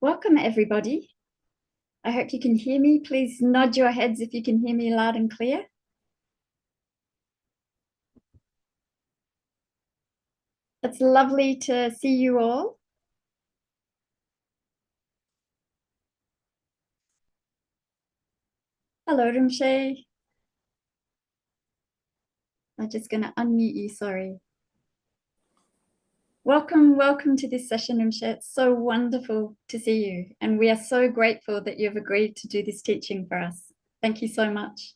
Welcome, everybody. I hope you can hear me. Please nod your heads if you can hear me loud and clear. It's lovely to see you all. Hello, Rinpoche. I'm just going to unmute you, sorry. Welcome to this session, Rinpoche. It's so wonderful to see you. And we are so grateful that you've agreed to do this teaching for us. Thank you so much.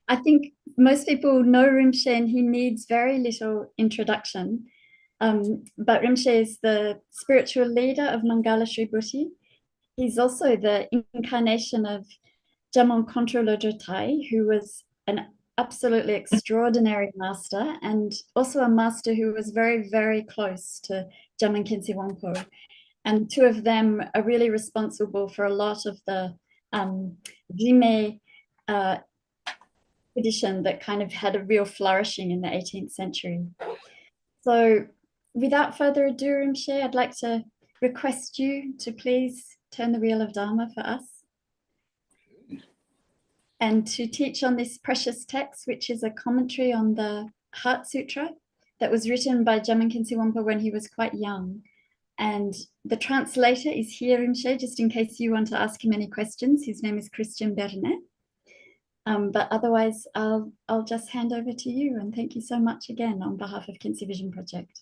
I think most people know Rinpoche and he needs very little introduction. But Rinpoche is the spiritual leader of Mangala Shri Bhuti. He's also the incarnation of Jamyang Khyentse Wangpo, who was an absolutely extraordinary master and also a master who was very, very close to Jamyang Khyentse Wangpo. And two of them are really responsible for a lot of the Jigme tradition that kind of had a real flourishing in the 18th century. So without further ado, Rinpoche, I'd like to request you to please turn the wheel of Dharma for us and to teach on this precious text, which is a commentary on the Heart Sūtra that was written by Jamyang Khyentse Wangpo when he was quite young. And the translator is here, Rinpoche, just in case you want to ask him any questions. His name is Christian Bernet. But otherwise, I'll just hand over to you. And thank you so much again on behalf of Khyentse Vision Project.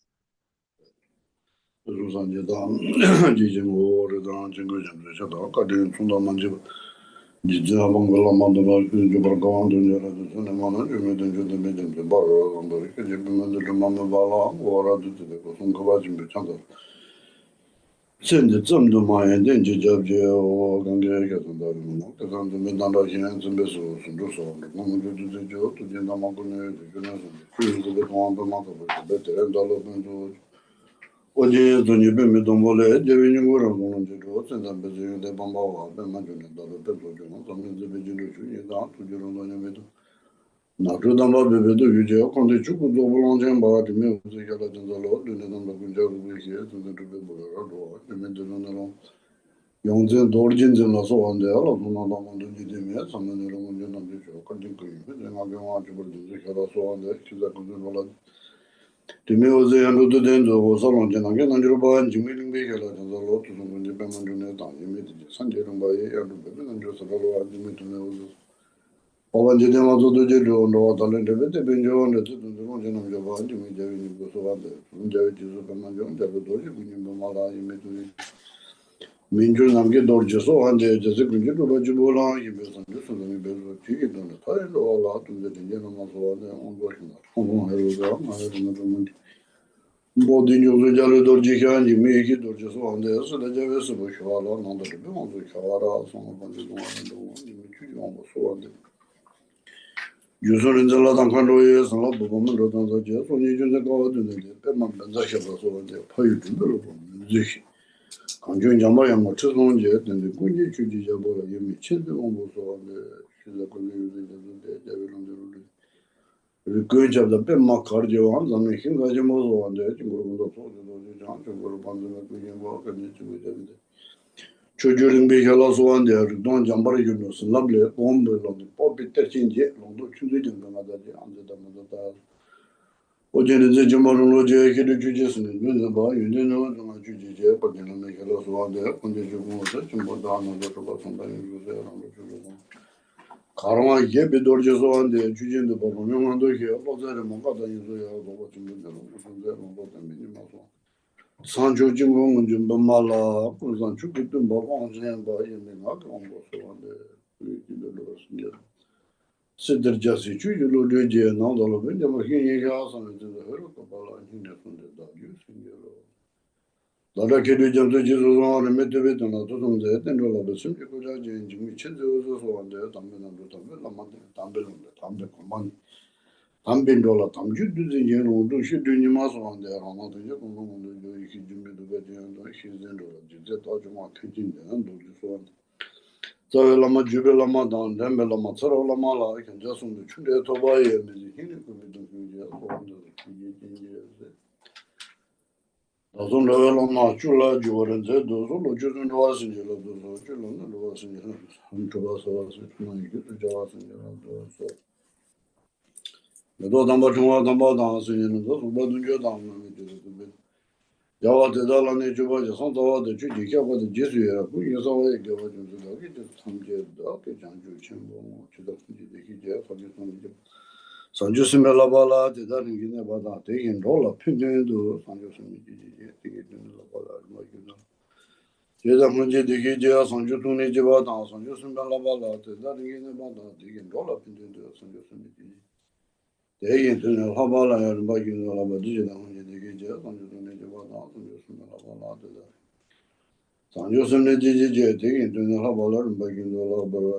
Sende zamdo mayen den jab je o gange ga tanda no ta kan de dan da yin zin be so so so no mo de jo to de na ma ko ne de na so de de ko ando ma ko be te da lo ben do o je do ni be me don vole de vi ni ngora mo de do ta da be je de bamba wa be ma de da lo be do jo no ta me de be je lo ju ni da to je ro no ne me do na to da ma be be do ju je ko de chu ko do Longchen ba de me o je ga da da lo de ne da ma ko je ro be je to de be bo ro do me de no no Yongchen Dorjin la so on the all of no no de de me some no no de no de ko de ko de ma ge ma ju de ka so on the ki da ko de la de me o ze ando de do o so Longchen na ge na ju ba an ji me ling be ga la de lo to no de be ma ju ne da ye me de san de ro ba ye ya do be na ju so lo a ji me to ne o o ban je de ma zo de lo no da le de be be jo ne de no je no jo ba ji me de ni go so ba de je ji so ba ma jo de do ji ni ma la ye me to Minjul namge dorje so hande jese kunje to baji bola yibe sanju so mi bezo tiki don ta lo ala tun de de no ma so de on go shina on hero ga ma de no mundi bo de nyu zo jalo dorje kan ji mi ki dorje so hande so de jave so bo shwa la no de be on zo khawara so no bande do mi ki on bo so hande yuso rinza la dan kan ro ye so la bo mo ro dan zo je so ni ju de ga de de pe ma ben za sha so hande pa yu de lo bo ji 강준 jambayang mo chuzong je den de kunji chuji jabo la yemi chinde ombo so de shila ko ni de javelon de le kun jab da pe ma kar je wan zame hin ga je mo so de ngoro do so de jan cho ngoro ban de ko yen bo ka ni chu de chujuring be hala so wan de don jambar yu no so lable ombo lo de po bi ter chin je lo do chu de jang ma da de ande da ma da Ojene ze jamarun oje kede jujesini nunze ba yunde no dona jujije padena me kala suade konde jugu osa chumbo da no do ba sonda yuze ran do jugu karma ye be dorje soande jujende ba no mando ke bazare mo ka da yuze ya do ba chumbo da no sonda no do da mini ma so sanjo jingo ngun ba mala ko chuki tum ba onje ba yeme na ko ngo soande de lo sinja Sidr jasi chu yu lo le je na da lo ben ma hin ye ga sa ne de hero ko ba la hin ne fun de da yu sin ye lo da da ke de jam de je zo na ne me de be na to dum de den lo ba sim ko ja je ji mi chen de zo so an de tam be na do tam be la ma de tam be lo de tam de ko man tam be do la tam ju de je ye lo do shi de ni ma so an de ra na de je ko mo de jo ki ji me do be de do shi de do la je de to ju ma ke jin de an do ju so So lama jube lama dan dembe lama tsara lama la ikan jasum de chunde toba ye mezi hini kubi do kuji ya kubi do kuji jinji ya se Azon level on Chula, Jordan, Dozo, Jordan was in Yellow, Julan was in Yellow, and Tobas was with Jawas in Yellow. The Dodamba dancing in those who do Jordan. Java the Dalan Juba, Santa, the Judica, the Jesuit, who is always given to the Doggy, some dog, Janju Chimbo, to the Hija for the Sanjusim Labala, the Darling in Nevada, taking roll up, pinning to Sanjusim, taking in Labala, Jeda the Hija, Sanjutuni Jivata, Sanjusim Labala, the Darling in Nevada, taking roll up into Sanjusim. They into the Habala and Baking Labadija, the Hija, Sanjutuni Jivata, Sanjusim Labala, Sanjusim the Jija, taking to the Habala and Baking the Labala.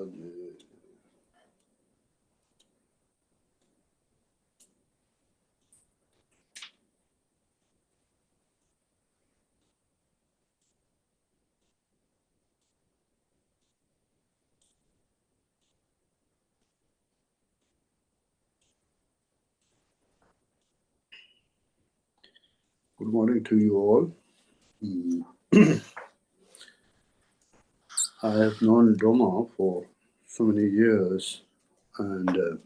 Good morning to you all. I have known Doma for so many years, and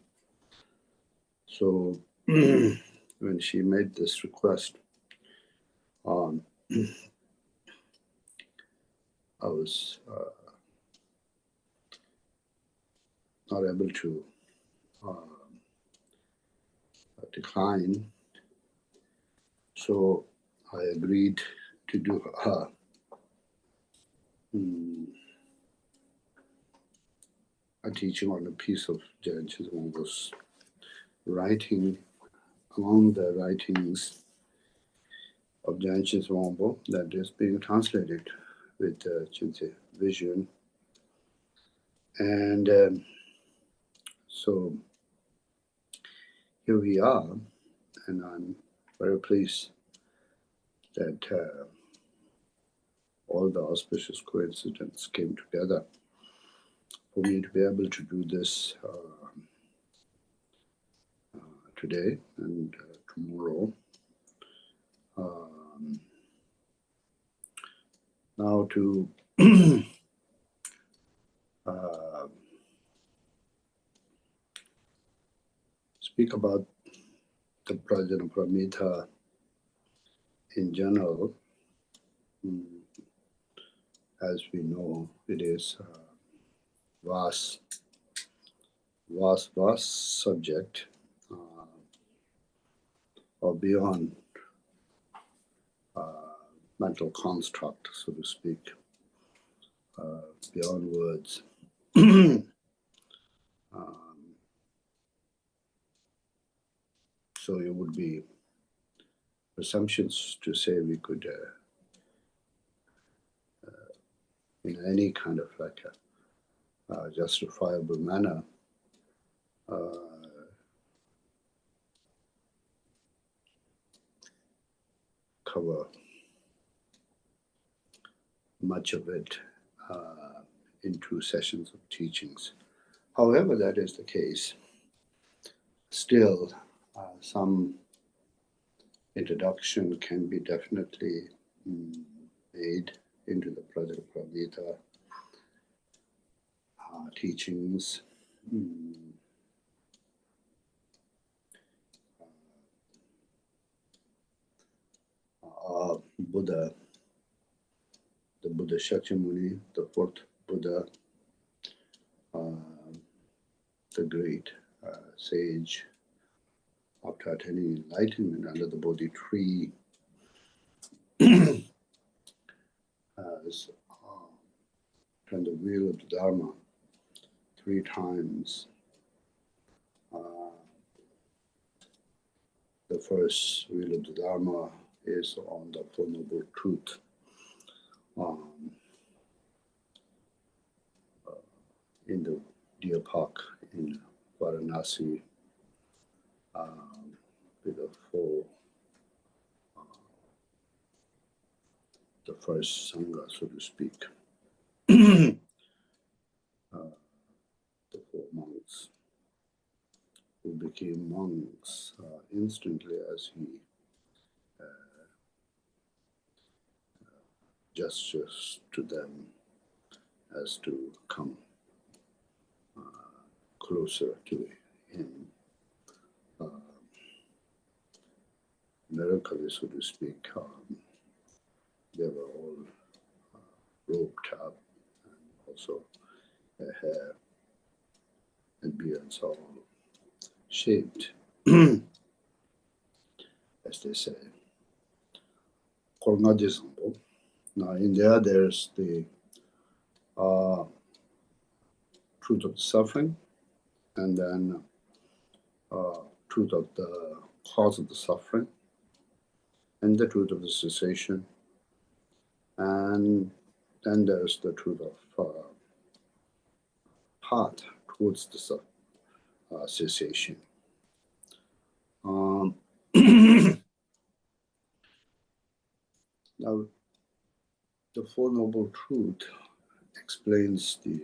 so when she made this request, I was not able to decline, so I agreed to do a teaching on a piece of Khyentse Wangpo's writing, among the writings of Khyentse Wangpo that is being translated with Khyentse Vision. And so here we are, and I'm very pleased that all the auspicious coincidences came together for me to be able to do this today and tomorrow. Now to speak about the Prajna Paramita in general. As we know, it is a vast subject, or beyond mental construct, so to speak, beyond words. So it would be presumptions to say we could, in any kind of like a justifiable manner, cover much of it in 2 sessions of teachings. However, that is the case, still some introduction can be definitely made into the Prajna Paramita teachings. Buddha, the Buddha Shakyamuni, the 4th Buddha, the great sage, after attaining enlightenment under the Bodhi tree, has turned the wheel of the Dharma 3 times. The first wheel of the Dharma is on the Four Noble Truth. In the Deer Park in Varanasi, with the first sangha, so to speak, the 4 monks who became monks instantly as he gestures to them as to come closer to him. Miraculously, so to speak, they were all robed up, and also their hair and beards all shaped, as they say. Now, in there's the truth of the suffering, and then truth of the cause of the suffering, and the truth of the cessation, and then there's the truth of path towards the cessation. Now, the Four Noble Truth explains the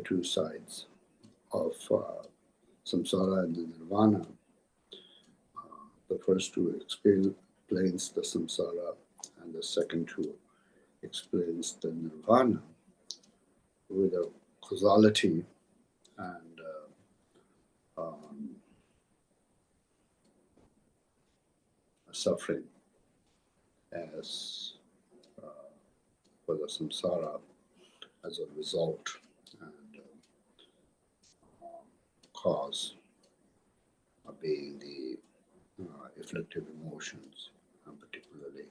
two sides of samsara and the nirvana. The first two explains the samsara, and the second two explains the nirvana with a causality and suffering as for the samsara as a result and cause of being the afflictive emotions, and particularly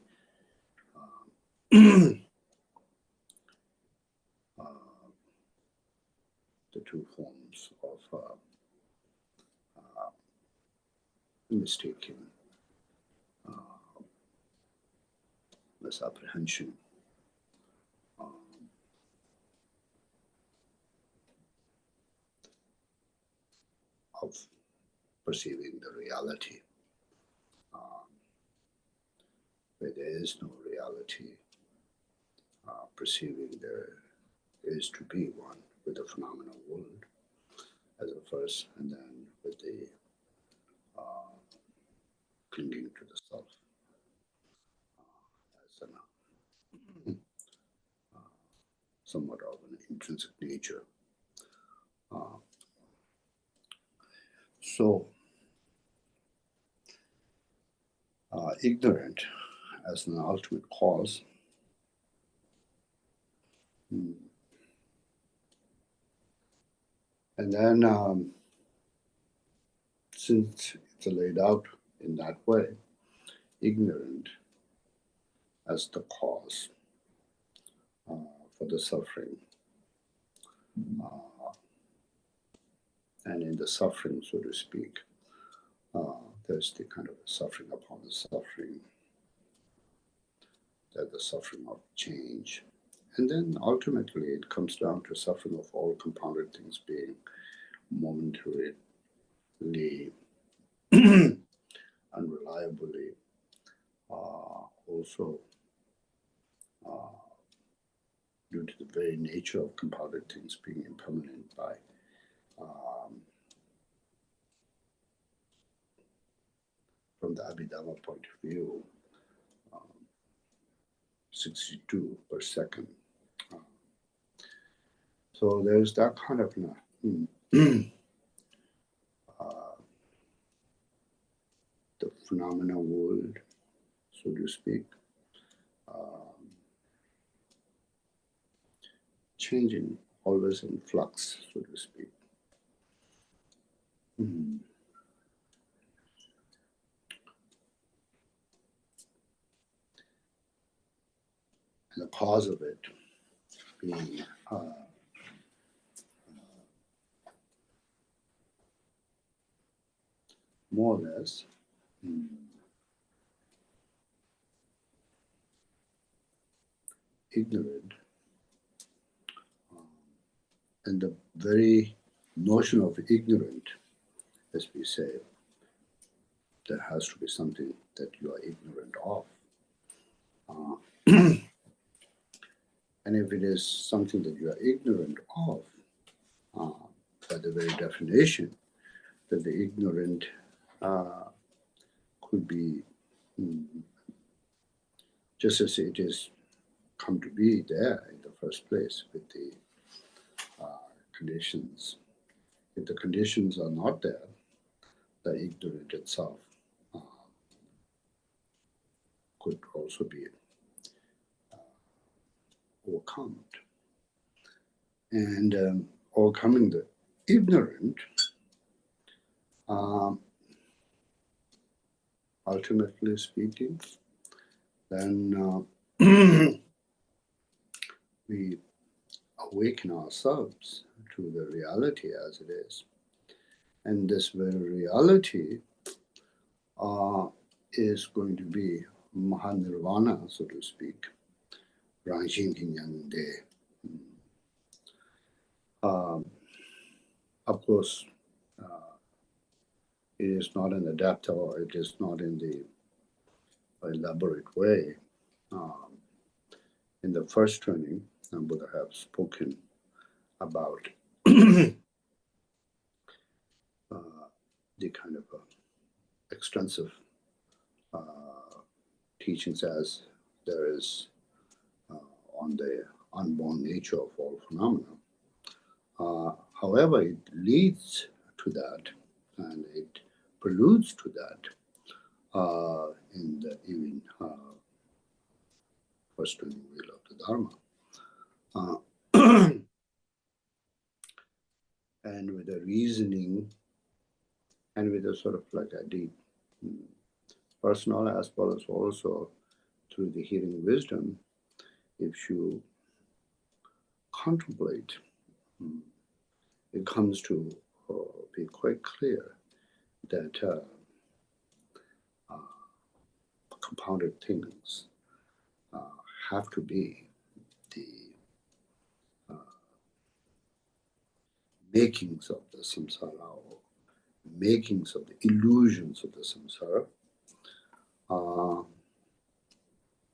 the two forms of mistaking, misapprehension, of perceiving the reality, where there is no reality, perceiving there is to be one with the phenomenal world as a first, and then with the clinging to the self as somewhat of an intrinsic nature. So, ignorant as an ultimate cause. And then, since it's laid out in that way, ignorant as the cause for the suffering. And in the suffering, so to speak, there's the kind of suffering upon the suffering, that the suffering of change. And then ultimately it comes down to suffering of all compounded things being momentarily, unreliably, also due to the very nature of compounded things being impermanent by from the Abhidhamma point of view, 62 per second. So there's that kind of the phenomena world, so to speak, changing, always in flux, so to speak. And the cause of it being more or less ignorant, and the very notion of ignorant, as we say, there has to be something that you are ignorant of. And if it is something that you are ignorant of, by the very definition, that the ignorant could be just as it is come to be there in the first place with the conditions. If the conditions are not there, the ignorant itself could also be overcome. And overcoming the ignorant, ultimately speaking, then we awaken ourselves to the reality as it is. And this very reality is going to be Mahanirvana, so to speak. Of course, it is not in the depth, or it is not in the elaborate way. In the first training, Buddha have spoken about the kind of extensive teachings as there is on the unborn nature of all phenomena. However, it leads to that, and it preludes to that in the even first training wheel of the Dharma. And with the reasoning and with a sort of like a deep personal as well as also through the hearing wisdom, if you contemplate, it comes to be quite clear that compounded things have to be the makings of the samsara, or makings of the illusions of the samsara.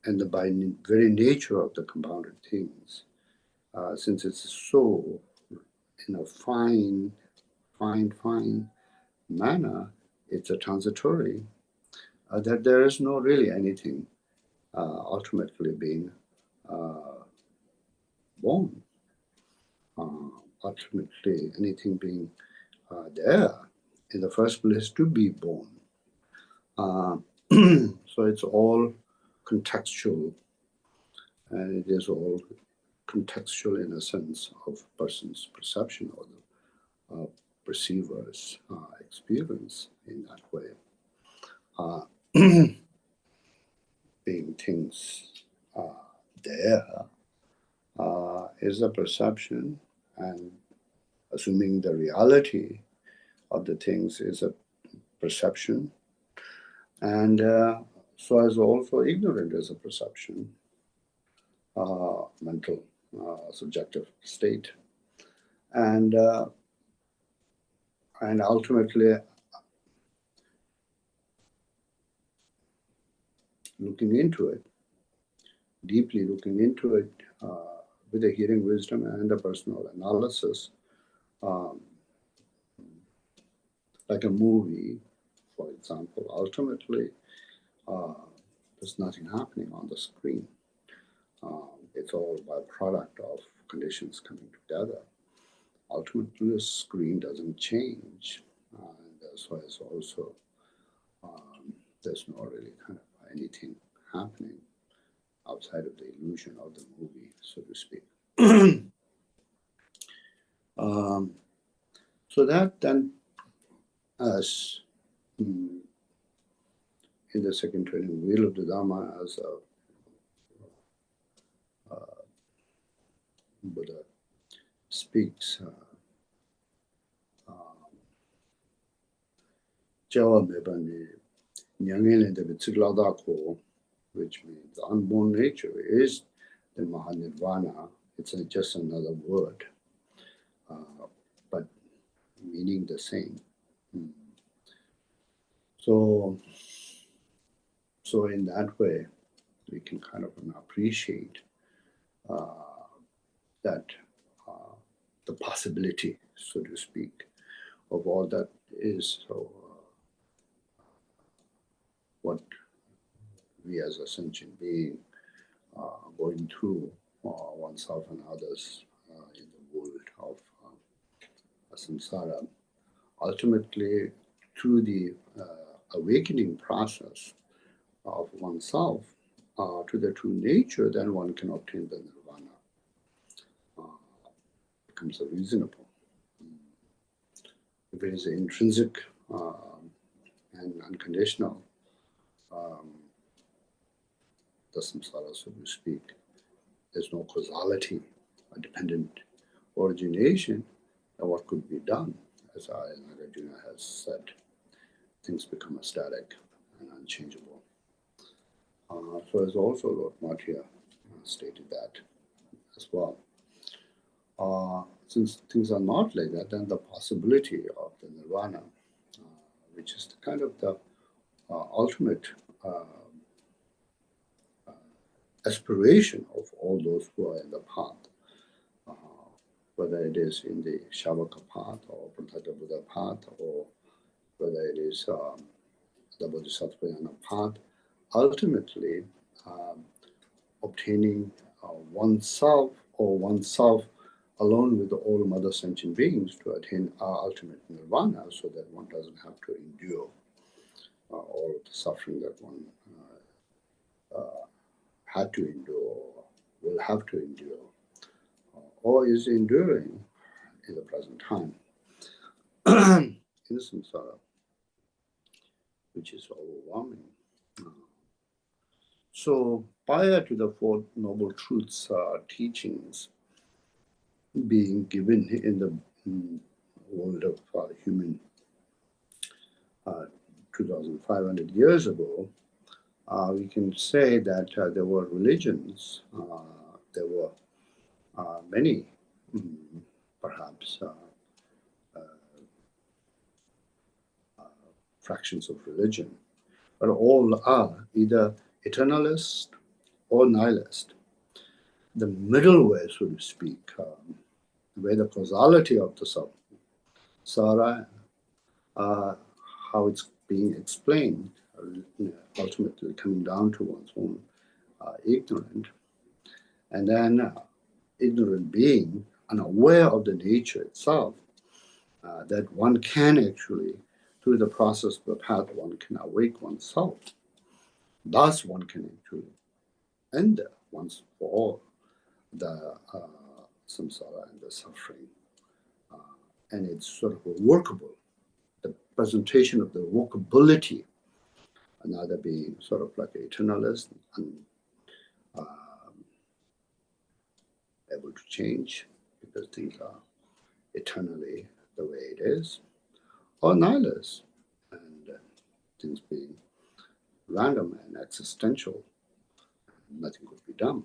And by very nature of the compounded things, since it's so in a fine manner, it's a transitory, that there is no really anything ultimately being born. Ultimately, anything being there in the first place to be born. So it's all contextual, and it is all contextual in a sense of person's perception or the perceiver's experience in that way. Being things there is a perception, and assuming the reality of the things is a perception, and so as also ignorant is a perception, mental, subjective state, and ultimately looking into it, deeply looking into it with a hearing wisdom and a personal analysis, like a movie, for example, ultimately there's nothing happening on the screen. It's all a product of conditions coming together. Ultimately, the screen doesn't change. And that's why it's also, there's not really kind of anything happening outside of the illusion of the movie, so to speak. So that then, as in the second training wheel of the Dharma, as Buddha speaks, which means the unborn nature is the Mahanirvana. It's just another word, but meaning the same. So in that way, we can kind of appreciate that the possibility, so to speak, of all that is. So what we as a sentient being going through oneself and others in the world of samsara, ultimately through the awakening process of oneself to the true nature, then one can obtain the nirvana. Becomes reasonable. If it is intrinsic and unconditional, the samsara, so to speak, there's no causality or dependent origination, then what could be done? As Nagarjuna has said, things become static and unchangeable. So as also Lord Mathia stated that as well. Since things are not like that, then the possibility of the nirvana, which is the kind of the ultimate aspiration of all those who are in the path, whether it is in the Shavaka path or Prataka Buddha path, or whether it is the Bodhisattvayana path, ultimately obtaining oneself or oneself alone with all mother sentient beings to attain our ultimate nirvana, so that one doesn't have to endure all of the suffering that one had to endure, or will have to endure, or is enduring in the present time in the samsara, which is overwhelming. So prior to the Four Noble Truths teachings being given in the world of human 2,500 years ago, we can say that there were religions, there were many, perhaps, fractions of religion, but all are either eternalist or nihilist. The middle way, so to speak, where the causality of the samsara, how it's being explained, ultimately coming down to one's own ignorant, and then ignorant being unaware of the nature itself, that one can actually, through the process of the path, one can awake oneself. Thus, one can actually end once for all the samsara and the suffering. And it's sort of workable. The presentation of the workability, another being sort of like an eternalist and able to change because things are eternally the way it is, or nihilist, and things being random and existential, nothing could be done.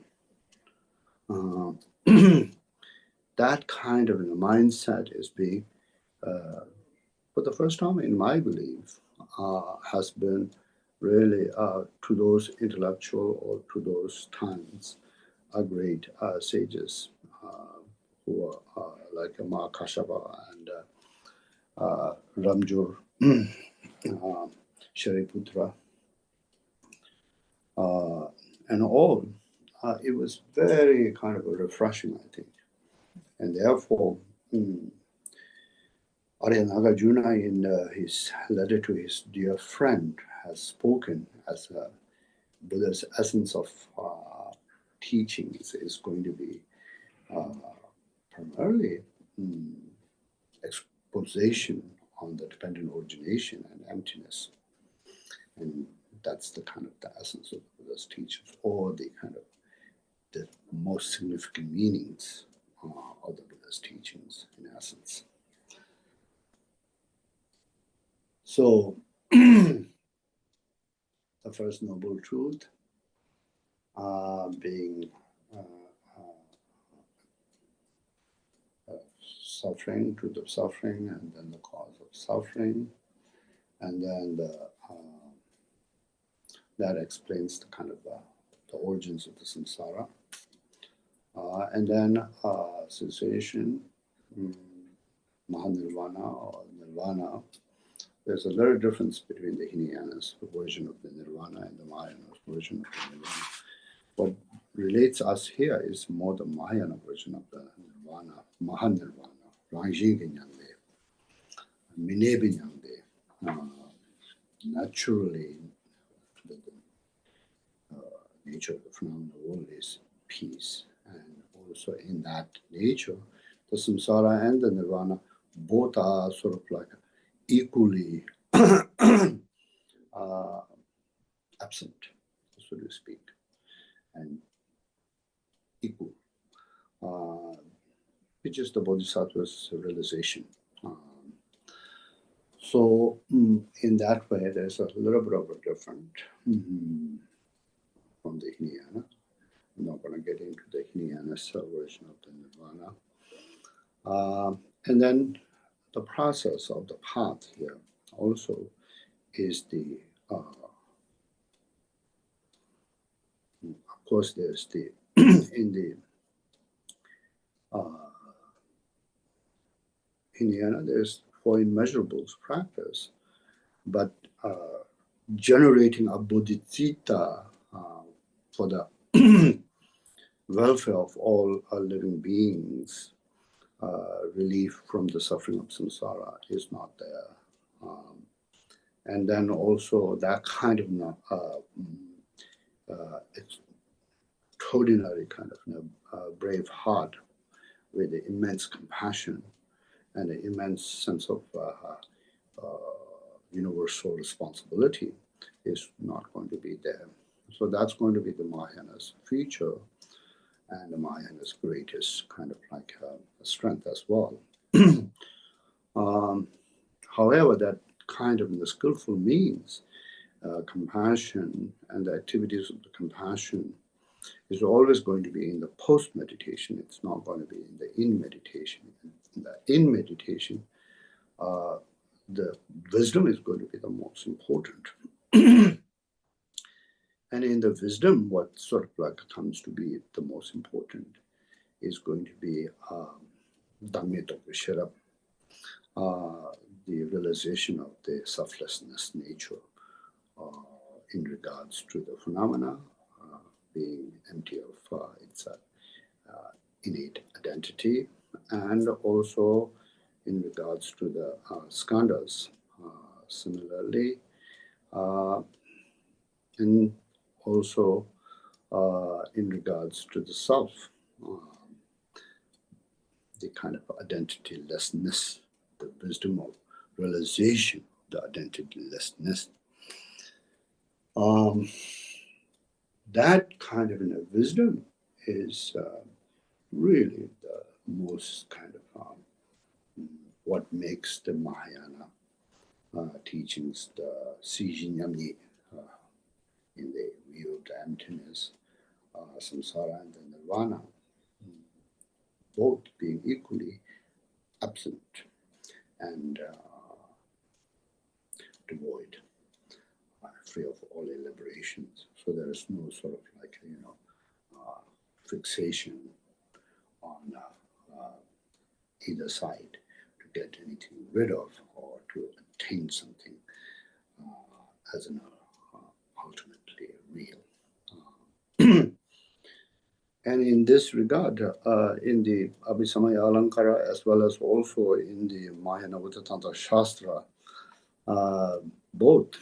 That kind of a mindset is being, for the first time in my belief, has been really to those intellectual or to those times great sages who are like Mahakashapa and Ramjur, Shariputra, and all. It was very kind of refreshing, I think. And therefore, Arya Nagarjuna, in his letter to his dear friend, has spoken as Buddha's essence of teachings is going to be primarily exposition on the dependent origination and emptiness. And that's the kind of the essence of Buddha's teachings, or the kind of the most significant meanings of the Buddha's teachings, in essence. So, the first noble truth being suffering, truth of suffering, and then the cause of suffering, and then that explains the kind of the origins of the samsara, and then cessation, Mahanirvana or Nirvana, there's a little difference between the Hinayana's version of the Nirvana and the Mahayana's version of the Nirvana. What relates us here is more the Mahayana version of the Nirvana, Mahanirvana, Rangji Nyangde, Minebi Nyangde, naturally, the nature of the phenomenal world is peace. And also in that nature, the samsara and the nirvana both are sort of like equally absent, so to speak, and equal, which is the bodhisattva's realization. So in that way, there's a little bit of a different from the Hinayana. I'm not going to get into the Hinayana's version of the Nirvana. And then the process of the path here also is the, of course, there's the, in the Hinayana, there's four immeasurables practice, but generating a bodhicitta for the welfare of all living beings, relief from the suffering of samsara is not there. And then also that kind of extraordinary kind of brave heart with the immense compassion and the immense sense of universal responsibility is not going to be there. So that's going to be the Mahayana's feature and the Mahayana's greatest kind of like strength as well. However, that kind of the skillful means, compassion and the activities of the compassion is always going to be in the post-meditation. It's not going to be in the in-meditation. In the in-meditation, the wisdom is going to be the most important. And in the wisdom, what sort of like comes to be the most important is going to be Dhammya the realization of the selflessness nature in regards to the phenomena being empty of its innate identity, and also in regards to the Scandhas, similarly, and also in regards to the self, the kind of identitylessness, the wisdom of realization, the identitylessness. That kind of wisdom is really the most kind of what makes the Mahayana teachings, the Sijinyamyi, in the view of the emptiness, samsara and the nirvana, both being equally absent and devoid, free of all elaborations. So there is no sort of like, fixation on either side to get anything rid of or to attain something as an ultimately real. And in this regard, in the Abhisamaya Alankara, as well as also in the Mahayana Tantra Shastra, both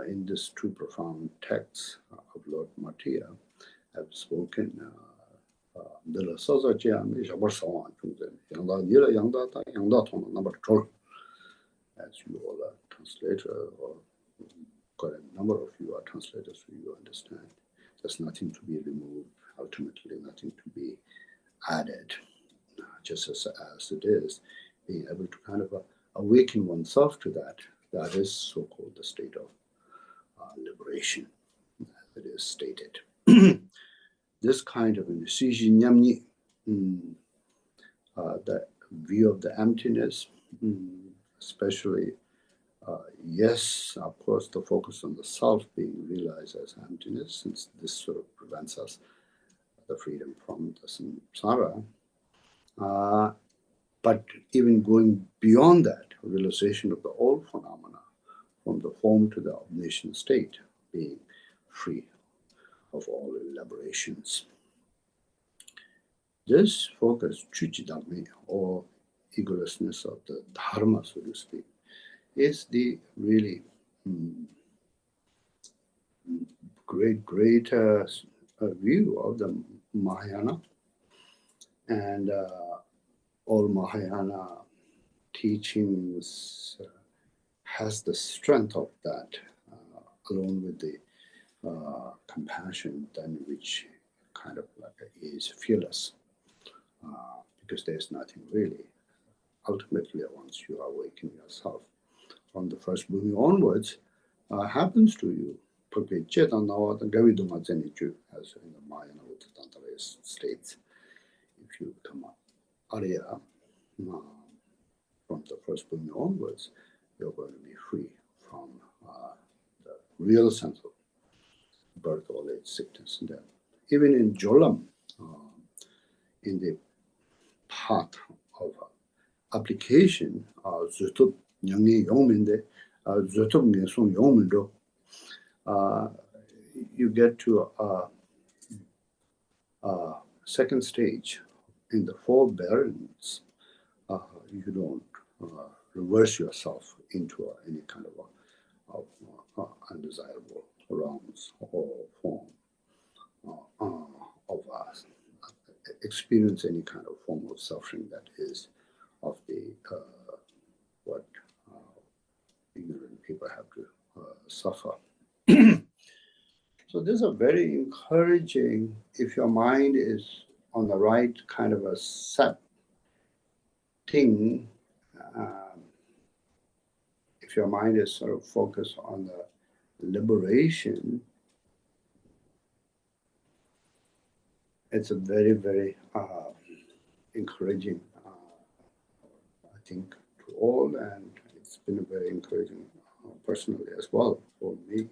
in these two profound texts of Lord Maitreya have spoken as you all are translators, or quite a number of you are translators, so you understand. There's nothing to be removed, ultimately nothing to be added, just as it is. Being able to kind of awaken oneself to that, that is so-called the state of liberation, as it is stated. This kind of the view of the emptiness, especially, yes, of course, the focus on the self being realized as emptiness, since this sort of prevents us the freedom from the samsara. But even going beyond that, realization of the all phenomena from the form to the omniscient state, being free of all elaborations. This focus, Chujidagmi, or egolessness of the Dharma, so to speak, is the really great view of the Mahayana, and all Mahayana teachings has the strength of that, along with the compassion, then which kind of like is fearless, because there's nothing really. Ultimately, once you awaken yourself from the first bhumi onwards, happens to you. As in the Mahayana Buddha states, if you become Arya from the first bhumi onwards, you're going to be free from the real sense of birth, old age, sickness, and death. Even in Jolam, in the path of application, Zutub Nyangi Yongminde, Zutub Ngesung Yongmindo, you get to a second stage. In the four barrens, you don't reverse yourself into any kind of undesirable realms or form of experience any kind of form of suffering that is of the what ignorant people have to suffer. So this is a very encouraging, if your mind is on the right kind of a set thing, if your mind is sort of focused on the liberation, it's a very, very encouraging, I think, to all, and it's been a very encouraging personally as well for me,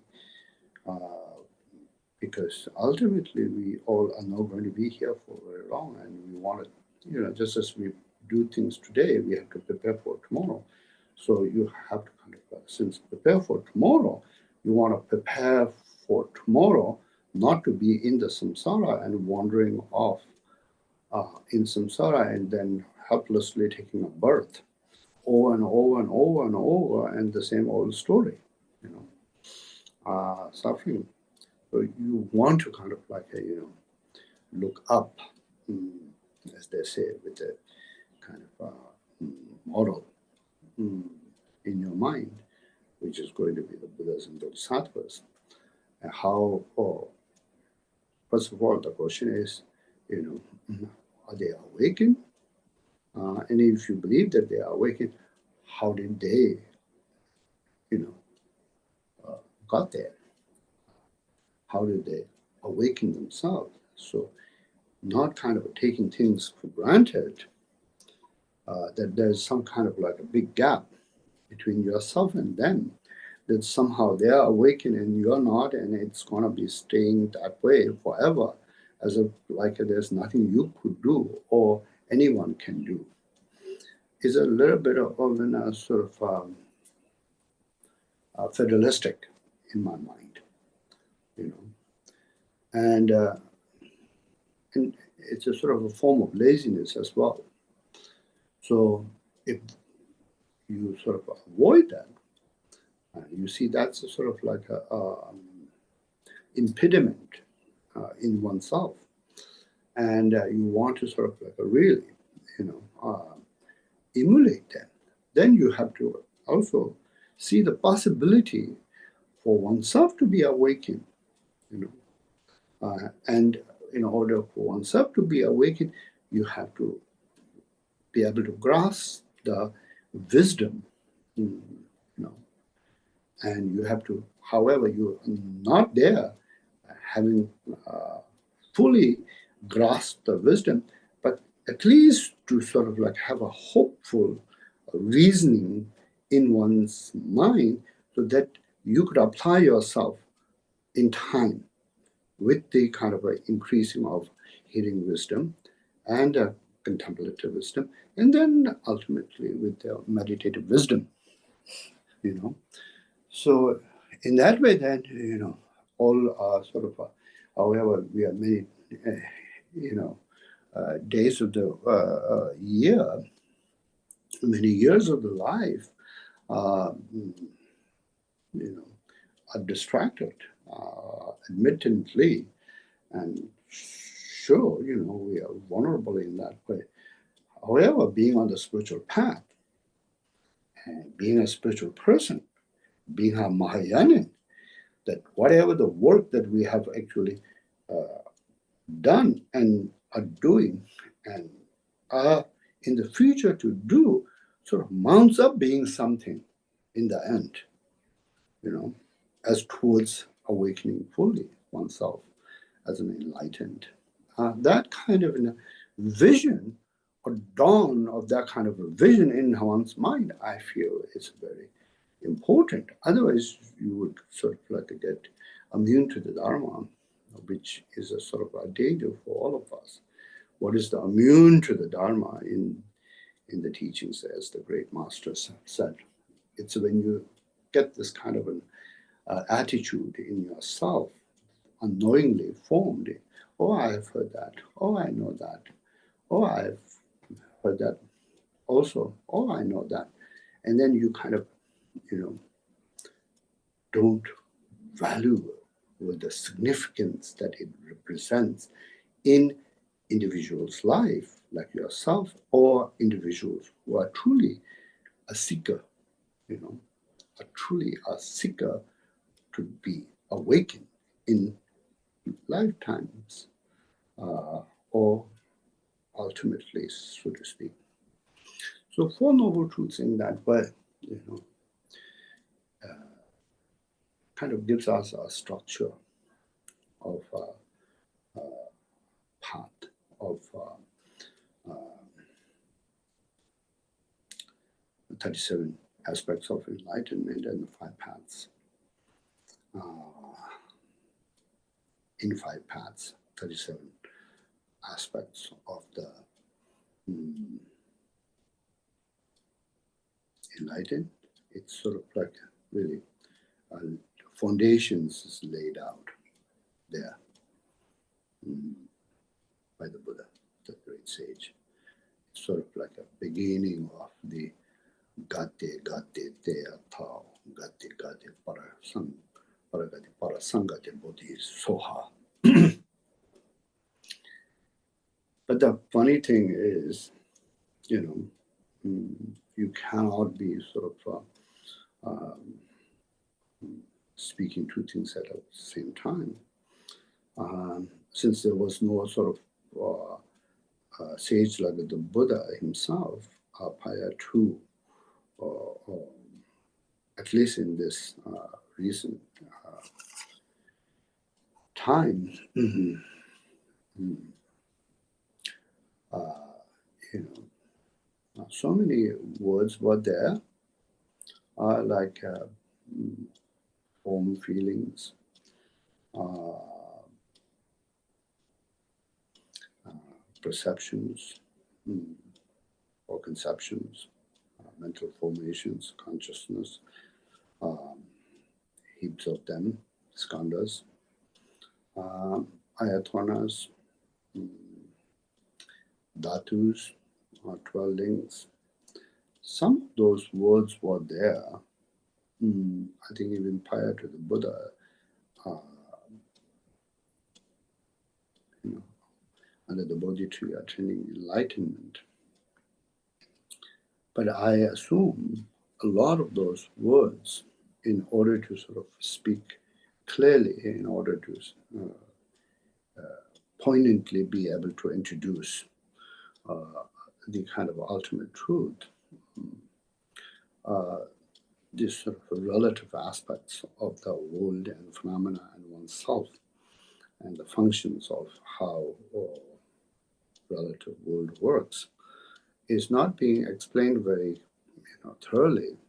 because ultimately we all are not going to be here for very long, and we want to, just as we do things today, we have to prepare for tomorrow. So you have to kind of, since prepare for tomorrow, you want to prepare for tomorrow, not to be in the samsara and wandering off in samsara and then helplessly taking a birth over and over and over and over, and the same old story, suffering. So you want to kind of like, look up, as they say, with a kind of model in your mind, which is going to be the Buddhas and Bodhisattvas. And how, first of all, the question is, are they awakened? And if you believe that they are awakened, how did they, got there? How did they awaken themselves? So not kind of taking things for granted, that there's some kind of like a big gap between yourself and them, that somehow they are awakened and you're not, and it's going to be staying that way forever, as if like there's nothing you could do or anyone can do, is a little bit of a sort of fatalistic in my mind, and it's a sort of a form of laziness as well. So if you sort of avoid that, you see that's a sort of like a impediment in oneself, and you want to sort of like really, emulate them. Then you have to also see the possibility for oneself to be awakened, and in order for oneself to be awakened, you have to be able to grasp the wisdom, and you have to, however, you're not there having fully grasped the wisdom, but at least to sort of like have a hopeful reasoning in one's mind, so that you could apply yourself in time with the kind of increasing of hearing wisdom and contemplative wisdom, and then ultimately with the meditative wisdom, So in that way, then, all are sort of, however, we are many, days of the year, many years of the life, are distracted, admittedly, and sure, we are vulnerable in that way. However, being on the spiritual path, and being a spiritual person, being a Mahayana, that whatever the work that we have actually done and are doing and are in the future to do sort of mounts up being something in the end, as towards awakening fully oneself as an enlightened. That kind of vision or dawn of that kind of a vision in one's mind, I feel is very important. Otherwise, you would sort of like get immune to the Dharma, which is a sort of a danger for all of us. What is the immune to the Dharma in the teachings, as the great masters said? It's when you get this kind of an attitude in yourself, unknowingly formed. Oh, I have heard that. Oh, I know that. Oh, I've heard that also. Oh, I know that. And then you kind of, don't value with the significance that it represents in individuals' life, like yourself, or individuals who are truly a seeker, are truly a seeker to be awakened in lifetimes, or ultimately, so to speak. So Four Noble Truths in that way, kind of gives us a structure of path of 37 aspects of enlightenment and the 5 paths. In 5 paths, 37 aspects of the enlightened. It's sort of like really foundations is laid out there by the Buddha, the great sage. It's sort of like a beginning of the Gate Te Atao, Gate Paragati Parasangate Bodhi Soha. But the funny thing is, you cannot be sort of speaking two things at the same time. Since there was no sort of sage like the Buddha himself prior to, at least in this recent time, so many words were there, like form, feelings, perceptions, or conceptions, mental formations, consciousness, heaps of them, Scandhas, ayatonas, datus, 12 links. Some of those words were there, I think even prior to the Buddha, under the Bodhi tree attaining enlightenment. But I assume a lot of those words, in order to sort of speak clearly, in order to poignantly be able to introduce the kind of ultimate truth, these sort of relative aspects of the world and phenomena and oneself, and the functions of how relative world works, is not being explained very thoroughly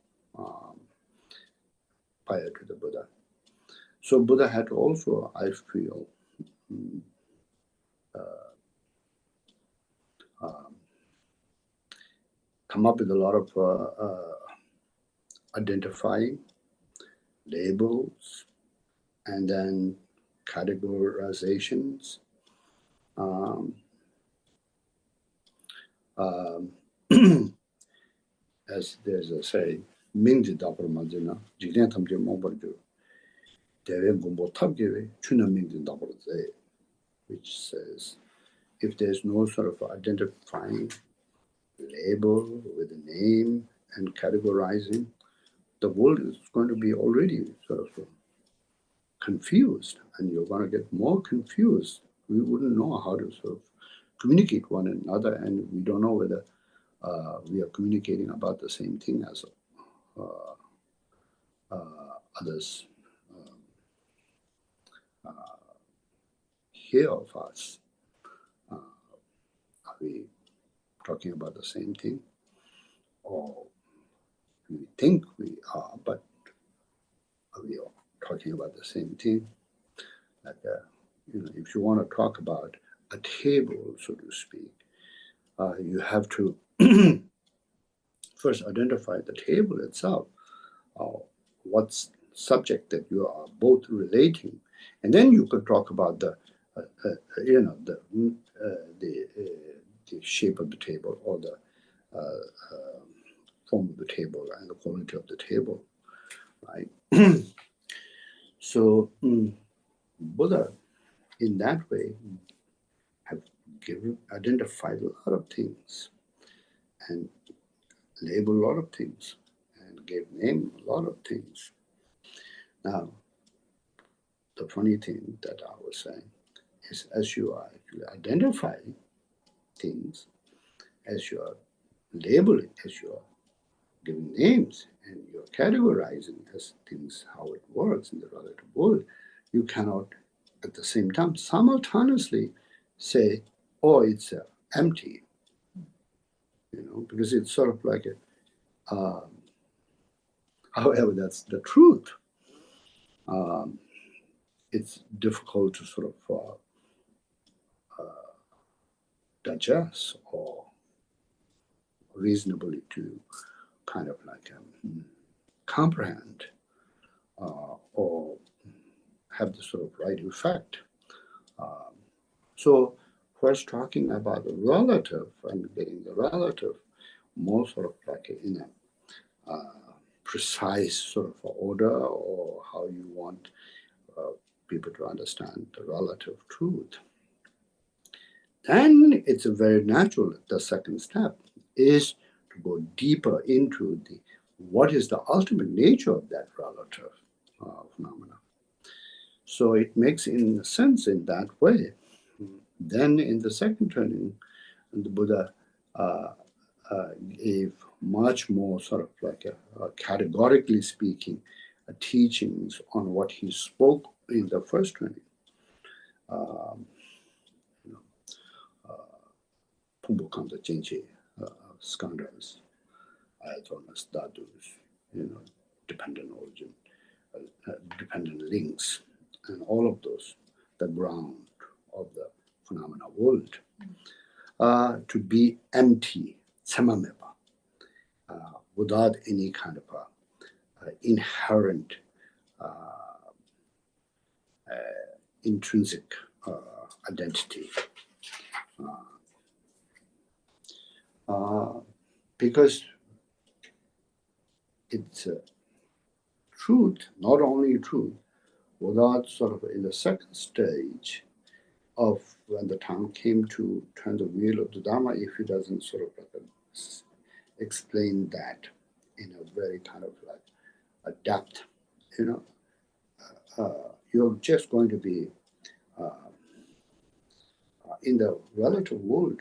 prior to the Buddha. So Buddha had also, I feel, come up with a lot of identifying labels, and then categorizations. As there's a say, Mingzi Dapur Mazina, Jigden Tamje Mobarju, Deve Gumbo Tabgive, Chuna Mingzi Dapur Ze, which says, if there's no sort of identifying label with a name and categorizing, the world is going to be already sort of confused, and you're going to get more confused. We wouldn't know how to sort of communicate one another, and we don't know whether we are communicating about the same thing as others hear of us. Are we talking about the same thing? Or we think we are, but are we talking about the same thing? Like, if you want to talk about a table, so to speak, you have to first identify the table itself, what's subject that you are both relating, and then you could talk about the shape of the table, or the form of the table, and the quality of the table, right? So Buddha, in that way, have identified a lot of things and labeled a lot of things and gave name a lot of things. Now, the funny thing that I was saying is, as you are identifying things, as you are labeling, as you are giving names, and you're categorizing as things, how it works in the relative world, you cannot at the same time simultaneously say, oh, it's empty, because it's sort of like however, that's the truth. It's difficult to sort of digest, or reasonably to kind of like comprehend, or have the sort of right effect. So first talking about the relative and getting the relative more sort of like in a precise sort of order, or how you want people to understand the relative truth. Then it's a very natural, the second step is to go deeper into what is the ultimate nature of that relative phenomena. So it makes in sense in that way. Then in the second turning, the Buddha gave much more sort of like categorically speaking teachings on what he spoke in the first turning. Pumbu Kanta Chenche, Scandhas, Ayatonas, datus, dependent origin, dependent links, and all of those, the ground of the phenomena world, to be empty, samameva, without any kind of inherent intrinsic identity. Because it's truth, not only truth, without sort of in the second stage of when the time came to turn the wheel of the Dharma, if he doesn't sort of like explain that in a very kind of like a depth, you're just going to be in the relative world.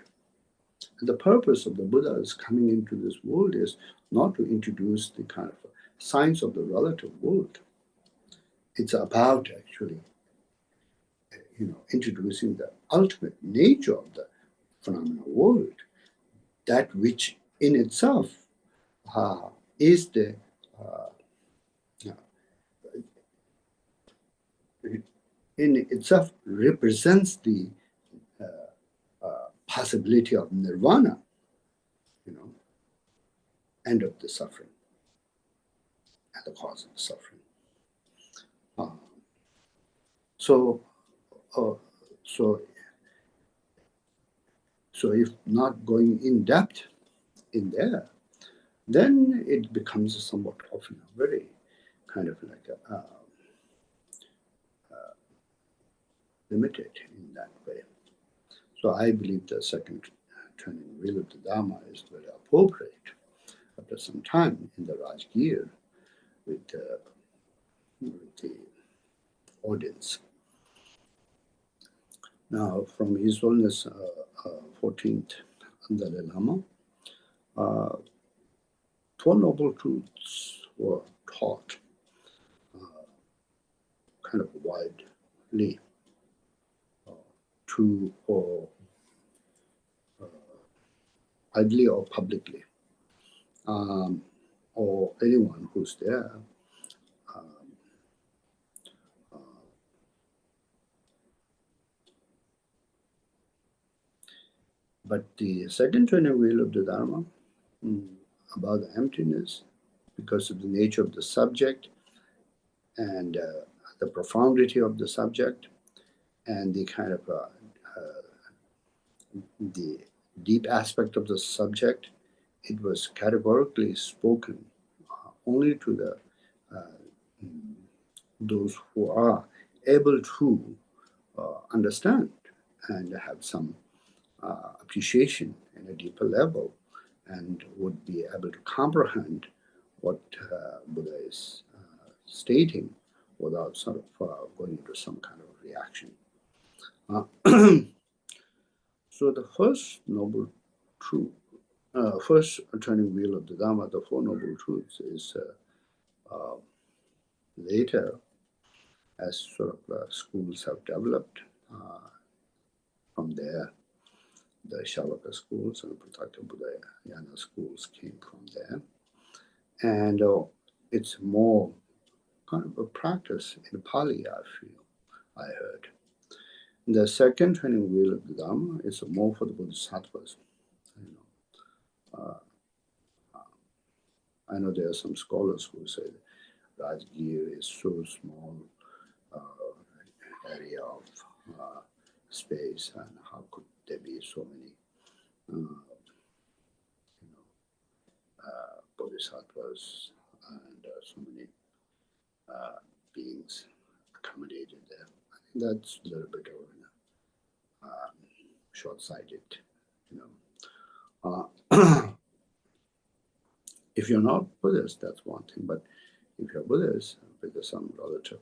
And the purpose of the Buddha is coming into this world is not to introduce the kind of science of the relative world. It's about actually, introducing the ultimate nature of the phenomena world, that which in itself is the in itself represents the possibility of nirvana, end of the suffering and the cause of the suffering. So if not going in depth in there, then it becomes somewhat of very kind of like limited in that way. So I believe the second turning wheel of the Dharma is very appropriate after some time in the Rajgir with the audience. Now, from His Holiness 14th Dalai Lama, 4 Noble Truths were taught kind of widely to idly or publicly, or anyone who's there. But the second turning wheel of the Dharma, about the emptiness, because of the nature of the subject and the profundity of the subject and the kind of the deep aspect of the subject, it was categorically spoken only to the those who are able to understand and have some appreciation in a deeper level and would be able to comprehend what Buddha is stating without sort of going into some kind of reaction. So the first noble truth, first turning wheel of the Dharma, the 4 Noble Truths, is later, as sort of schools have developed from there. The Shavaka schools and Pratyeka Buddhayana schools came from there. And it's more kind of a practice in Pali, I feel, I heard. The second turning wheel of the Dharma is more for the Bodhisattvas. I know there are some scholars who say Rajgir is so small area of space, and how could there be so many bodhisattvas and so many beings accommodated there. I think that's a little bit of short-sighted, If you're not Buddhist, that's one thing, but if you're Buddhist with some relative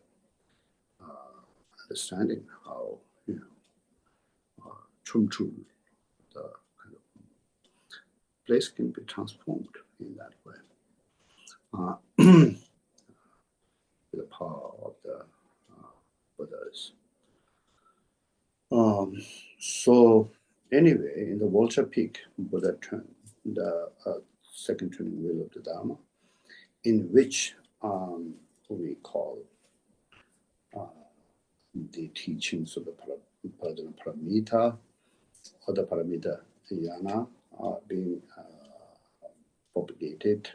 understanding how, Chumchul, the kind of place can be transformed in that way. With the power of the Buddhas. So anyway, in the Vulture Peak Buddha turn, the second turning wheel of the Dharma, in which we call the teachings of the Paramita or the Paramita Yana are being propagated,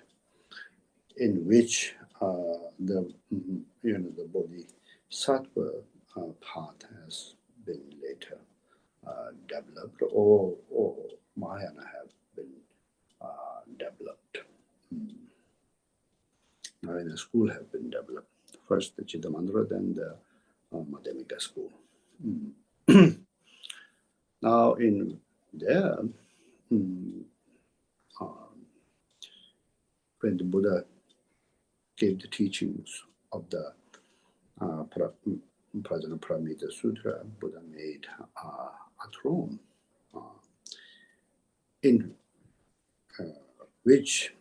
in which the Bodhisattva path has been later developed, or Mahayana have been developed. In the school have been developed. First the Chittamandra, then the Madhyamika school. Now in there, when the Buddha gave the teachings of the Prajna Paramita Sutra, Buddha made a throne in which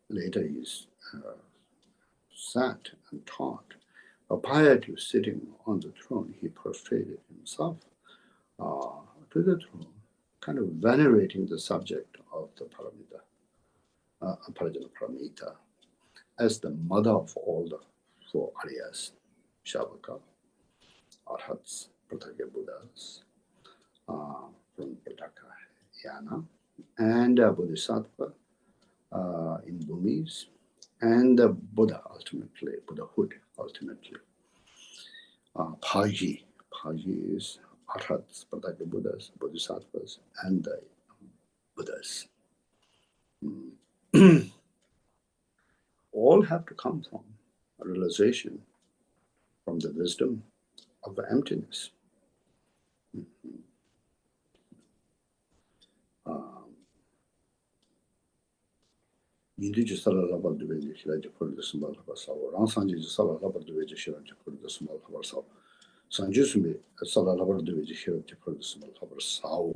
later is sat and taught. Prior to sitting on the throne, he prostrated himself to the throne, kind of venerating the subject of the Paramita, Prajna Paramita, as the mother of all the 4 Aryas, Shavaka, Arhats, Pratyeka Buddhas, from Pratyeka Yana, and Bodhisattva in Bhumis, and the Buddha ultimately, Buddhahood ultimately. Pāji is Arhats, Buddhas, Bodhisattvas, and the Buddhas. All have to come from a realization from the wisdom of the emptiness. Individual sala labar de veji shiraji pur de sambal labar sawo. Rang sanji sala labar de veji shiraji pur de sambal labar sawo. Sanji sumbi sala labar de veji shiraji pur de sambal labar sawo.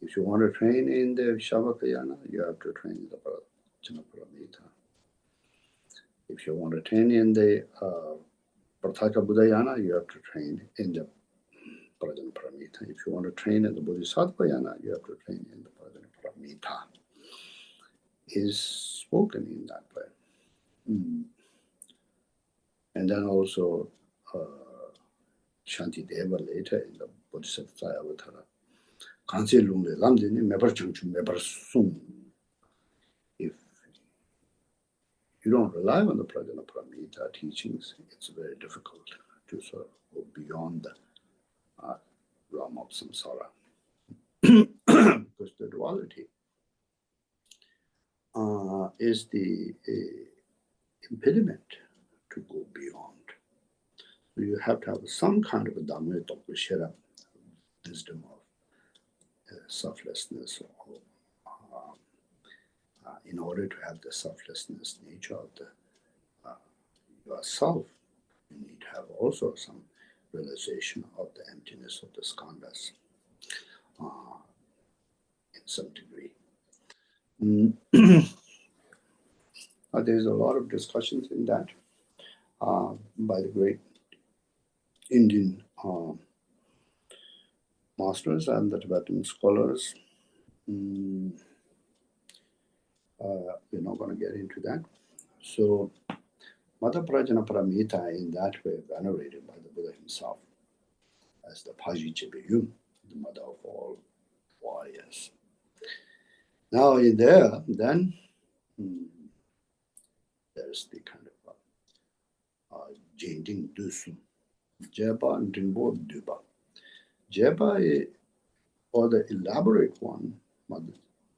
If you want to train in the Shavakayana, you have to train in the Paramita. If you want to train in the Prathaka Buddhayana, you have to train in the Paramita. If you want to train in the Bodhisattvayana, you have to train in the Paramita. Is spoken in that way. And then also Shantideva later in the Bodhisattva Avatara. Kanse lungde lamdini mebar changchu mebar sung. If you don't rely on the Prajna Paramita teachings, it's very difficult to sort of go beyond the realm of samsara. Because the duality is the impediment to go beyond. So you have to have some kind of a Dhamma Tokvishera, wisdom of selflessness, or in order to have the selflessness nature of the yourself, you need to have also some realization of the emptiness of the skandhas in some degree. There's a lot of discussions in that by the great Indian masters and the Tibetan scholars. We're not going to get into that. So, Mata Prajna Paramita in that way venerated by the Buddha himself as the Pāji Chebeyum, the mother of all warriors. Now in there, then there's the kind of Jending Dusu, Jeba and Rinpo Duba. Jeba, or the elaborate one, Mata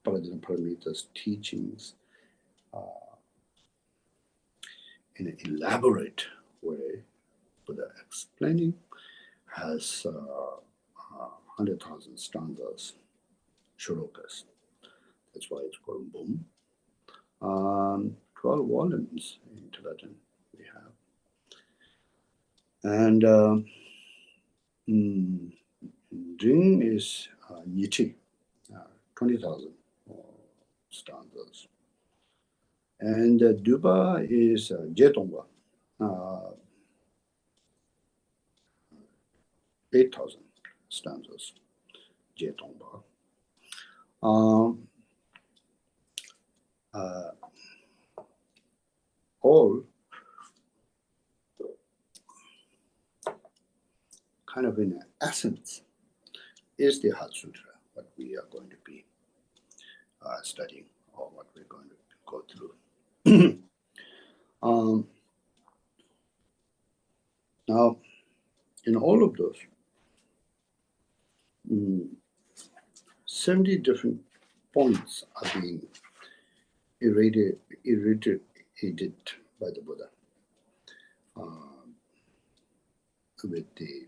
Prajna Paramita's teachings in an elaborate way, Buddha explaining, has 100,000 stanzas, shlokas. That's why it's called Bum. 12 volumes in Tibetan we have. And Ring is Niti, 20,000 stanzas. And Duba is Jetongwa, 8,000 stanzas, Jetongba. All kind of in essence is the Heart Sūtra, what we are going to be studying, or what we're going to go through. Now, in all of those, 70 different points are being irradiated by the Buddha with the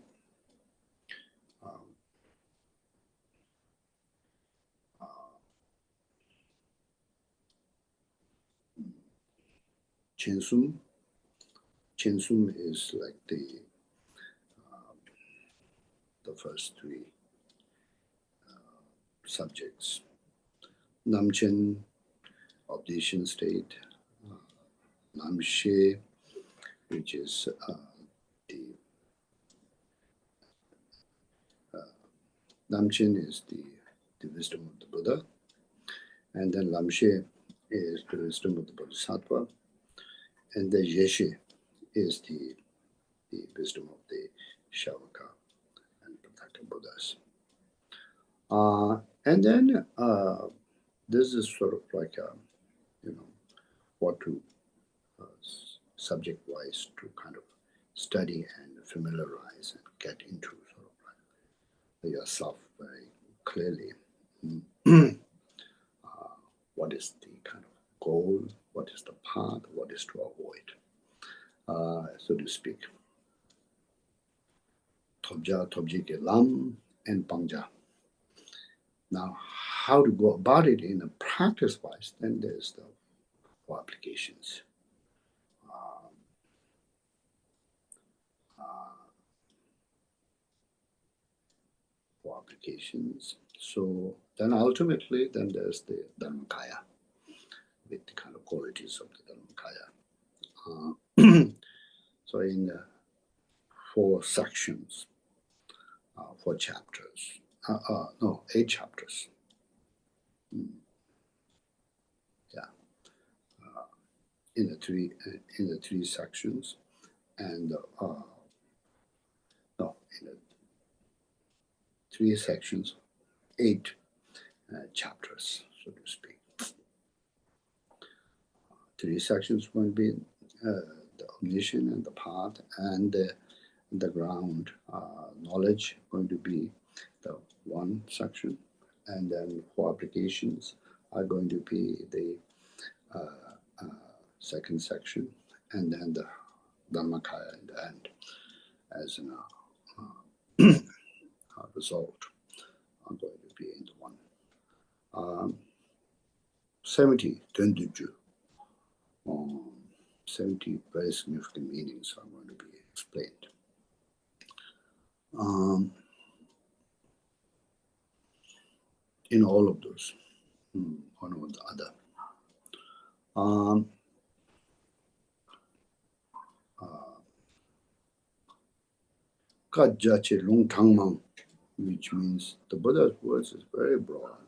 Chensum. Chensum is like the first three subjects. Namchen, obdation state. Namshe, which is Namchen is the wisdom of the Buddha, and then Lamshe is the wisdom of the Bodhisattva, and the Yeshe is the wisdom of the Shavaka and Prathaka Buddhas. And then this is sort of like what to subject-wise to kind of study and familiarize and get into sort of like yourself very clearly. What is the kind of goal? What is the path? What is to avoid, so to speak. Tobja, Tobji ke Lam, and Pangja. Now, how to go about it in a practice-wise, then there's the four applications. Four applications. So then ultimately, then there's the Dharmakaya with the kind of qualities of the Dharmakaya. So in 4 sections, 4 chapters, no, 8 chapters. Yeah, in the three sections, and no, in the 3 sections, 8 chapters, so to speak. 3 sections going to be the omniscience and the path, and the ground knowledge going to be the 1 section, and then 4 applications are going to be the 2nd section, and then the Dharmakaya in the end as a result are going to be in the 1. 70 tenduju. 70 very significant meanings are going to be explained. In all of those, one or the other. Kajache Lung Tangmang, which means the Buddha's words is very broad.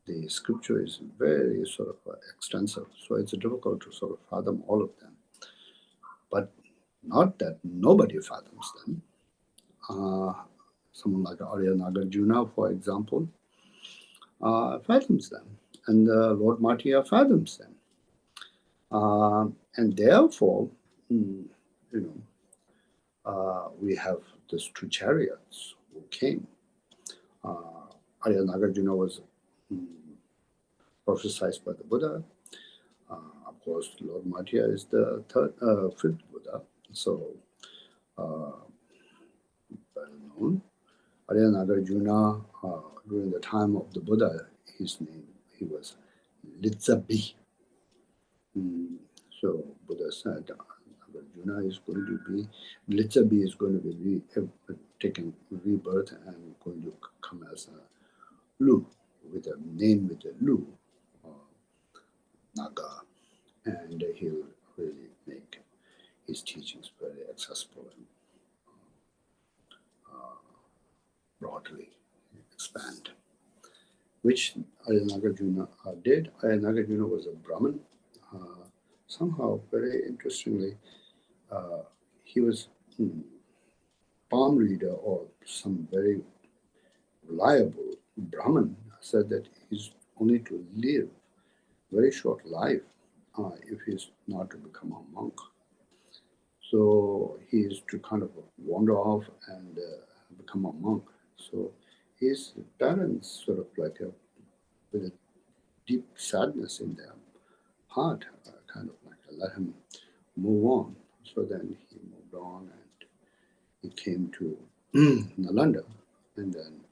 The scripture is very sort of extensive, so it's difficult to sort of fathom all of them. But not that nobody fathoms them. Someone like Arya Nagarjuna, for example, fathoms them, and Lord Martia fathoms them. And therefore, we have these 2 chariots who came. Arya Nagarjuna was prophesied by the Buddha. Of course, Lord Martia is the 5th Buddha, so well known. Arya Nagarjuna, during the time of the Buddha, his name, he was Litsabi. So Buddha said Nagarjuna is going to be, Litsabi is going to be taking rebirth and going to come as a Lu, with a name with a Lu, Naga, and he'll really make his teachings very accessible and broadly expand, which Arya Nagarjuna did. Arya Nagarjuna was a Brahmin. Somehow, very interestingly, he was palm reader or some very reliable Brahmin said that he's only to live very short life if he's not to become a monk. So he is to kind of wander off and become a monk. So his parents sort of like with a deep sadness in their heart, kind of like let him move on. So then he moved on and he came to Nalanda and then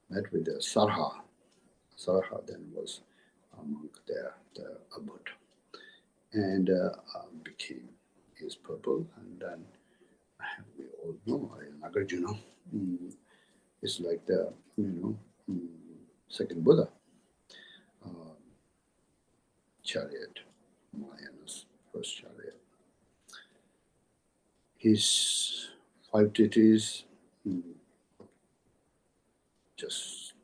met with the Sarha. Sarha then was a monk there, the abbot, and became his pupil. And then we all know Nagarjuna is like the second Buddha. Chariot, Mahayana's first chariot. His 5 deities, just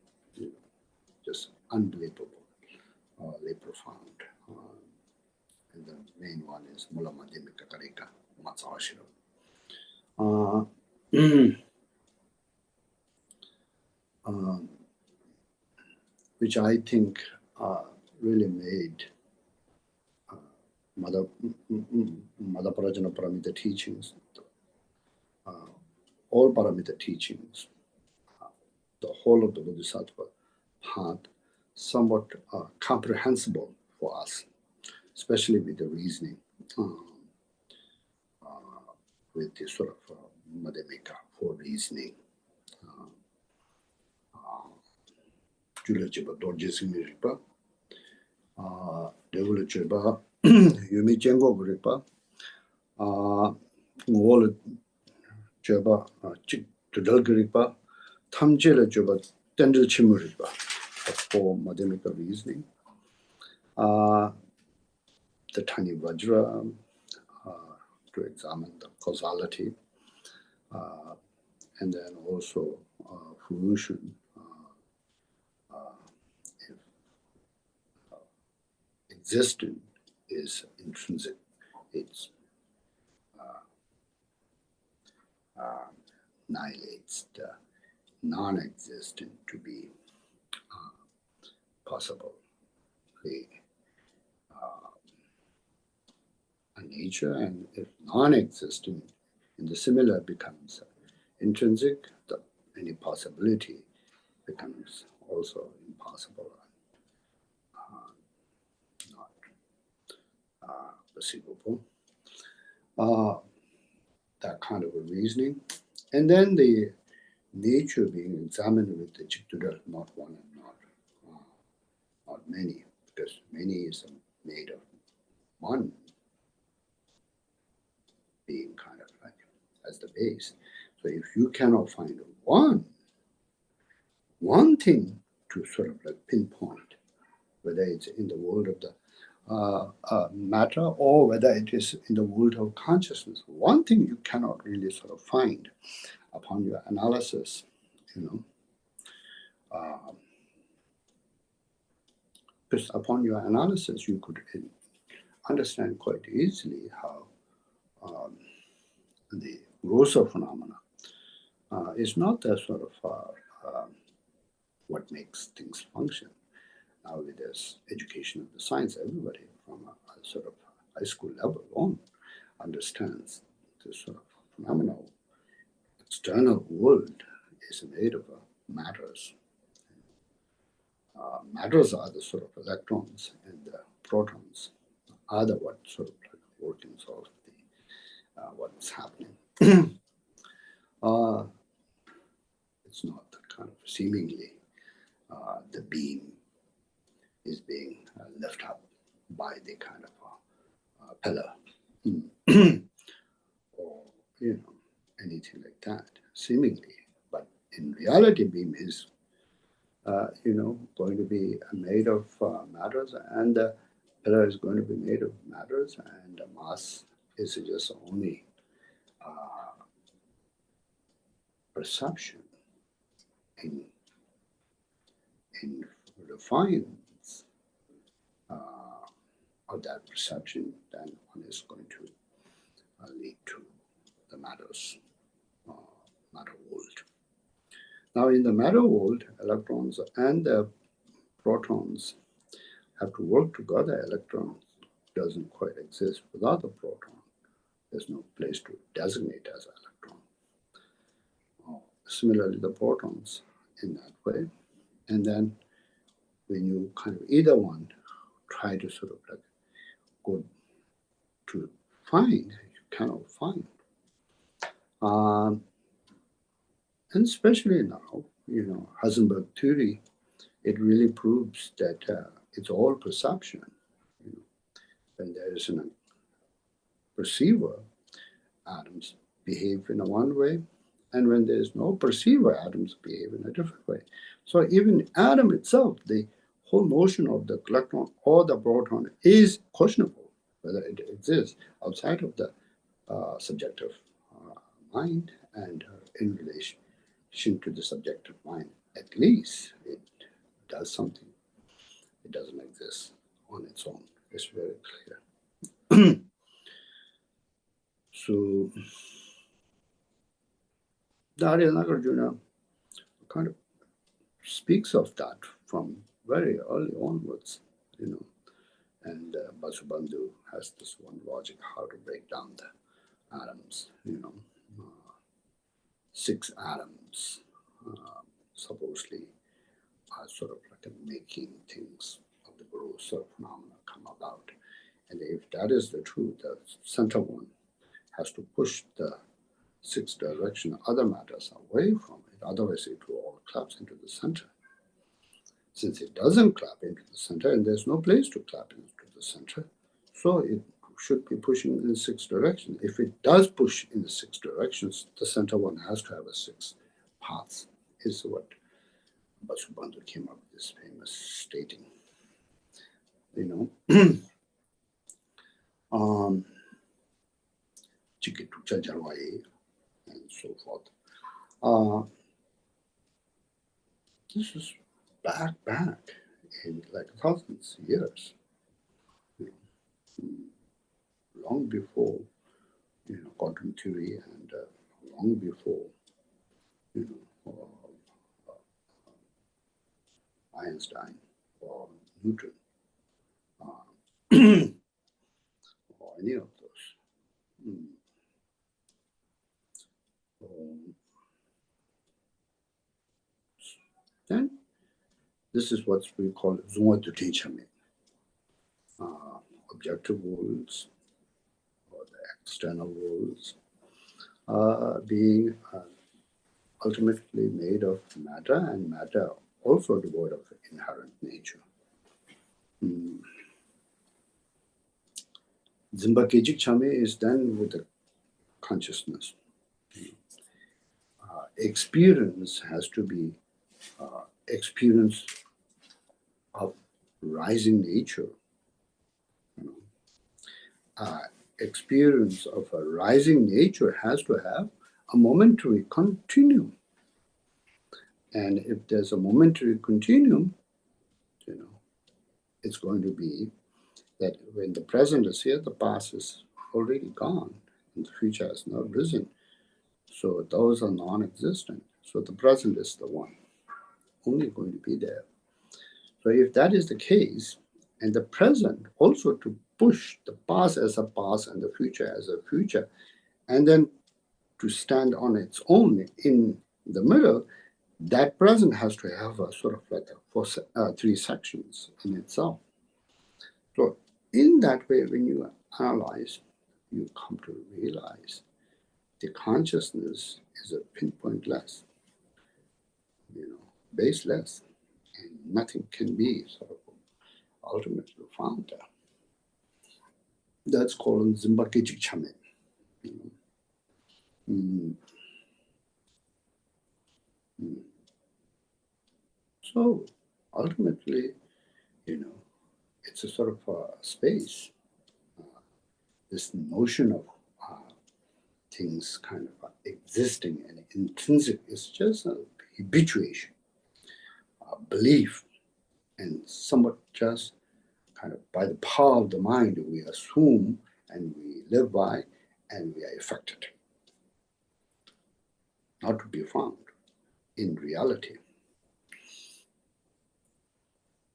unbelievably profound. And the main one is Mula Madhyamika Karika, Matsavashira. Which I think really made Madhaparajana Paramita teachings, all Paramita teachings, the whole of the Bodhisattva path, somewhat comprehensible for us, especially with the reasoning, with the sort of Madhyamika for reasoning. Jula Chiba Dorje Singmi Ripa, Devula Chiba, Yumi Chengo Ripa, Ngola Chiba, Chik Tudalga Ripa, Tamjela Chiba, Tendel Chimuripa, for Madhyamika reasoning. The Tiny Vajra, to examine the causality, and then also fruition. If existent is intrinsic, it's annihilates the non-existent to be possible. A nature, and if non-existent in the similar becomes intrinsic, any possibility becomes also impossible, not perceivable. That kind of a reasoning. And then the nature being examined with the Chittudal, not one and not many, because many is made of one being kind of like as the base. So if you cannot find one thing to sort of like pinpoint, whether it's in the world of the matter or whether it is in the world of consciousness, one thing you cannot really sort of find upon your analysis, because upon your analysis you could understand quite easily how the grosser phenomena is not the sort of what makes things function. Now with this education of the science, everybody from a sort of high school level on understands this sort of phenomenal external world is made of matters. Matters are the sort of electrons, and the protons are the what sort of like workings of the what's happening. It's not the kind of seemingly the beam is being lifted up by the kind of pillar or anything like that, seemingly. But in reality, beam is going to be made of matters, and the pillar is going to be made of matters, and the mass is just only perception in refines of that perception, then one is going to lead to the matter world. Now in the matter world, electrons and the protons have to work together. Electron doesn't quite exist without the proton. There's no place to designate as electron. Similarly, the protons in that way. And then when you kind of either one try to sort of like go to find, you cannot find. And especially now, Heisenberg theory, it really proves that it's all perception. When there is a perceiver, atoms behave in a one way, and when there is no perceiver, atoms behave in a different way. So even atom itself, the whole notion of the electron or the proton is questionable, whether it exists outside of the subjective mind and in relation to the subjective mind. At least it does something. It doesn't exist on its own. It's very clear. So Darya Nagarjuna kind of speaks of that from very early onwards, And Vasubandhu has this one logic how to break down the atoms, 6 atoms supposedly are sort of like making things of the gross sort of phenomena come about. And if that is the truth, the center one has to push the 6 direction other matters away from it, otherwise it will all collapse into the center. Since it doesn't clap into the center, and there's no place to clap into the center, so it should be pushing in the 6 directions. If it does push in the 6 directions, the center one has to have a 6 paths, is what Vasubandhu came up with this famous stating. Chikitucha Jarwaye, and so forth. This is back in like thousands of years, long before quantum theory, and long before Einstein or Newton or any of those. Then this is what we call Zunga Dutinchame, objective worlds or the external worlds being ultimately made of matter, and matter also devoid of inherent nature. Zimba Kejik Chame is done with the consciousness. Experience has to be experience of rising nature. Experience of a rising nature has to have a momentary continuum. And if there's a momentary continuum, it's going to be that when the present is here, the past is already gone, and the future has not risen. So those are non-existent. So the present is the one, only going to be there. So if that is the case, and the present also to push the past as a past and the future as a future, and then to stand on its own in the middle, that present has to have a sort of like 3 sections in itself. So in that way, when you analyze, you come to realize the consciousness is a pinpointless, baseless, and nothing can be sort of ultimately found there. That's called Zimba Kejik Chame. So ultimately, it's a sort of a space. This notion of things kind of existing and intrinsic is just a habituation, a belief, and somewhat just kind of by the power of the mind we assume and we live by and we are affected. Not to be found in reality.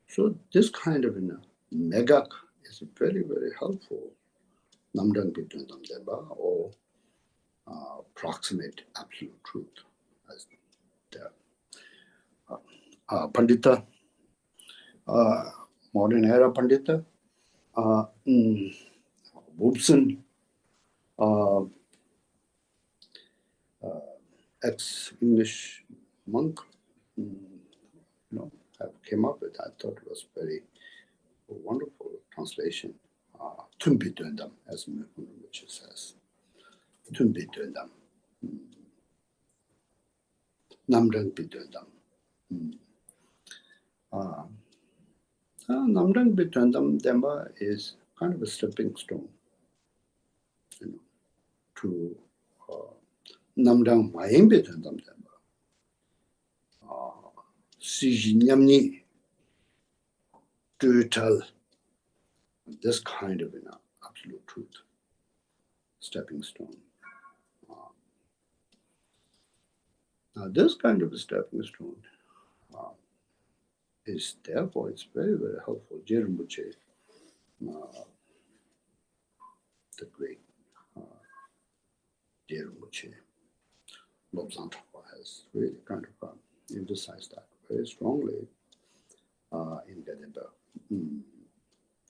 So this kind of megak is very, very helpful. Namdang Bidundam Deba, or proximate absolute truth, as the Pandita, modern era Pandita, Woobson, ex-English monk, have came up with. I thought it was very wonderful translation. Tumbi Dundam, as which says. Tumbi Dundam. Namdang Bidundam. Namdang Bidundam Demba is kind of a stepping stone, to Namdang Mayim Bidundam Demba. Sijinyamni to tell this kind of absolute truth, stepping stone. Now, this kind of a stepping stone is therefore it's very, very helpful. Rinpoche the great Rinpoche, Lobsang Trungpa has really kind of emphasized that very strongly in Gedeba.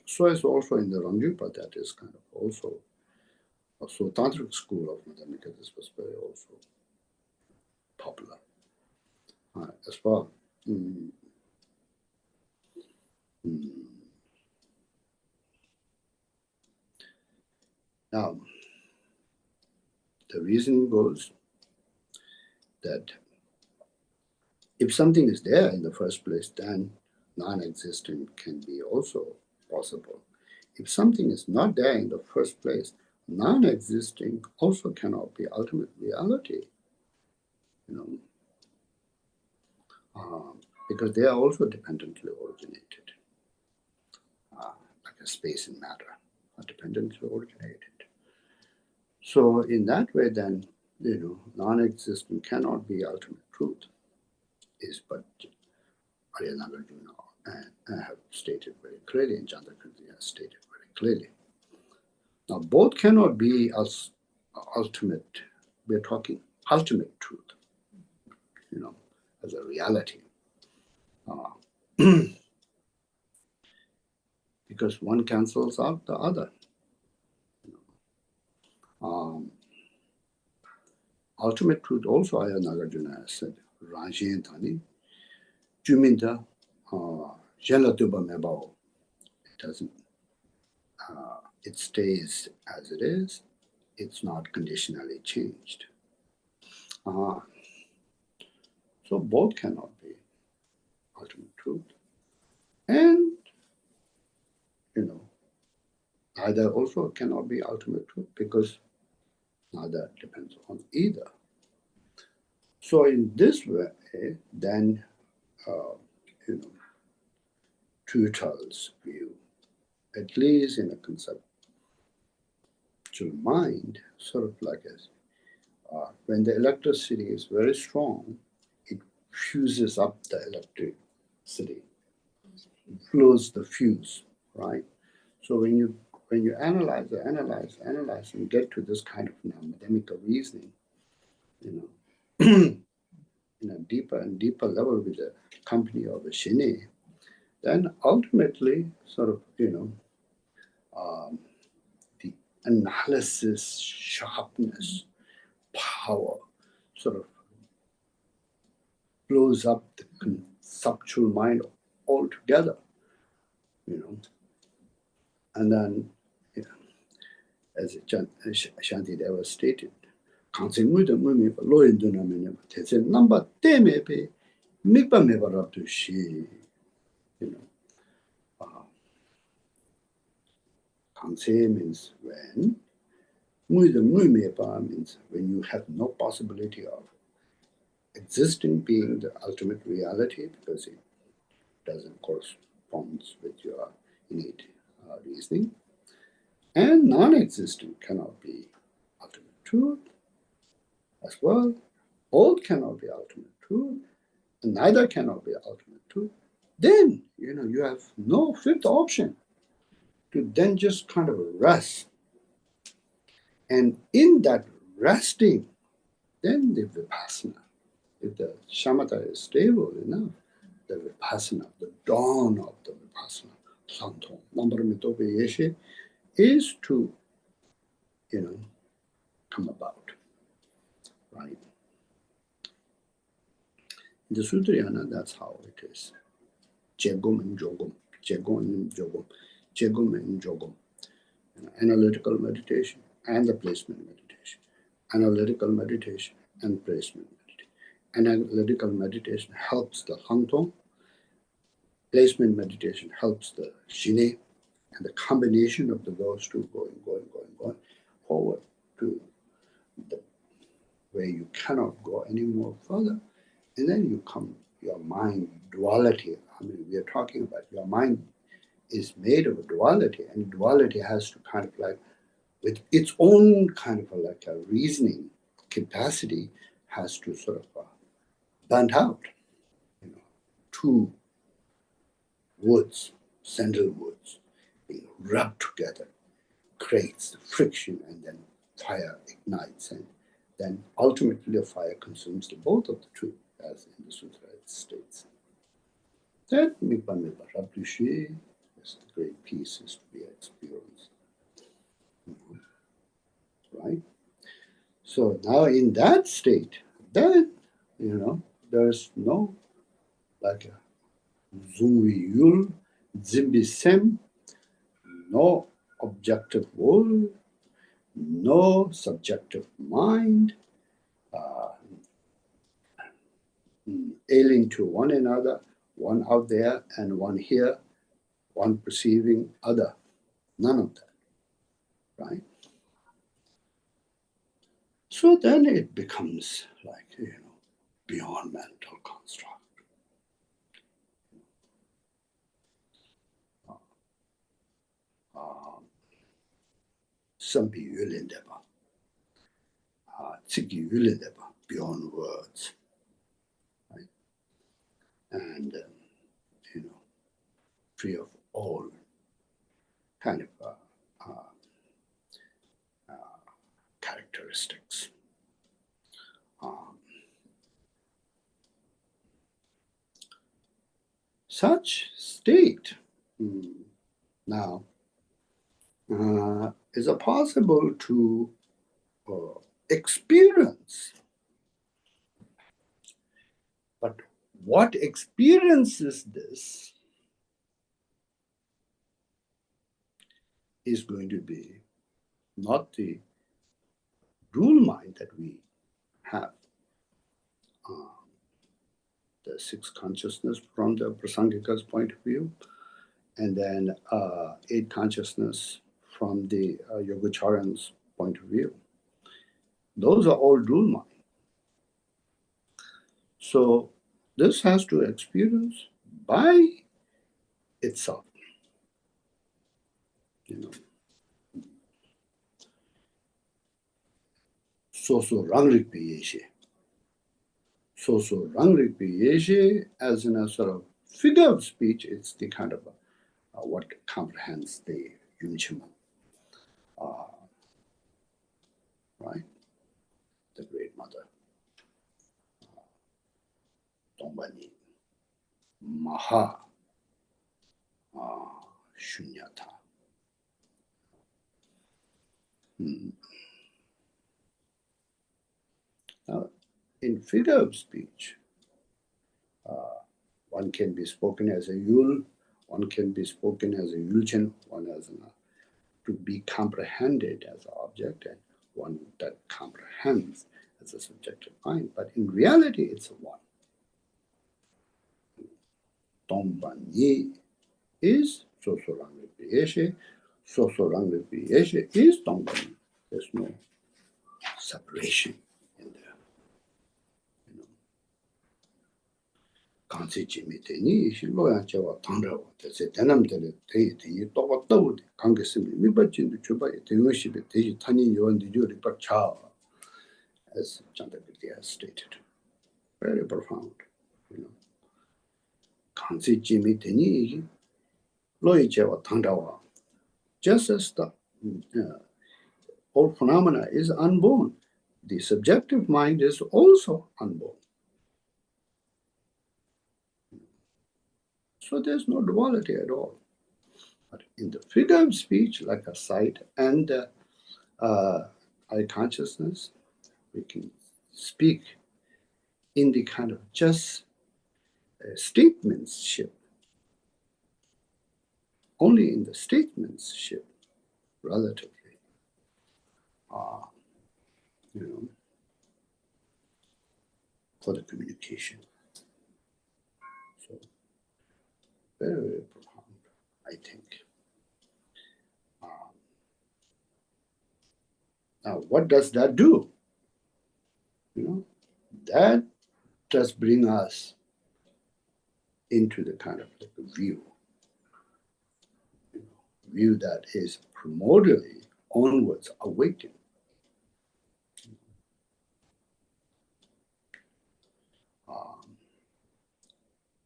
So it's also in the Rangpa that is kind of also Tantric school of mathematics. This was very also popular as well. Now, the reason goes that if something is there in the first place, then non-existent can be also possible. If something is not there in the first place, non-existing also cannot be ultimate reality, because they are also dependently originated, like a space and matter are dependently originated. So in that way, then, non-existent cannot be ultimate truth, is but Arya Nagarjuna and have stated very clearly, and Chandrakirti has stated very clearly. Now, both cannot be ultimate. We're talking ultimate truth, as a reality. Because one cancels out the other. Ultimate truth also, Arya Nagarjuna has said, Rajen Tani, Juminda, Jelatuba Mebao. It doesn't, it stays as it is. It's not conditionally changed. So both cannot be ultimate truth. And, neither also cannot be ultimate truth because neither depends on either. So in this way, then, Tutal's view, at least in a conceptual mind, sort of like as when the electricity is very strong, it fuses up the electricity, flows the fuse, right? So when you analyze, and get to this kind of mathematical reasoning, in a deeper and deeper level with the company of a Shine, then ultimately sort of, the analysis, sharpness, power sort of blows up the conceptual mind altogether, And then, as Shantideva stated, Khyentse Wangpo lo induna mene tese namba te mepe mikpa meba rabdu shi. Khyentse means when. Mepa means when you have no possibility of existing being the ultimate reality because it doesn't correspond with your innate reasoning. And non-existent cannot be ultimate truth as well. Both cannot be ultimate truth, and neither cannot be ultimate truth. Then, you have no fifth option to then just kind of rest. And in that resting, then the vipassana, if the shamatha is stable enough, the vipassana, the dawn of the vipassana, santong, nambaramitope yeshe, is to, come about, right? In the Sutrayana, that's how it is. Jegum and jogum, jegum and jogum, jegum and jogum. Analytical meditation and the placement meditation. Analytical meditation and placement meditation. Analytical meditation helps the hangtong. Placement meditation helps the shine. And the combination of those two going forward to the where you cannot go any more further. And then you come, your mind duality. We are talking about your mind is made of a duality, and duality has to kind of like, with its own kind of like a reasoning capacity, has to sort of burnt out. Two woods, sandalwoods, being rub together, creates friction, and then fire ignites, and then ultimately the fire consumes the both of the two, as in the Sutra it states. That Mikpa Mikpa Raptushi is the great peace is to be experienced. Right? So now in that state, that, there's no like a Zungwi Yul, Zimbi Sem, no objective world, no subjective mind, alien to one another, one out there and one here, one perceiving other. None of that, right? So then it becomes like, beyond mental construct. Sampi Yulindeba, Tsiki Yulindeba, beyond words, right? And, free of all kind of characteristics. Such state now is it possible to experience, but what experiences this is going to be not the rule mind that we have, the six consciousness from the Prasangika's point of view, and then eight consciousness from the Yogacharan's point of view. Those are all rule mind. So this has to experience by itself. So rangrik piyeshe. So rangrik piyeshe, as in a sort of figure of speech, it's the kind of what comprehends the Yunchima, right? The Great Mother. Tombani, Maha, Shunyata. Now, in figure of speech, one can be spoken as a Yul, one can be spoken as a Yulchen, one as to be comprehended as an object, and one that comprehends as a subjective mind. But in reality, it's a one. Tombanyi is Sosorangri Piyeshe, Sosorangri Piyeshe is Tombanyi. There's no separation in there. Khyentse Jigme Teni, Loyan Chewa Tandrawa, that's it, Denam Tele, Tei, Towa Tau, Kangasimi, Mibachin, the Chuba, Tenushi, Teji Tani, Yuan, the Yuri Pacha, as Chandakirti has stated. Very profound, Khyentse Jigme Teni, Loyan Chewa Tandrawa, just as the whole phenomena is unborn, the subjective mind is also unborn. So there's no duality at all. But in the figure of speech, like a sight and eye consciousness, we can speak in the kind of just statementship, only in the statementship, relatively, for the communication. So very, very profound, I think. Now, what does that do? That does bring us into the kind of like a view that is primordially onwards awakened.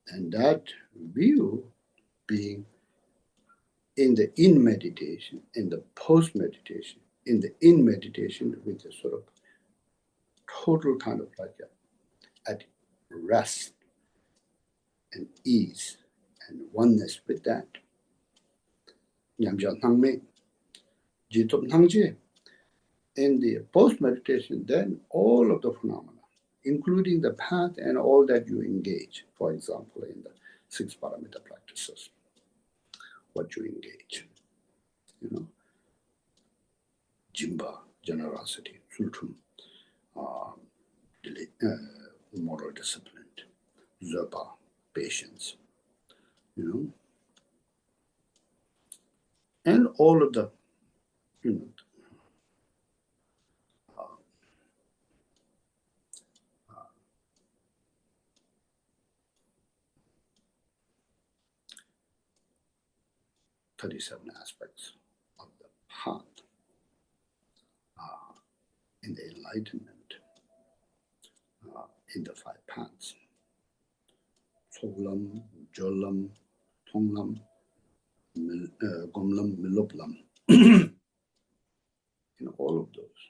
And that view being in the in meditation, in the post meditation, in the in meditation with a sort of total kind of like at rest and ease and oneness with that. In the post meditation, then all of the phenomena, including the path and all that you engage, for example, in the 6 paramita practices, what you engage, Jimba, generosity, Sultum, moral discipline, Zopa, patience, and all of the, 37 aspects of the path in the enlightenment, in the 5 paths. Solam, Jolam, Tonglam, Gomlam, Miloplam. In all of those.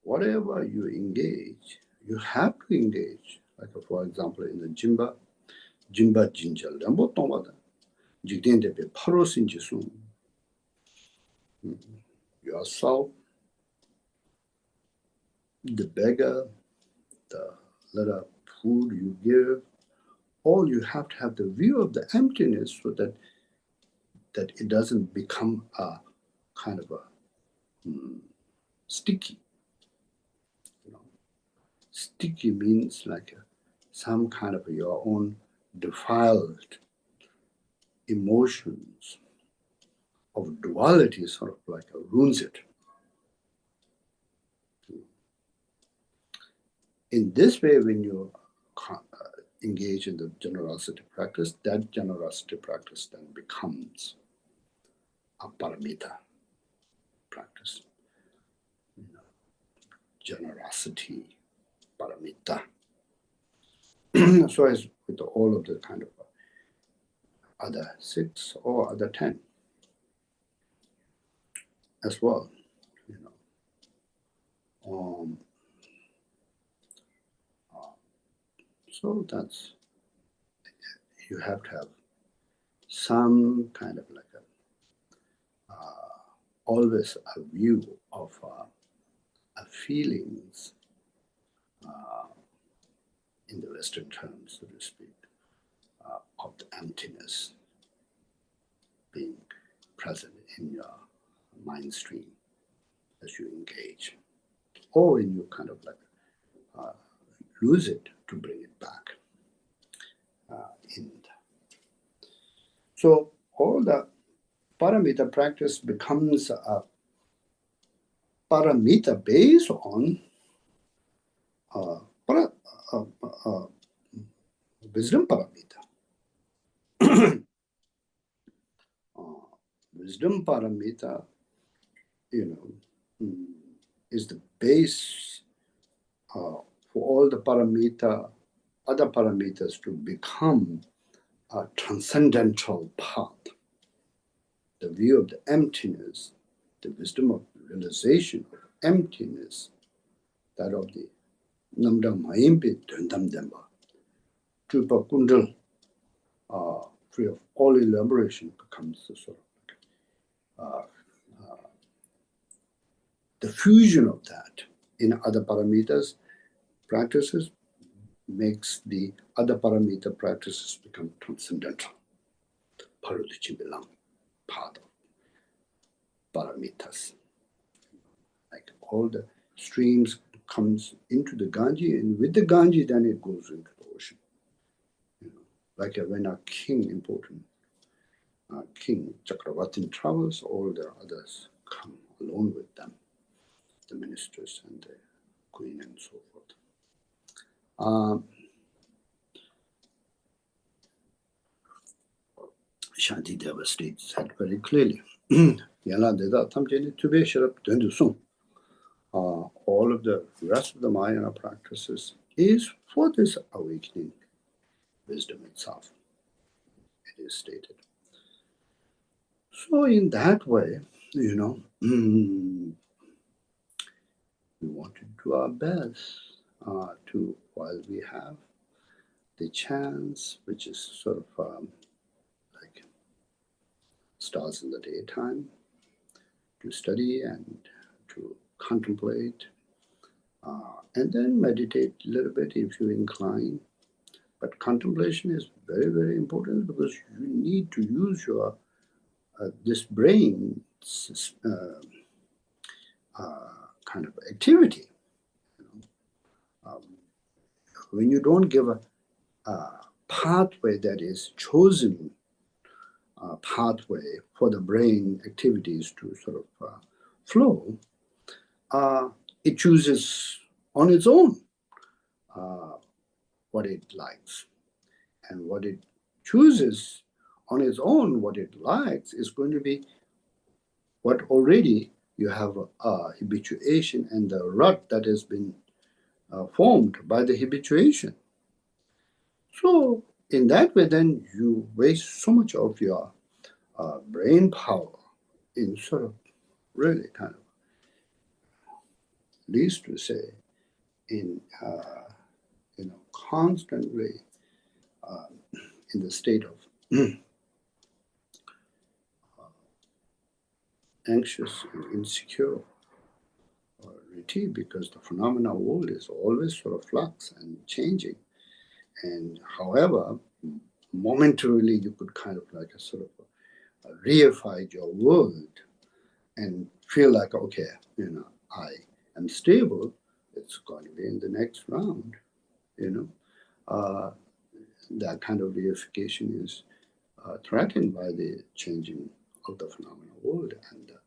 Whatever you engage, you have to engage. Like for example, in the Jimba Jinjal, Lambo Tomada, Jigden de Paros in Jisung. Yourself, the beggar, the little food you give, all you have to have the view of the emptiness so that it doesn't become a kind of a sticky. Sticky means like some kind of your own defiled emotions of duality sort of like ruins it. In this way, when you engage in the generosity practice, that generosity practice then becomes a paramita practice. Generosity, paramita. So as with all of the kind of other 6 or other 10 as well, so that's, you have to have some kind of like always a view of feelings in the Western terms, so to speak, of the emptiness being present in your mind stream as you engage, or when you kind of like lose it to bring it back in. So all the paramita practice becomes a paramita based on wisdom paramita. Wisdom paramita, is the base for all the paramita, other paramitas to become a transcendental path. The view of the emptiness, the wisdom of realization of emptiness, that of the Namda Mayimpi Dundam Demba, Tupa Kundal, free of all elaboration, becomes the sort of the fusion of that in other paramitas practices makes the other paramita practices become transcendental. Parudichi Bilang, part of paramitas. Like all the streams comes into the Ganges, and with the Ganges then it goes into the ocean. Like when a king, important king Chakravartin travels, all the others come along with them, the ministers and the queen and so forth. Shanti Deva states that very clearly. All of the rest of the Mahayana practices is for this awakening wisdom itself. It is stated. So in that way, we want to do our best to, while we have the chance, which is sort of like stars in the daytime, to study and to contemplate, and then meditate a little bit if you incline. But contemplation is very, very important because you need to use your this brain kind of activity. When you don't give a pathway that is chosen pathway for the brain activities to sort of flow, it chooses on its own what it likes. And what it chooses on its own, what it likes, is going to be what already you have habituation and the rut that has been formed by the habituation. So in that way, then you waste so much of your brain power in sort of really kind of, least to say, in constantly in the state of anxious and insecure because the phenomena world is always sort of flux and changing. And however, momentarily you could kind of like a sort of reify your world and feel like, okay, I am stable. It's going to be in the next round, that kind of reification is threatened by the changing of the phenomena world and the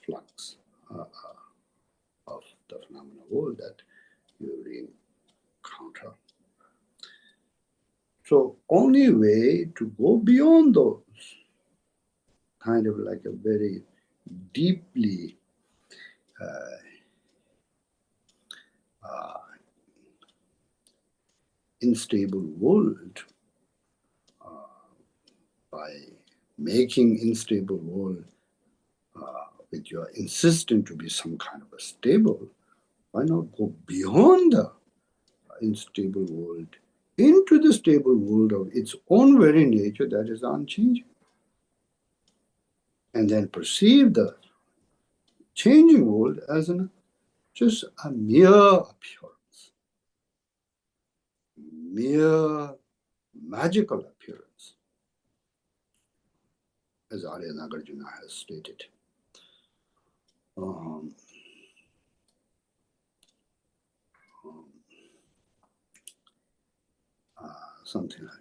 flux of the phenomena world that you encounter. So only way to go beyond those, kind of like a very deeply unstable world, by making unstable world with your insisting to be some kind of a stable, why not go beyond the unstable world into the stable world of its own very nature that is unchanging, and then perceive the changing world as just a mere appearance, mere magical appearance, as Arya Nagarjuna has stated. Something like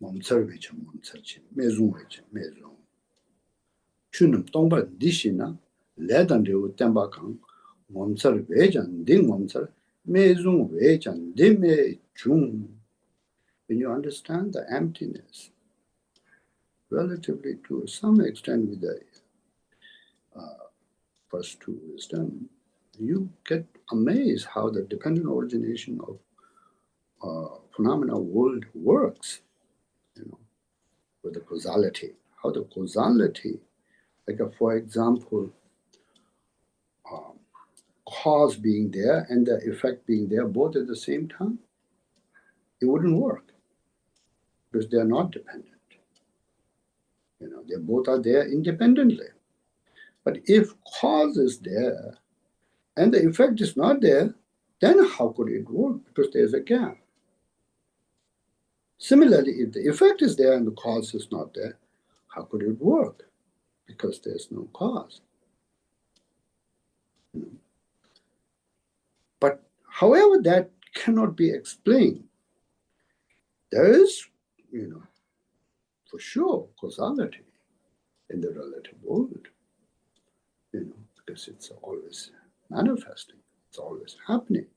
momsar vecha momsarchi, mezung vecha mezung. Chunum tongpa dishina, ledan rewu tenpa kang, momsar vechan ding momsar, mezung vechan dime chung. When you understand the emptiness, relatively to some extent with the first two wisdom, you get amazed how the dependent origination of phenomena world works, with the causality. How the causality, like for example, cause being there and the effect being there both at the same time, it wouldn't work because they are not dependent. They both are there independently. But if cause is there and the effect is not there, then how could it work? Because there's a gap. Similarly, if the effect is there and the cause is not there, how could it work? Because there's no cause. But however, that cannot be explained. There is, for sure, causality in the relative world, because it's always manifesting, it's always happening.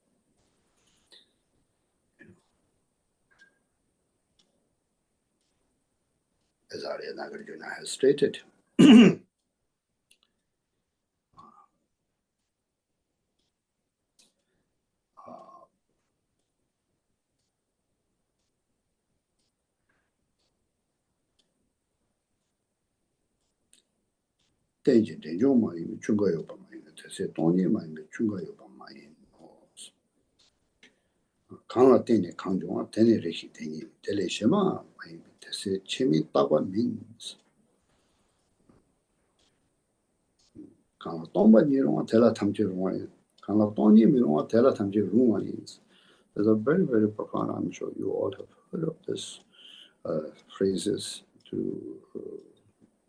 As Arya Nagarjuna has stated, tenji tenjo ma imi chunga yo pa ma imi tese tongi ma imi chunga yo pa ma imi kanga teni kangjunga teni reshi teni tele shema ma imi tese chemi takwa means kanga tomba nirunga tela tamche runga kanga tongi mirunga tela tamche runga means. There's a very, very profound, I'm sure you all have heard of this phrases to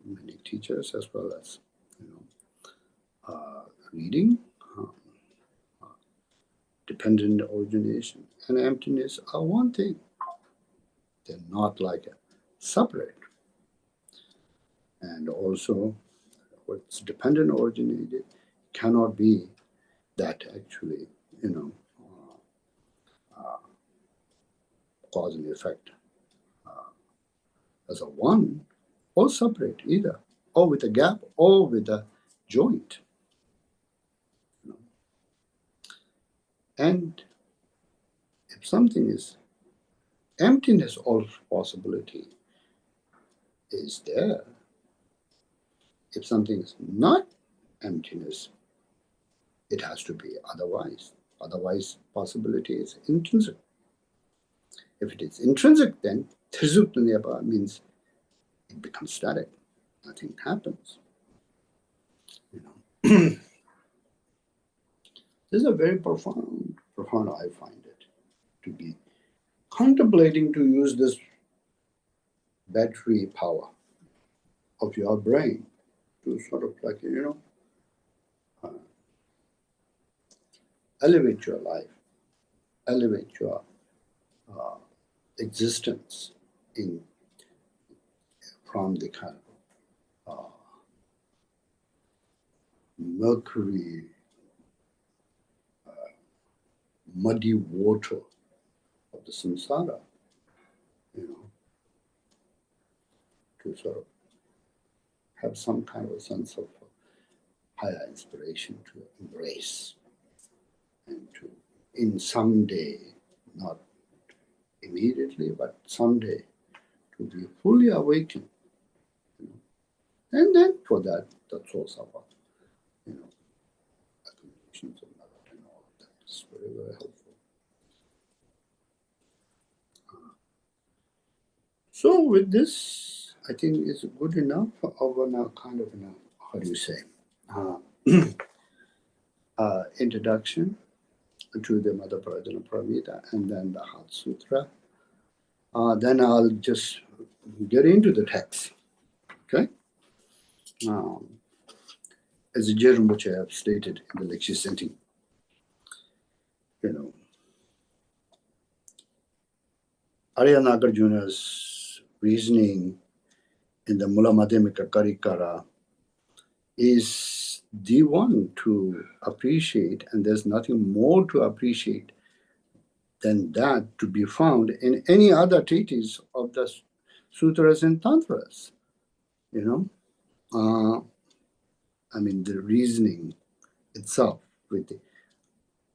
many teachers as well as, reading, dependent origination, and emptiness are one thing. They're not like a separate. And also, what's dependent originated cannot be that actually, cause and effect as a one or separate either, or with a gap or with a joint. And if something is emptiness, all possibility is there. If something is not emptiness, it has to be otherwise. Otherwise, possibility is intrinsic. If it is intrinsic, then Trizutanyapa means it becomes static. Nothing happens. This is a very profound, I find it, to be contemplating to use this battery power of your brain to sort of like, elevate your life, elevate your existence from the kind of mercury, muddy water of the samsara, to sort of have some kind of a sense of higher inspiration to embrace and to, in someday, not immediately, but someday, to be fully awakened. And then for that, the source of our, accumulations of knowledge and all of that is very, very helpful. So with this, I think it's good enough of a kind of, how do you say, introduction to the Mother Prajna Paramita and then the Heart Sūtra. Then I'll just get into the text. Okay? As Dzigar Rinpoche have stated in the lecture setting, Arya Nagarjuna's reasoning in the Mula Madhyamika Karikara is the one to appreciate, and there's nothing more to appreciate than that to be found in any other treatise of the sutras and tantras. The reasoning itself, with the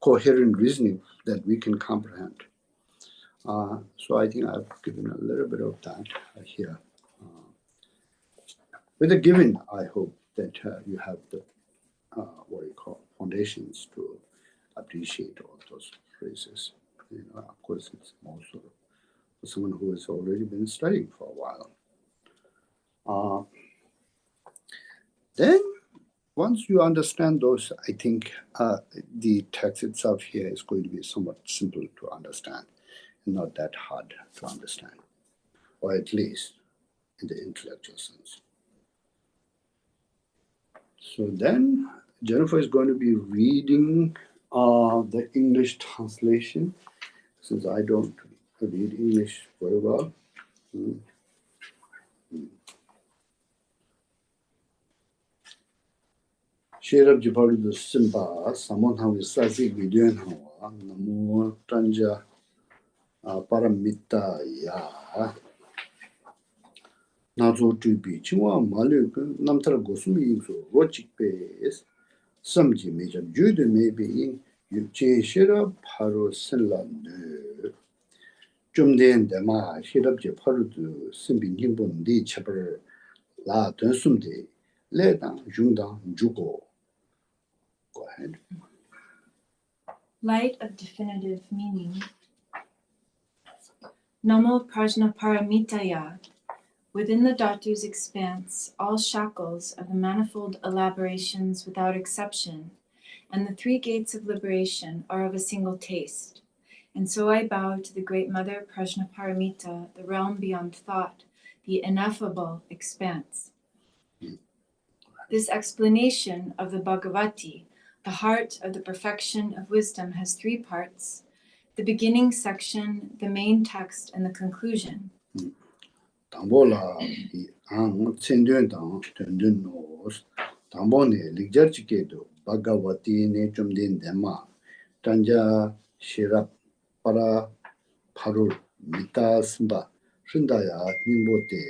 coherent reasoning that we can comprehend. So I think I've given a little bit of that here. With the given, I hope that you have the foundations to appreciate all those phrases. Of course, it's more sort of for someone who has already been studying for a while. Then, once you understand those, I think the text itself here is going to be somewhat simple to understand, not that hard to understand, or at least in the intellectual sense. So then, Jennifer is going to be reading the English translation, since I don't read English very well. Sherab Jipalu the Simba, someone who is Sasi Gideon Hawa, Namo Tanja Paramita Ya Nazo Tubi, Chiwa Maluk, Namtra Gosumi, Rochik Pace, Samji Major Jude may be in Yuchi Sherab Haro Sinland. Jumden Dema, Sherab Jipalu, Simbi Nimbun, the Chapter La Dunsumde, Letang, Jungdang, Jugo. Go ahead. Light of definitive meaning. Namo Prajnaparamita. Within the Dhatu's expanse, all shackles of the manifold elaborations without exception, and the three gates of liberation are of a single taste. And so I bow to the Great Mother Prajnaparamita, the realm beyond thought, the ineffable expanse. This explanation of the Bhagavati, the heart of the perfection of wisdom, has three parts: the beginning section, the main text, and the conclusion. Tambola, the Ang, Tsendun Dang, Tendun Nos, Tambone, Ligjarchikedo, Bhagavati, Netumdin Dema, Tanja, Shirap, Para, Parul, Mita, Simba, Shindaya, Nimbote,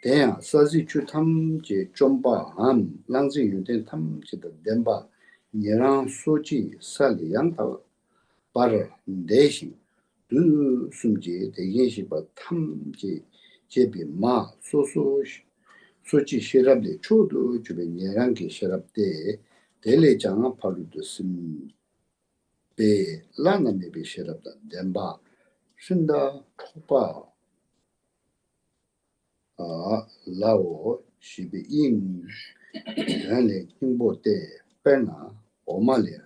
Dea, Sazi Chutam, Jomba, Ham, Langzi Yuden Tam, Demba, Yerang Soji, Sali, Yangta, Para, Deshin, Du Sumji, the Yeshiba, Tam, Jebi, Ma, Sochi Shirabde, Chodu, Juben Yeranki Shirabde, Dele Janga Palu Sim Be, Lana maybe Shirabda, Demba, Shinda, Topa, Lao, Shibi In, Rale, Kimbote, Pena, Omalia,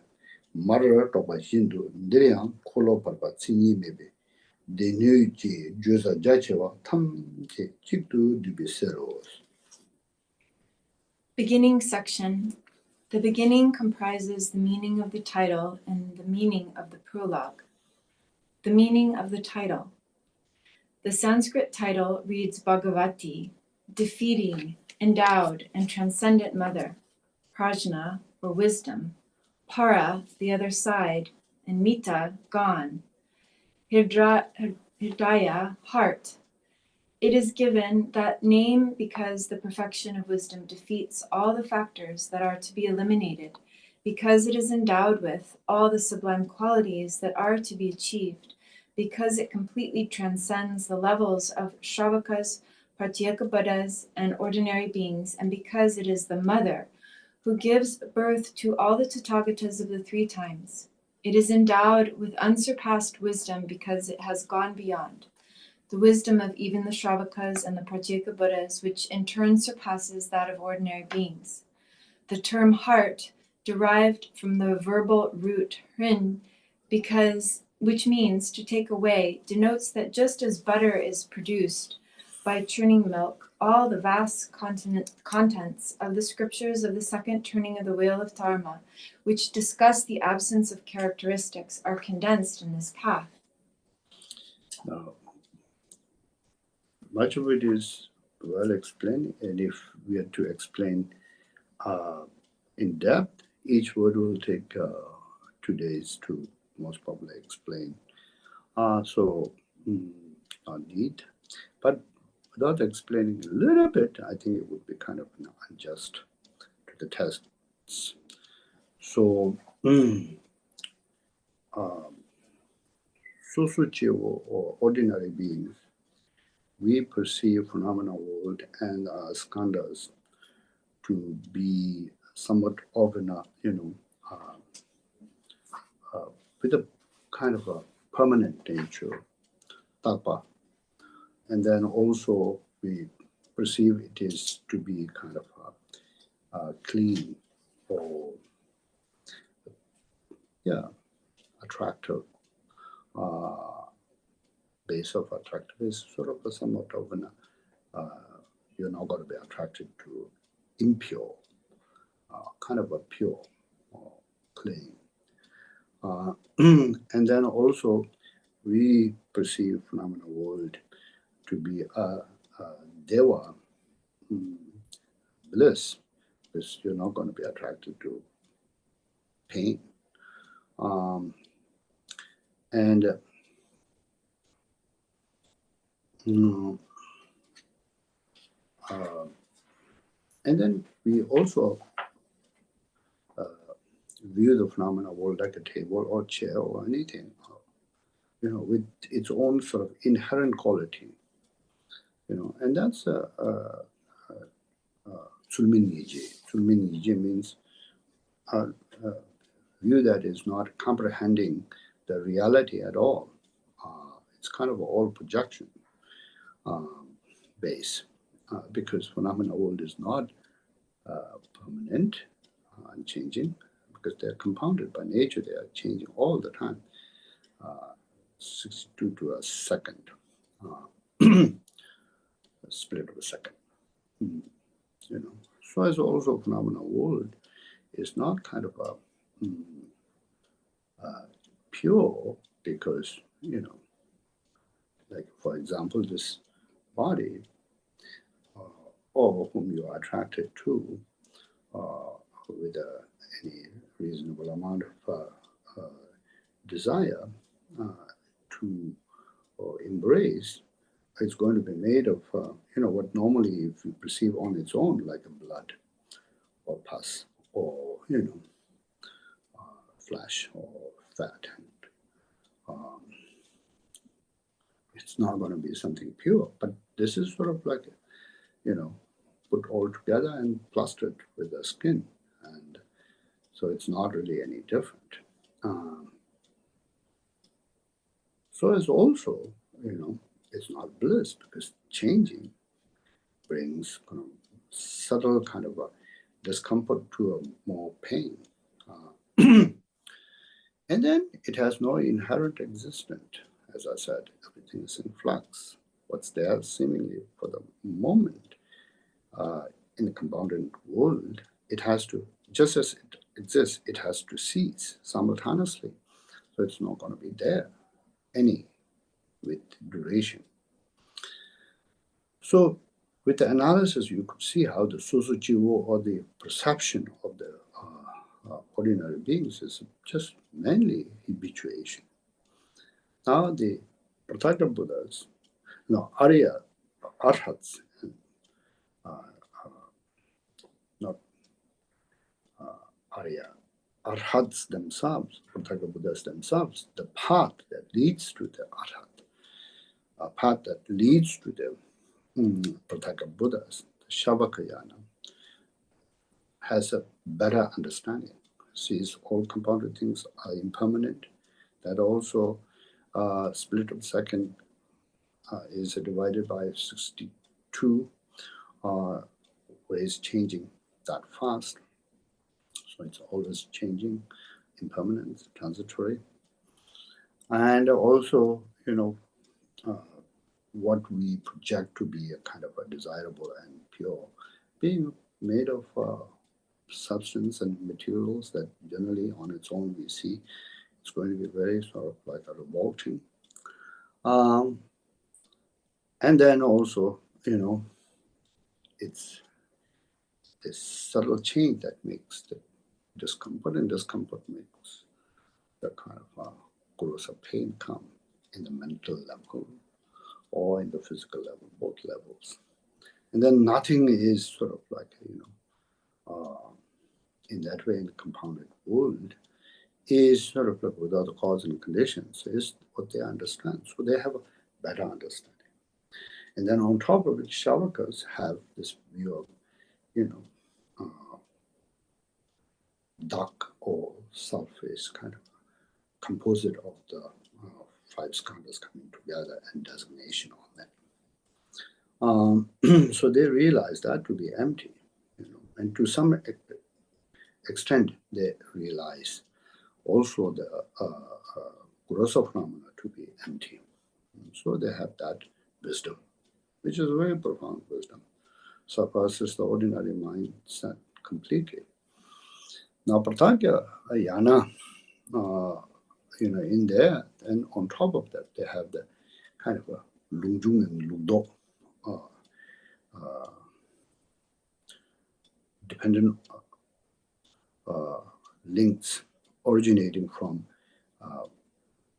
Mara Toba Shindu, Dirian, Kolo Parba, Tsini maybe. The new Josa Jachewa, Tam, Chiktu, Dubiseros. Beginning section. The beginning comprises the meaning of the title and the meaning of the prologue. The meaning of the title. The Sanskrit title reads Bhagavati, defeating, endowed, and transcendent mother, Prajna, or wisdom, Para, the other side, and Mita, gone, Hridaya, heart. It is given that name because the perfection of wisdom defeats all the factors that are to be eliminated, because it is endowed with all the sublime qualities that are to be achieved, because it completely transcends the levels of Shravakas, Pratyeka Buddhas, and ordinary beings, and because it is the mother who gives birth to all the Tathagatas of the three times. It is endowed with unsurpassed wisdom because it has gone beyond the wisdom of even the Shravakas and the Pratyeka Buddhas, which in turn surpasses that of ordinary beings. The term heart, derived from the verbal root hrin, which means to take away, denotes that just as butter is produced by churning milk, all the vast contents of the scriptures of the second turning of the wheel of Dharma, which discuss the absence of characteristics, are condensed in this path. Now, much of it is well explained, and if we are to explain in depth, each word will take 2 days to most probably explain. So, not need. But without explaining a little bit, I think it would be kind of unjust to the texts. So, Susuchi or ordinary beings, we perceive phenomenal world and Scandhas to be somewhat of an, with a kind of a permanent nature, tapa. And then also we perceive it is to be kind of clean or, attractive. Base of attractive is sort of a somewhat of an, you're not going to be attracted to impure, kind of a pure or clean. And then also we perceive phenomenal world to be a deva, bliss, because you're not going to be attracted to pain. And then we also view the phenomenal world like a table or chair or anything, with its own sort of inherent quality, and that's Sulmin Niji. Sulmin Niji means a view that is not comprehending the reality at all. It's kind of all projection base, because phenomena world is not permanent and changing, because they're compounded by nature. They are changing all the time. 62 to a second, a split of a second. You know, so as also phenomena world is not kind of a pure, because, you know, like for example, this body, or whom you are attracted to with any reasonable amount of desire to embrace, it's going to be made of, you know, what normally if you perceive on its own, like a blood or pus or, you know, flesh or fat. And, it's not going to be something pure, but this is sort of like, you know, put all together and plastered with the skin. And so it's not really any different. So it's also, you know, it's not bliss, because changing brings kind of subtle kind of a discomfort to a more pain. And then it has no inherent existence. As I said, everything is in flux. What's there seemingly for the moment in the compounded world, it has to, just as it exists, it has to cease simultaneously. So it's not going to be there any with duration. So with the analysis, you could see how the Susujiwo, or the perception of the ordinary beings, is just mainly habituation. Now the Pratyeka Buddhas, no, Arya, Arhats, not Arya, Arhats themselves, Pratyeka Buddhas themselves, the path that leads to the Arhat, a path that leads to the Pratyeka Buddhas, the Shavakayana, has a better understanding, sees all compounded things are impermanent. That also split of second is divided by 62 ways changing that fast. So it's always changing, impermanent, transitory. And also, you know, what we project to be a kind of a desirable and pure, being made of substance and materials that generally on its own we see it's going to be very sort of like a revolting. And then also, you know, it's this subtle change that makes the discomfort, and discomfort makes the kind of corrosive pain come in the mental level or in the physical level, both levels. And then nothing is sort of like, you know, in that way in the compounded world is sort of like without the cause and conditions is what they understand. So they have a better understanding. And then on top of it, Shavakas have this view of, you know, dark or self-face kind of composite of the 5 skandhas coming together and designation on them. So they realize that to be empty, you know, and to some extent they realize also the grossa phenomena to be empty. So they have that wisdom, which is a very profound wisdom, surpasses the ordinary mindset completely. Now, Pratyeka, you know, in there, and on top of that, they have the kind of a Lungjung and Lungdo, dependent links originating from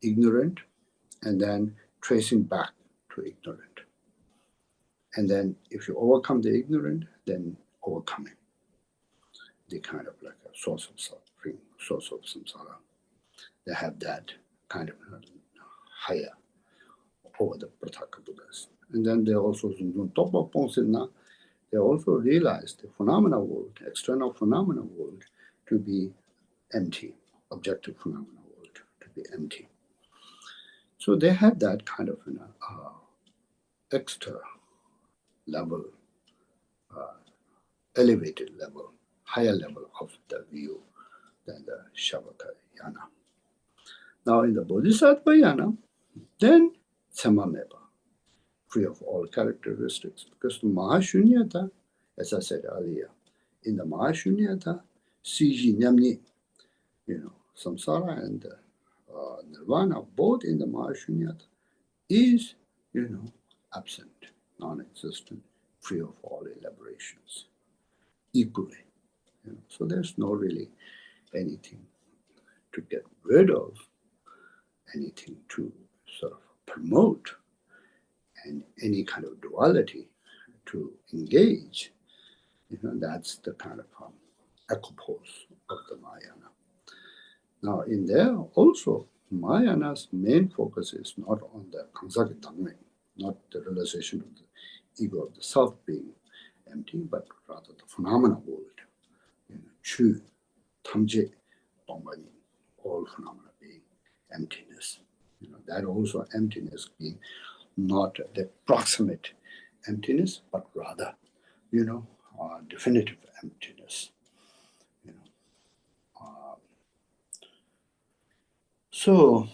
ignorant and then tracing back to ignorant. And then if you overcome the ignorant, then overcoming the kind of like a source of suffering, source of samsara. They have that kind of higher over the Pratyeka Buddhas. And then they also on top of Ponsina, they also realized the phenomena world, external phenomena world, to be empty, objective phenomena world to be empty. So they had that kind of extra level, elevated level, higher level of the view than the Shavakayana. Now in the Bodhisattvayana, then Samameva, free of all characteristics, because the Mahashunyata, as I said earlier, in the Mahashunyata, Siji Nyamni, samsara and nirvana, both in the Mahashunyata, is, absent, non-existent, free of all elaborations, equally. So there's no really anything to get rid of, anything to sort of promote, and any kind of duality to engage. That's the kind of equipoise of the Mahayana. Now in there also, Mahayana's main focus is not on the Kansaki Dhamma, not the realization of the ego of the self being empty, but rather the phenomena world. Chu, Tamje, Bongbani, all phenomena being emptiness. That also emptiness being not the proximate emptiness, but rather, definitive emptiness. So,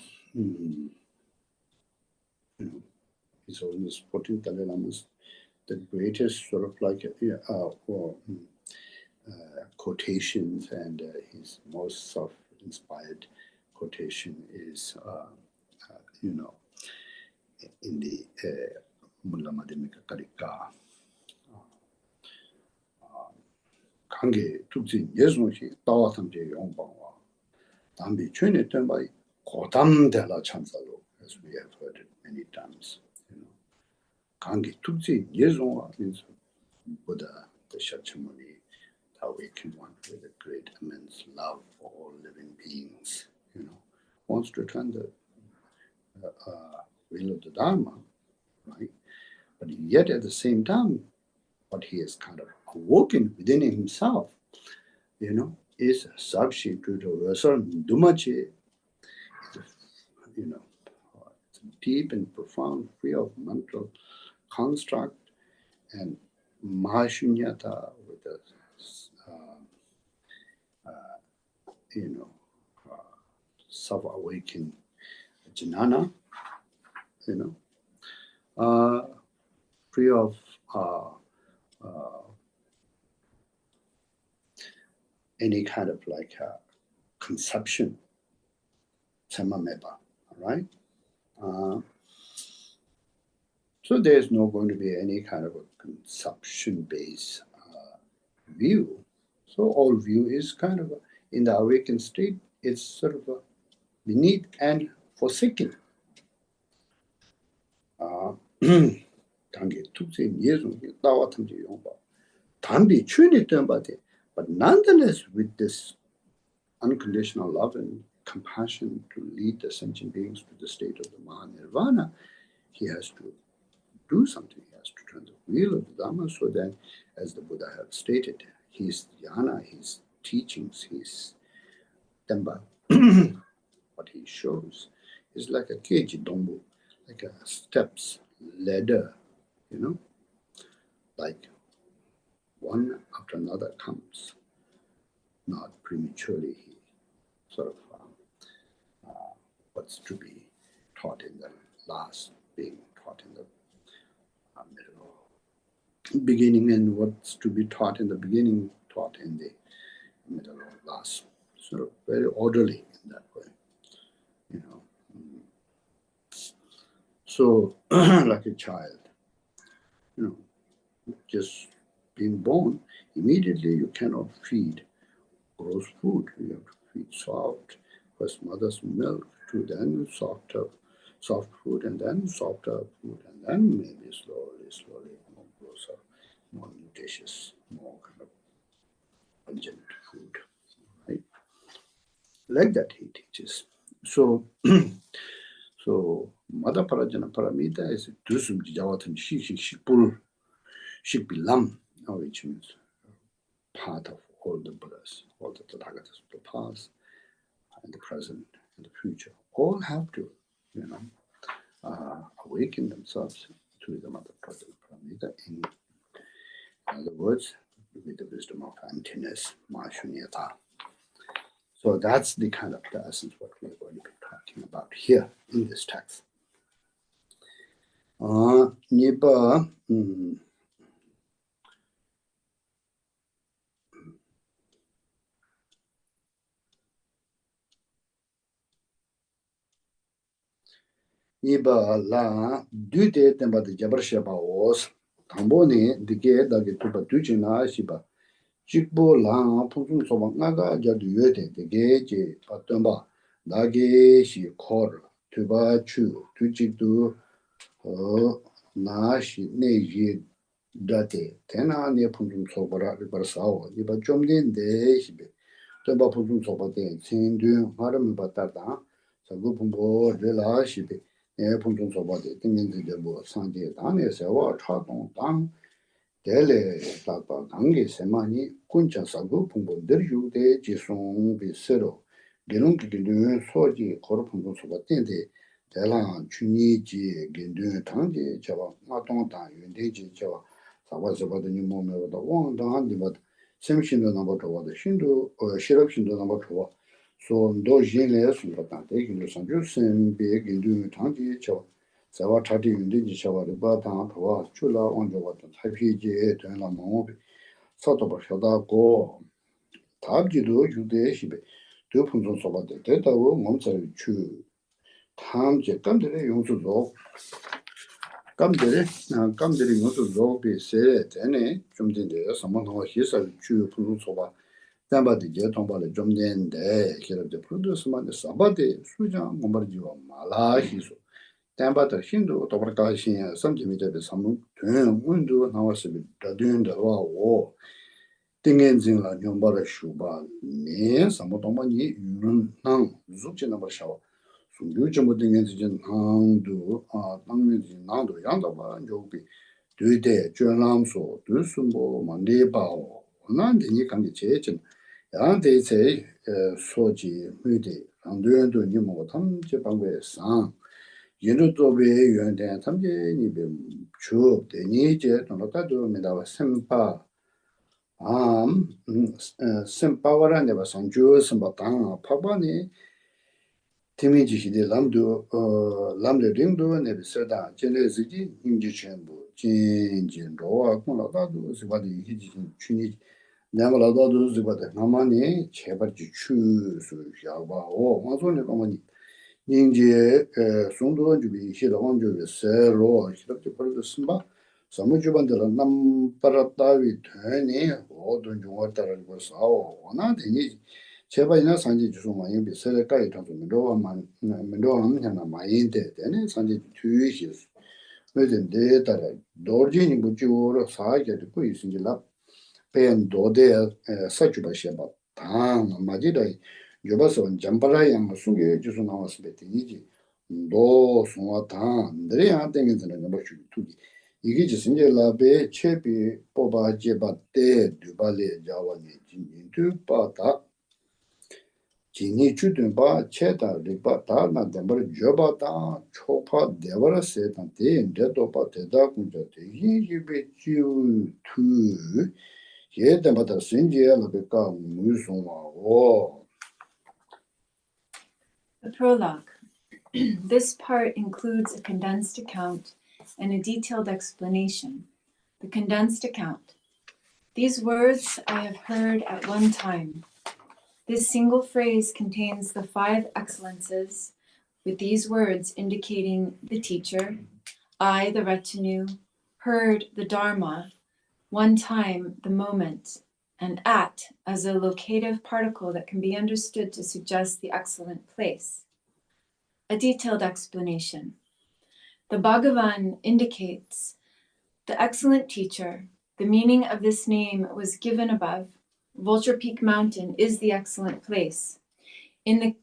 His Holiness putting Dalai Lama's the greatest sort of like quotations, and his most self-inspired quotation is, in the Mulla Madhyamika Karika. Kange tukzi nyezungshi tawa tamje yongbangwa. Dambi chune tenbai kodam dela chansalo, as we have heard it many times. Kange tukzi nyezungwa means Buddha, the Shakyamuni, the awakened one with a great immense love for all living beings, wants to turn the wheel of the Dharma, right? But yet at the same time, what he has kind of awoken within himself, is Sakshi to the Vasar Dumache, it's deep and profound, free of mental construct, and Mahashunyata with the self-awakened jnana, free of any kind of like conception, samameba, right? So there's not going to be any kind of a conception-based view. So all view is kind of in the awakened state, it's sort of beneath and forsaken. But nonetheless, with this unconditional love and compassion to lead the sentient beings to the state of the Mahanirvana, he has to do something. He has to turn the wheel of the Dharma, so that, as the Buddha had stated, his jnana, his teachings, his Dhamma, what he shows is like a keiji dombu, like a steps ladder, like one after another comes, not prematurely. He sort of what's to be taught in the last being taught in the middle, beginning, and what's to be taught in the beginning taught in the middle or last. Sort of very orderly in that way, So, like a child, just being born, immediately you cannot feed gross food. You have to feed soft, first mother's milk, to then softer, soft food, and then softer food, and then maybe slowly more grosser, more nutritious, more kind of pungent food, right? Like that he teaches. So, Mada Parajana Paramita is Dusum Jawatan Shikpul Shikbilam, which means part of all the Buddhas, all the Tathagatas of the past and the present and the future, all have to, awaken themselves to the Mother Prajna Paramita in other words, with the wisdom of emptiness, Mahāyāna. So that's the kind of the essence what we are going to be talking about here in this text. Nipa la dute temba de jabar sheba os tambone dike dage tuba duchina shiba chikbo la puntum soba naga jadu yote dege je patomba dage shi kor tuba chu tuchidu na shi neji date tena ne puntum sobara ribar sao iba jomden de shibe tomba puntum soba de sindu haram batata sagu pumbo rela shibe puntum soba de tingin de bo sanje dane sewa chadong dang dele tata dange semani kuncha sagu pumbo deryu de jisung bi sero gelung gilu soji kor puntum soba de 대랑 주니지 겐드 당지 저와 마동다 윤대지 저와 사과서바더니 몸에도 원당한데 뭐 semshindo number to shindu shirapshindo number to so do jine sumata de gindu sanju sem be gindu tangji cho sawa thati yunde chawa ba ta to chula onjo wa ta thapi je de la mo sato ba shada go tabji do yude shibe do punzo soba de da wo momsa chu 탐제 감들의 용수도 감들의 용수도 비세 되네 좀 된대요. 선망도 희설 주 부르 소바 담바디 제 통발에 좀 된데 그래도 프로듀스만 사바데 수장 몸버지와 말아 희소 담바도 신도 도버가신 섬지미데 삼무 된 문도 나왔으면 다된다 와오 띵엔진라 뇽바라 슈바 네 삼모동만이 윤난 죽지나 버샤와 요즘 모든 게 이제 나도 당연히 나도 양도봐 여기 되게 전람소 두스모 만대바오 난데니 관계 제전 양대세 소지 회대 안도연도 니모 탐제 방법에서 예로도베 유연된 탐제니 주 대니제 돈가도 메다와 셈파 셈파와라네 바산주 셈바당 파바니 티미지시데 람도 링도 네비서다 제네지지 인지천부 진진로와 콘라다도 스바디 히지 추니 나말라다도 스바데 나마니 제발지 추수 야바오 마존네 거머니 인제 송도 주비 시라원주비 세로 이렇게 버르도 심바 사무주반들 남파라다위 되니 오돈 중화다를 벌써 원하더니 제발이나 산지 주소만 여기 세례까지 통해서 민도만 하나 많이 되네 산지 주의시 왜든 데이터를 도르지니 부지오로 사게 듣고 있으니라 벤도데 사주바시바 다 맞이다 요바서 잠바라양 속에 주소 나왔을 때이지 도 송화다 내야 땡기는 거 투기 이게 진짜 라베 체비 뽑아제바데 두발레 자와니 진인투 빠다 진이 주든바 체다 리바 다나 덴버 조바다 초파 데버라 세탄테 인데도파 데다 군저테 이히베 지우투 예데마다 신지야라베까 무송와오. The prologue. This part includes a condensed account and a detailed explanation. The condensed account. These words I have heard at one time. This single phrase contains the 5 excellences, with these words indicating the teacher, I, the retinue, heard the Dharma, one time, the moment, and at as a locative particle that can be understood to suggest the excellent place. A detailed explanation. The Bhagavan indicates the excellent teacher. The meaning of this name was given above. Vulture Peak Mountain is the excellent place. In the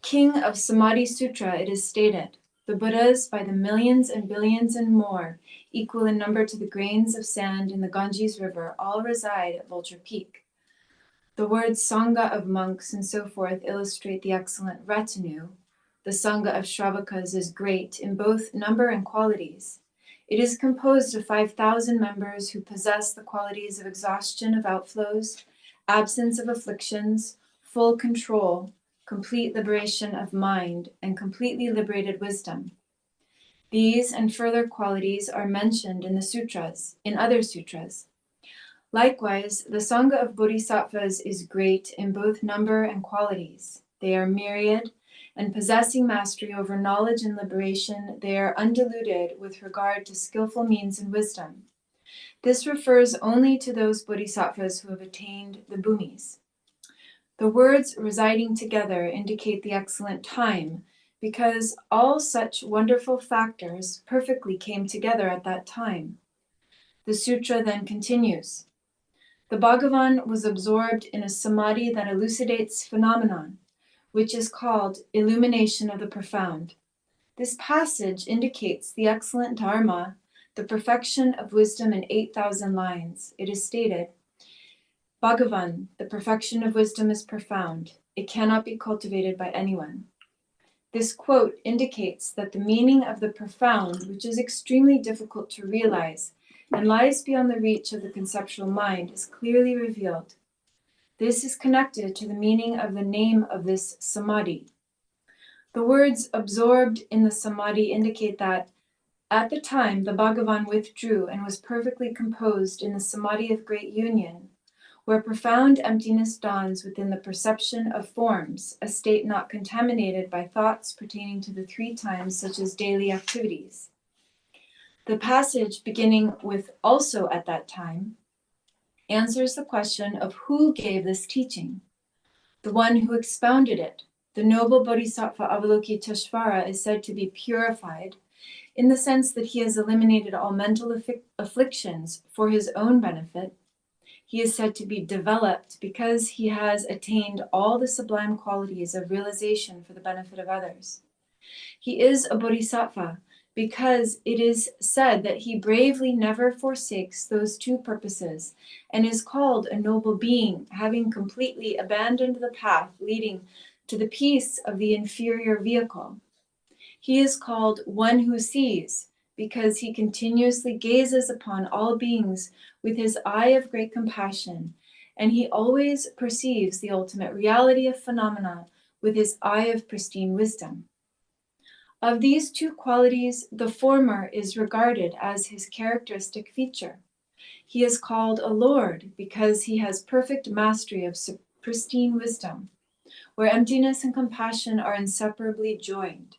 King of Samadhi Sutra, it is stated, The Buddhas, by the millions and billions and more, equal in number to the grains of sand in the Ganges River, all reside at Vulture Peak. The words sangha of monks and so forth illustrate the excellent retinue. The sangha of Shravakas is great in both number and qualities. It is composed of 5,000 members who possess the qualities of exhaustion of outflows, absence of afflictions, full control, complete liberation of mind, and completely liberated wisdom. These and further qualities are mentioned in other sutras. Likewise, the Sangha of Bodhisattvas is great in both number and qualities. They are myriad, and possessing mastery over knowledge and liberation, they are undiluted with regard to skillful means and wisdom. This refers only to those bodhisattvas who have attained the bhumis. The words residing together indicate the excellent time, because all such wonderful factors perfectly came together at that time. The sutra then continues. The Bhagavan was absorbed in a samadhi that elucidates phenomenon, which is called illumination of the profound. This passage indicates the excellent Dharma, the perfection of wisdom in 8,000 lines. It is stated, Bhagavan, the perfection of wisdom is profound. It cannot be cultivated by anyone. This quote indicates that the meaning of the profound, which is extremely difficult to realize and lies beyond the reach of the conceptual mind, is clearly revealed. This is connected to the meaning of the name of this samadhi. The words absorbed in the samadhi indicate that at the time the Bhagavan withdrew and was perfectly composed in the samadhi of great union, where profound emptiness dawns within the perception of forms, a state not contaminated by thoughts pertaining to the three times, such as daily activities. The passage beginning with also at that time answers the question of who gave this teaching. The one who expounded it, the noble Bodhisattva Avalokiteshvara, is said to be purified in the sense that he has eliminated all mental afflictions for his own benefit. He is said to be developed because he has attained all the sublime qualities of realization for the benefit of others. He is a bodhisattva because it is said that he bravely never forsakes those two purposes and is called a noble being, having completely abandoned the path leading to the peace of the inferior vehicle. He is called one who sees because he continuously gazes upon all beings with his eye of great compassion, and he always perceives the ultimate reality of phenomena with his eye of pristine wisdom. Of these two qualities, the former is regarded as his characteristic feature. He is called a lord because he has perfect mastery of pristine wisdom, where emptiness and compassion are inseparably joined.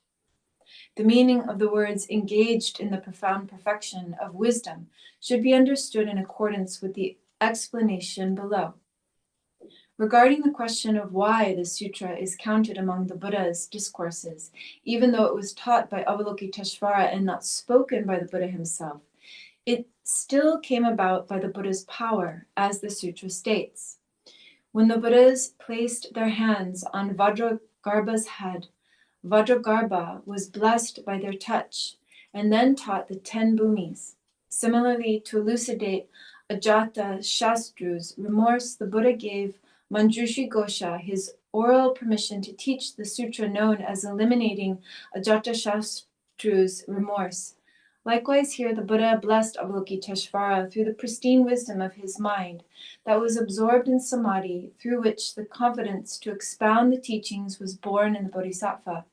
The meaning of the words engaged in the profound perfection of wisdom should be understood in accordance with the explanation below. Regarding the question of why the sutra is counted among the Buddha's discourses, even though it was taught by Avalokiteshvara and not spoken by the Buddha himself, it still came about by the Buddha's power, as the sutra states. When the Buddhas placed their hands on Vajragarbha's head, Vajragarbha was blessed by their touch and then taught the 10 bhumis. Similarly, to elucidate Ajata Shastru's remorse, the Buddha gave Manjushri Ghosha his oral permission to teach the sutra known as Eliminating Ajata Shastru's Remorse. Likewise here, the Buddha blessed Avalokiteshvara through the pristine wisdom of his mind that was absorbed in samadhi, through which the confidence to expound the teachings was born in the bodhisattva.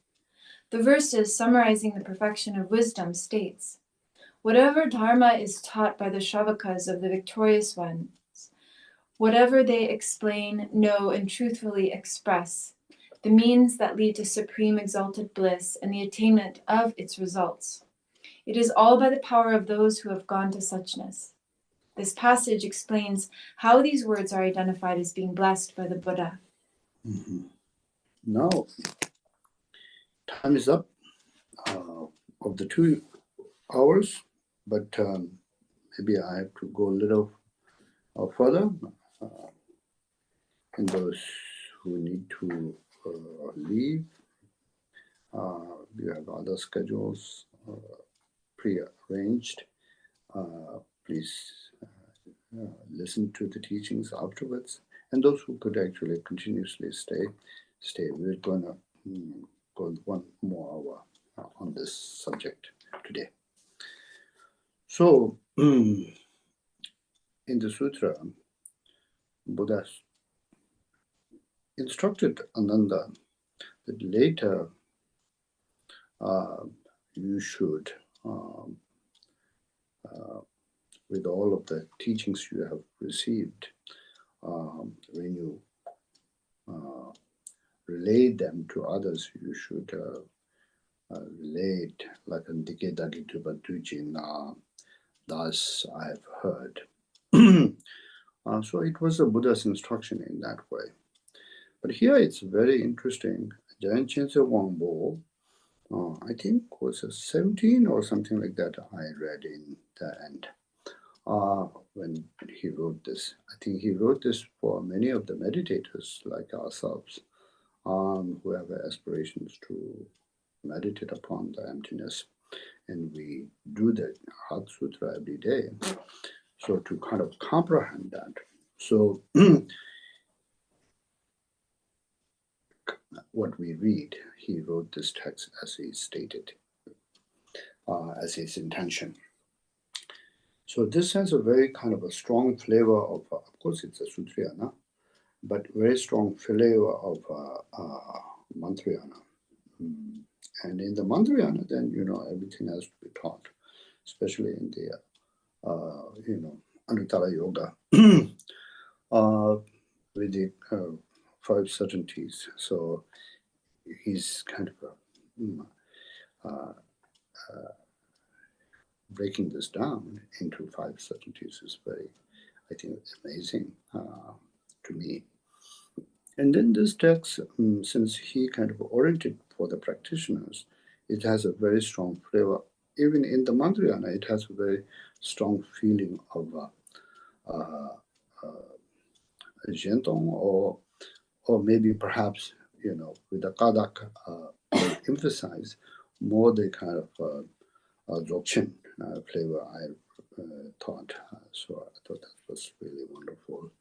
The verses summarizing the perfection of wisdom states, whatever dharma is taught by the Shravakas of the victorious ones, whatever they explain, know, and truthfully express, the means that lead to supreme exalted bliss and the attainment of its results. It is all by the power of those who have gone to suchness. This passage explains how these words are identified as being blessed by the Buddha. Mm-hmm. Now, time is up of the 2 hours, but maybe I have to go a little further. And those who need to leave, We have other schedules pre-arranged. Please listen to the teachings afterwards. And those who could actually continuously stay. We're going to go 1 more hour on this subject today. So, in the Sutra, Buddha instructed Ananda that later you should, with all of the teachings you have received, when you relate them to others, you should relate like an Dikedagi to Batujin, thus I have heard. So it was a Buddha's instruction in that way. But here it's very interesting. Jamyang Khyentse Wangpo, I think was a 17 or something like that I read in the end when he wrote this. I think he wrote this for many of the meditators like ourselves who have aspirations to meditate upon the emptiness. And we do the Heart Sūtra every day. So to kind of comprehend that. So what we read, he wrote this text as he stated, as his intention. So this has a very kind of a strong flavor of course it's a Sutrayana, but very strong flavor of Mantrayana. And in the Mantrayana, then, everything has to be taught, especially in the, Analytical yoga, with the 5 certainties. So he's kind of breaking this down into 5 certainties is very, I think, amazing to me. And then this text, since he kind of oriented for the practitioners, it has a very strong flavor. Even in the Mantrayana, it has a very strong feeling of Zhentong or maybe perhaps, with the Kadak emphasize more the kind of Dzogchen flavor I thought. So I thought that was really wonderful.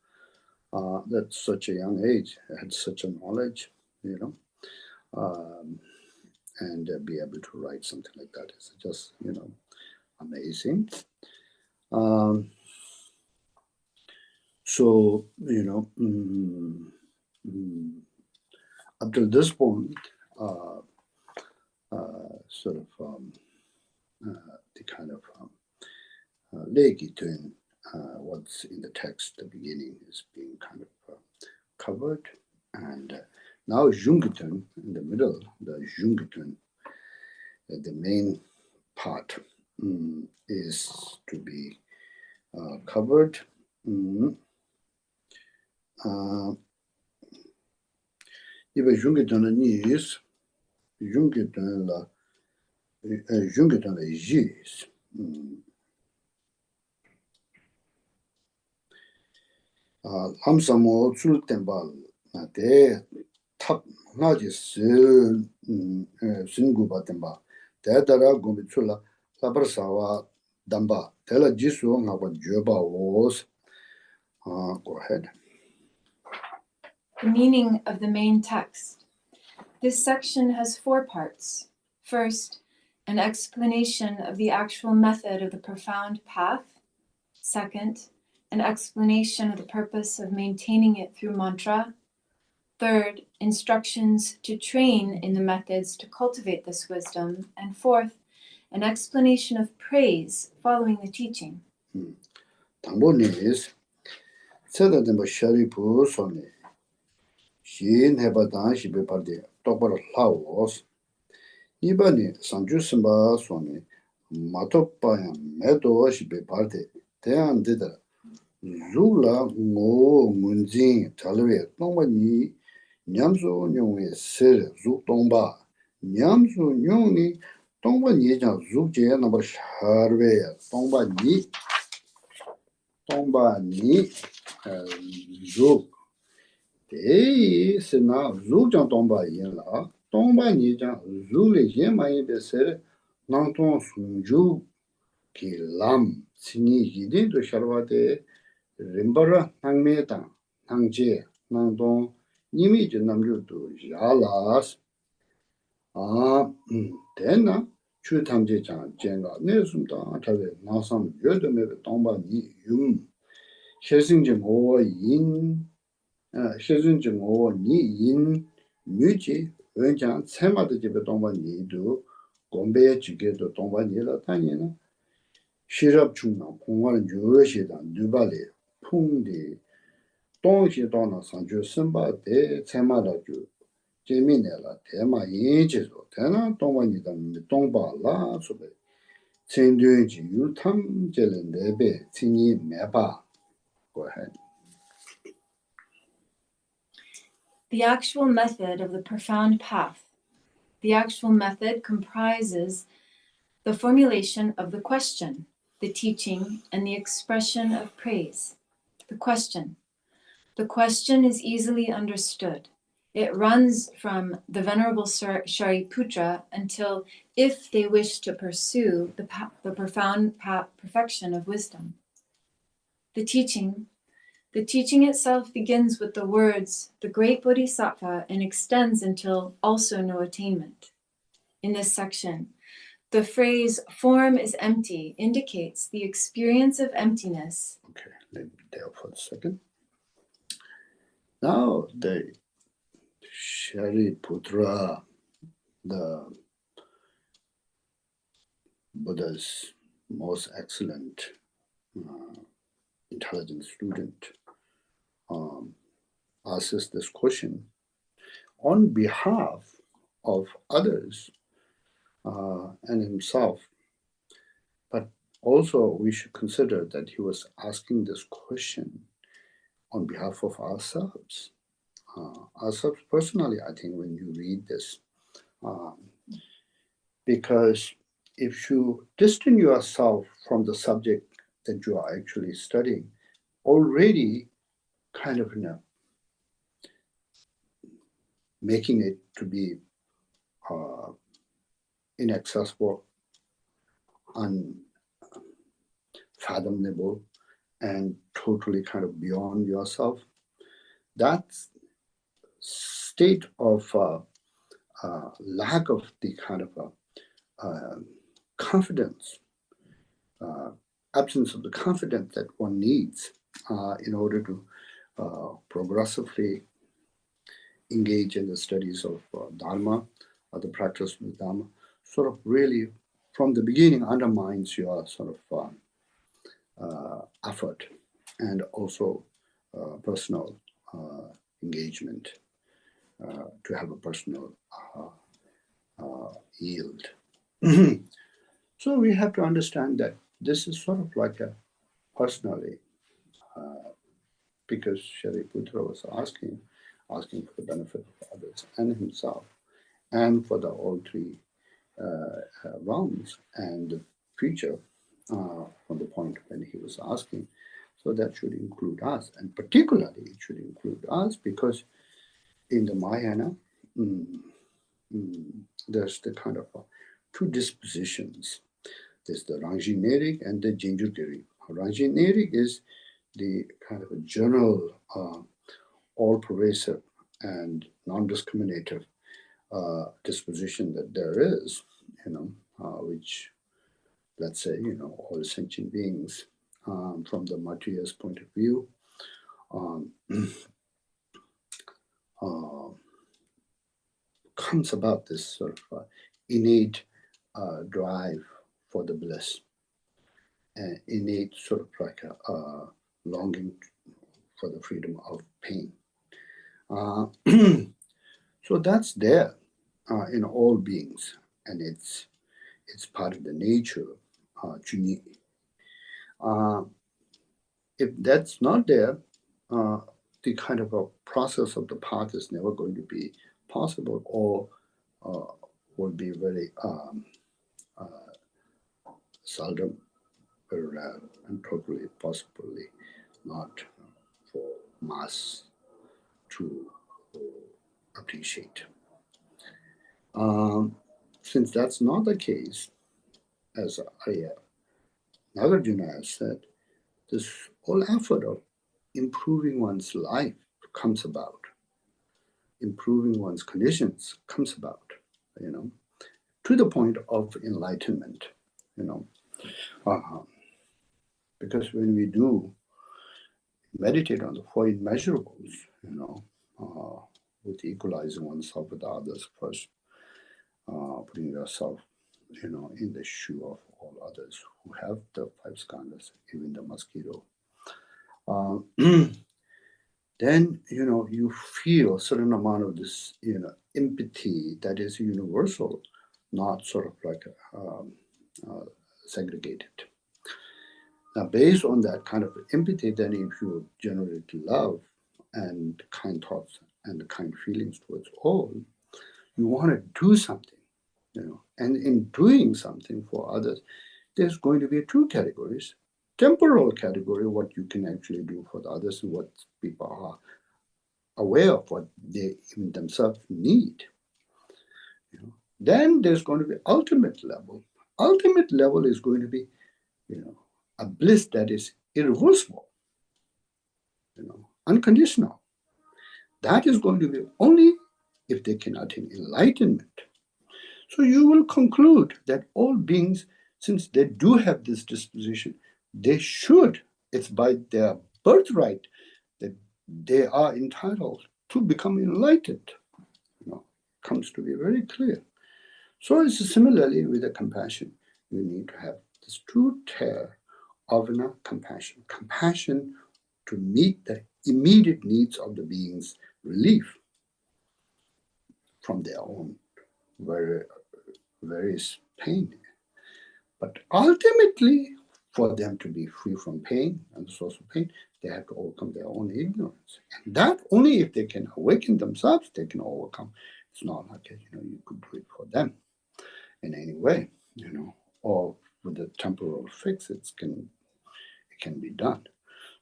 That such a young age had such a knowledge, and be able to write something like that is just, amazing. So, up to this point, sort of the kind of legi doing what's in the text, the beginning is being kind of covered, and now Jungitun in the middle, the Jungitun, the main part is to be covered. Iba Jungitun is Jungitun la is Amsamo Sul Tembal de Tap Najis Singuba Temba, Dedara Gumbitsula, Labrasawa Damba, Tela Jisu Nava Juba was. Go ahead. The meaning of the main text. This section has 4 parts. First, an explanation of the actual method of the profound path. Second, an explanation of the purpose of maintaining it through mantra. Third, instructions to train in the methods to cultivate this wisdom. And fourth, an explanation of praise following the teaching. Tambonis, Sedadamba Sharipu Soni, Shin Hebatan Shibe Party, Topper Laos, Ibani, Sanjusimba Soni, Matopayam, Medo Shibe Party, Tean Dida, Zula Mo Munzin, Talwe, Tongani, Nyamsu Nyongi Sir, Zuk Tongba, Nyamsu Nyongi, Tongba Nijan, Zukje, number Sharwe, Tongba Ni, Zuk. They say now Zuk Jan Tongba Yin La, Tongba Nijang Zuli Yemayi Besere Nantong Sunju Ki Lam Sini Yidin to Sharwate Rimbara Nangme Tang Nangje Nantong Nimi Namju to Yalas Tena Chu Tamje Chang Jenga Nesumta Tave Nasam Yodame Tongba Ni Yum Shesinjing Over Yin Shesinjing Over Ni Yin Muji Wenjang Semada Jibe Tongba Ni do Gombe Jigedo Tongba Ni La Tanina Shirab Chunga Pongwan Juroshidan Dubale Pungdi Tongshi Dona Sanju Simba de Semada Ju Jeminela Tema Yinjizo Tena Tongba Ni Tongba La Sube Tsenduji Yutam Jelen Lebe Tini Meba. Go ahead. The actual method of the profound path. The actual method comprises the formulation of the question, the teaching, and the expression of praise. The question. The question is easily understood. It runs from the Venerable Shariputra until if they wish to pursue the profound perfection of wisdom. The teaching. The teaching itself begins with the words, the great Bodhisattva, and extends until also no attainment. In this section, the phrase form is empty indicates the experience of emptiness. Okay, let me there for a second. Now the Shariputra, the Buddha's most excellent intelligent student, asks this question on behalf of others and himself, but also we should consider that he was asking this question on behalf of ourselves. Ourselves personally, I think, when you read this, because if you distance yourself from the subject that you are actually studying, already kind of making it to be inaccessible, unfathomable, and totally kind of beyond yourself. That state of lack of the kind of confidence, absence of the confidence that one needs in order to progressively engage in the studies of Dharma or the practice of Dharma, sort of really from the beginning undermines your sort of effort and also personal engagement to have a personal yield. So we have to understand that this is sort of like a personally, because Shariputra was asking for the benefit of others and himself, and for the all three realms and the future from the point when he was asking. So that should include us, and particularly it should include us because in the Mahayana, there's the kind of two dispositions. There's the Rangineric and the Jinjukiri. Rangineric is the kind of a general, all-pervasive and non-discriminative disposition that there is, which, let's say, all sentient beings from the material's point of view comes about this sort of innate drive for the bliss, and innate sort of like a longing for the freedom of pain. So that's there in all beings, and it's part of the nature, Chuni. If that's not there, the kind of a process of the path is never going to be possible, or will be very seldom, very rare, and totally possibly not for mass to appreciate. Since that's not the case, as Nagarjuna has said, this whole effort of improving one's life comes about, improving one's conditions comes about, to the point of enlightenment, because when we do meditate on the four immeasurables, with equalizing oneself with others first, putting yourself, in the shoe of all others who have the five skandhas, even the mosquito. Then, you feel a certain amount of this, empathy that is universal, not sort of like segregated. Now, based on that kind of empathy, then if you generate love and kind thoughts and kind feelings towards all, you want to do something, and in doing something for others, there's going to be two categories. Temporal category, what you can actually do for the others and what people are aware of, what they even themselves need. Then there's going to be ultimate level. Ultimate level is going to be, a bliss that is irreversible, unconditional. That is going to be only if they can attain enlightenment. So you will conclude that all beings, since they do have this disposition, they should, it's by their birthright that they are entitled to become enlightened. Comes to be very clear. So it's similarly with the compassion. You need to have this true care of compassion. Compassion to meet the immediate needs of the beings, relief from their own various pain. But ultimately, for them to be free from pain and the source of pain, they have to overcome their own ignorance. And that only if they can awaken themselves, they can overcome. It's not like, you could do it for them in any way, or with a temporal fix, it can be done.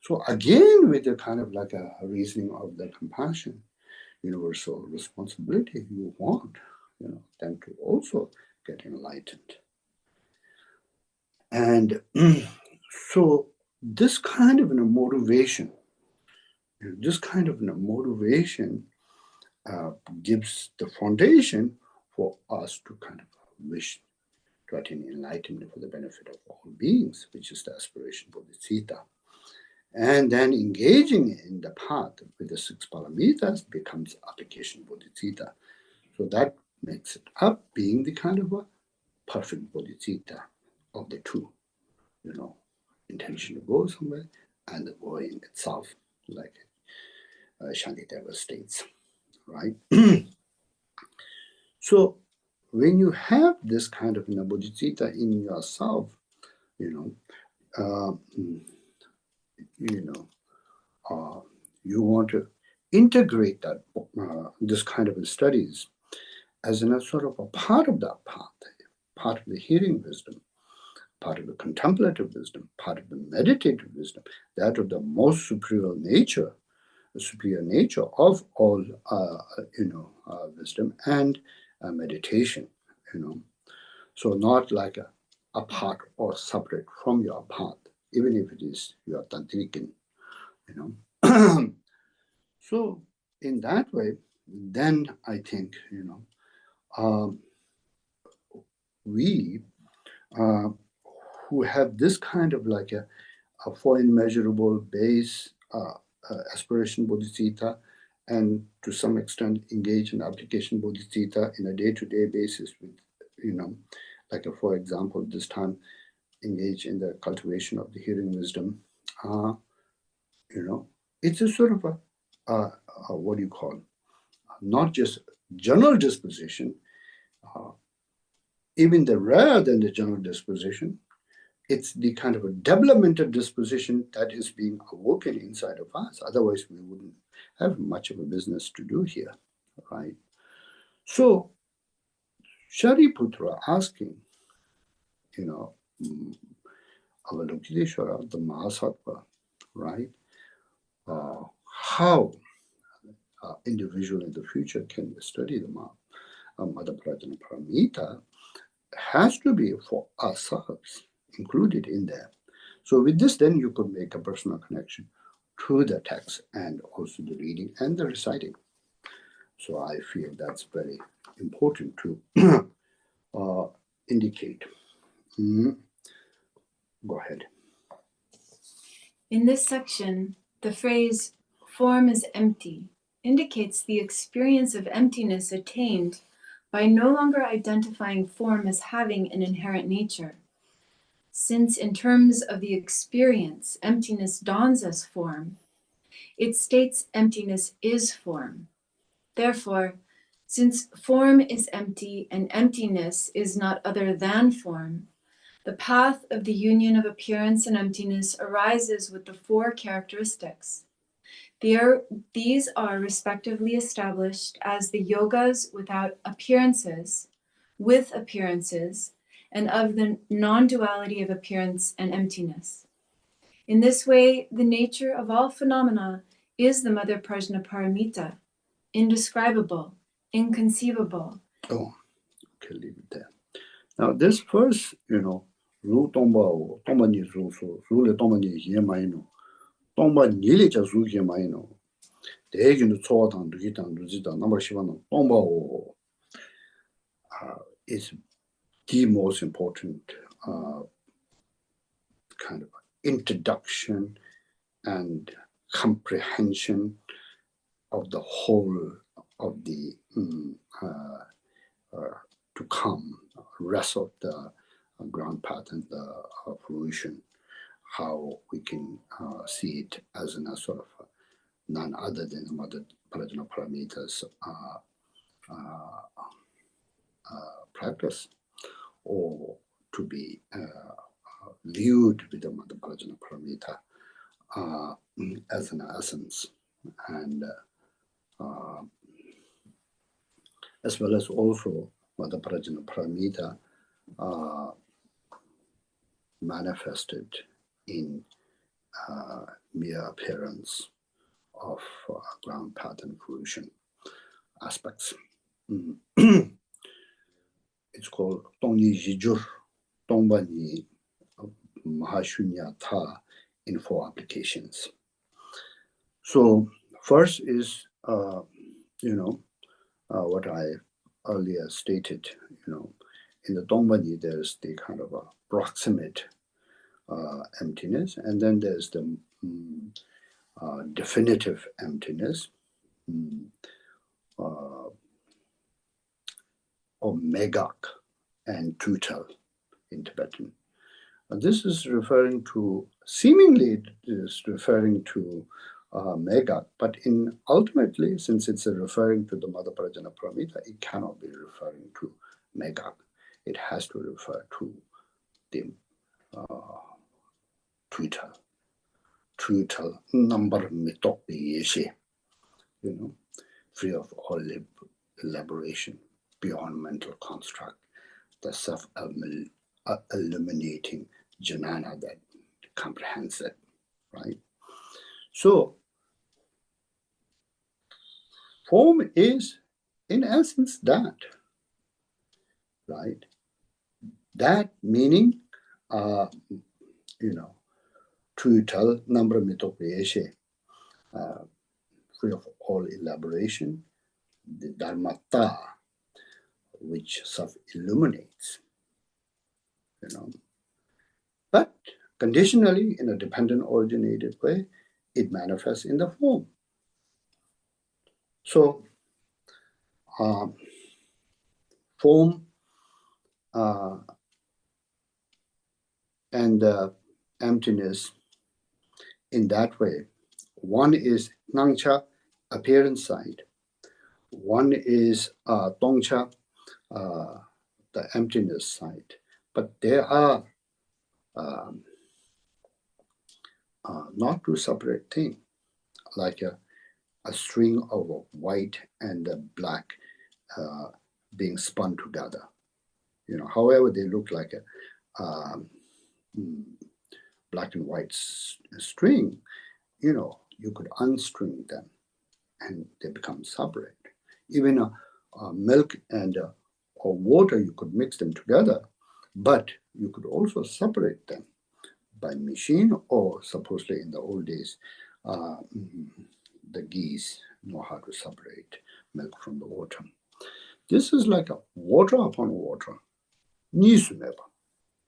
So again, with the kind of like a reasoning of the compassion, universal responsibility, you want, them to also get enlightened. And so this kind of motivation, gives the foundation for us to kind of wish to attain enlightenment for the benefit of all beings, which is the aspiration bodhicitta. And then engaging in the path with the six paramitas becomes application bodhicitta. So that makes it up being the kind of a perfect bodhicitta of the two, intention to go somewhere and the going itself, like Shantideva states, right? So when you have this kind of bodhicitta in yourself, you want to integrate that this kind of studies as a sort of a part of that path, part of the hearing wisdom, part of the contemplative wisdom, part of the meditative wisdom, that of the most superior nature of all wisdom and meditation, So not like a part or separate from your path, even if it is your tantrikin, So in that way, then I think, we who have this kind of like a four immeasurable base aspiration bodhicitta, and to some extent engage in application bodhicitta in a day-to-day basis with, like for example, this time engage in the cultivation of the hearing wisdom. It's a sort of a what do you call, not just general disposition, even the rarer than the general disposition, it's the kind of a developmental disposition that is being awoken inside of us. Otherwise, we wouldn't have much of a business to do here, right? So, Shariputra asking, Avalokiteshvara, the Mahasattva, right? How individual in the future can study the Mother Prajna Paramita has to be for ourselves included in there. So with this, then you could make a personal connection to the text and also the reading and the reciting. So I feel that's very important to indicate. Go ahead. In this section, the phrase "form is empty" indicates the experience of emptiness attained by no longer identifying form as having an inherent nature. Since in terms of the experience, emptiness dawns as form, it states emptiness is form. Therefore, since form is empty and emptiness is not other than form, the path of the union of appearance and emptiness arises with the four characteristics. These are respectively established as the yogas without appearances, with appearances, and of the non-duality of appearance and emptiness. In this way, the nature of all phenomena is the Mother Prajna Paramita, indescribable, inconceivable. Oh, okay, leave it there. Now this first, Ru Tomba, Tomba Ni Ruso, Rule Tomba Ni Yemaino, Tomba Nilicha Zu Yemaino, the agent of Tsotan, Dugitan, Duzita, number Shivano, Tomba is the most important kind of introduction and comprehension of the whole of the to come rest of the ground path and the fruition, how we can see it as a sort of none other than the Mother Prajna Paramita's practice, or to be viewed with the Mother Prajna Paramita as an essence, and as well as also Mother Prajna Paramita manifested in mere appearance of ground path and fruition aspects. It's called Tongyi Jijur, Tongbani Mahashunya Tha in 4 applications. So first is, what I earlier stated, in the Tongbani there's the kind of a proximate emptiness, and then there's the definitive emptiness, or megak and tutal in Tibetan. This is referring to, seemingly it is referring to megak, but ultimately, since it's referring to the Mother Prajna Paramita, it cannot be referring to megak. It has to refer to the tutal number mitok yeshe, free of all elaboration, beyond mental construct, the self-illuminating jnana that comprehends it, right? So, form is, in essence, that, right? That meaning, tutal number mitopeshe, free of all elaboration, the Dharmata, which self-illuminates, But conditionally, in a dependent originated way, it manifests in the form. So, form and emptiness in that way. One is Nangcha, appearance side. One is Tongcha, the emptiness side. But they are not two separate things, like a string of white and black being spun together. However they look like a black and white string, you could unstring them and they become separate. Even a milk and or water, you could mix them together, but you could also separate them by machine, or supposedly in the old days, the geese know how to separate milk from the water. This is like a water upon water,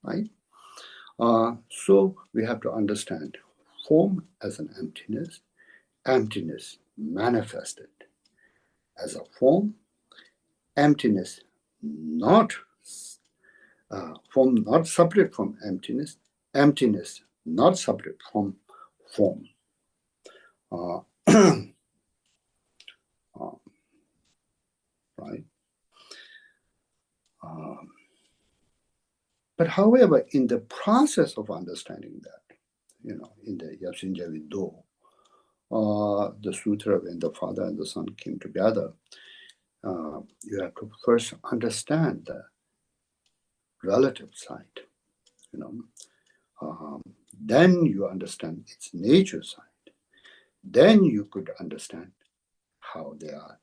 right? So we have to understand form as an emptiness, emptiness manifested as a form, emptiness not form not separate from emptiness, emptiness not separate from form. Right? But however, in the process of understanding that, in the Yapsinjavi Do, the sutra, when the father and the son came together, you have to first understand the relative side, then you understand its nature side. Then you could understand how they are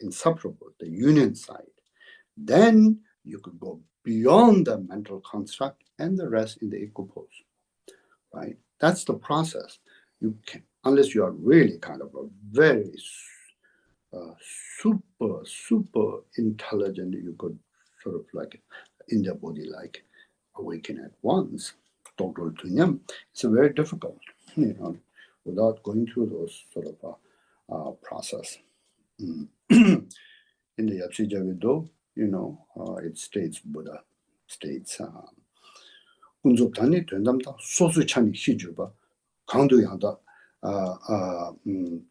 inseparable, the union side. Then you could go beyond the mental construct and the rest in the equipoise, right? That's the process. You can, unless you are really kind of a very super intelligent, you could sort of like in the body, like awaken at once. It's very difficult, without going through those sort of process. In the Yapsijavi Do, it states Buddha states kunzoptani tuendamta sosu chani shijuba kandu yanda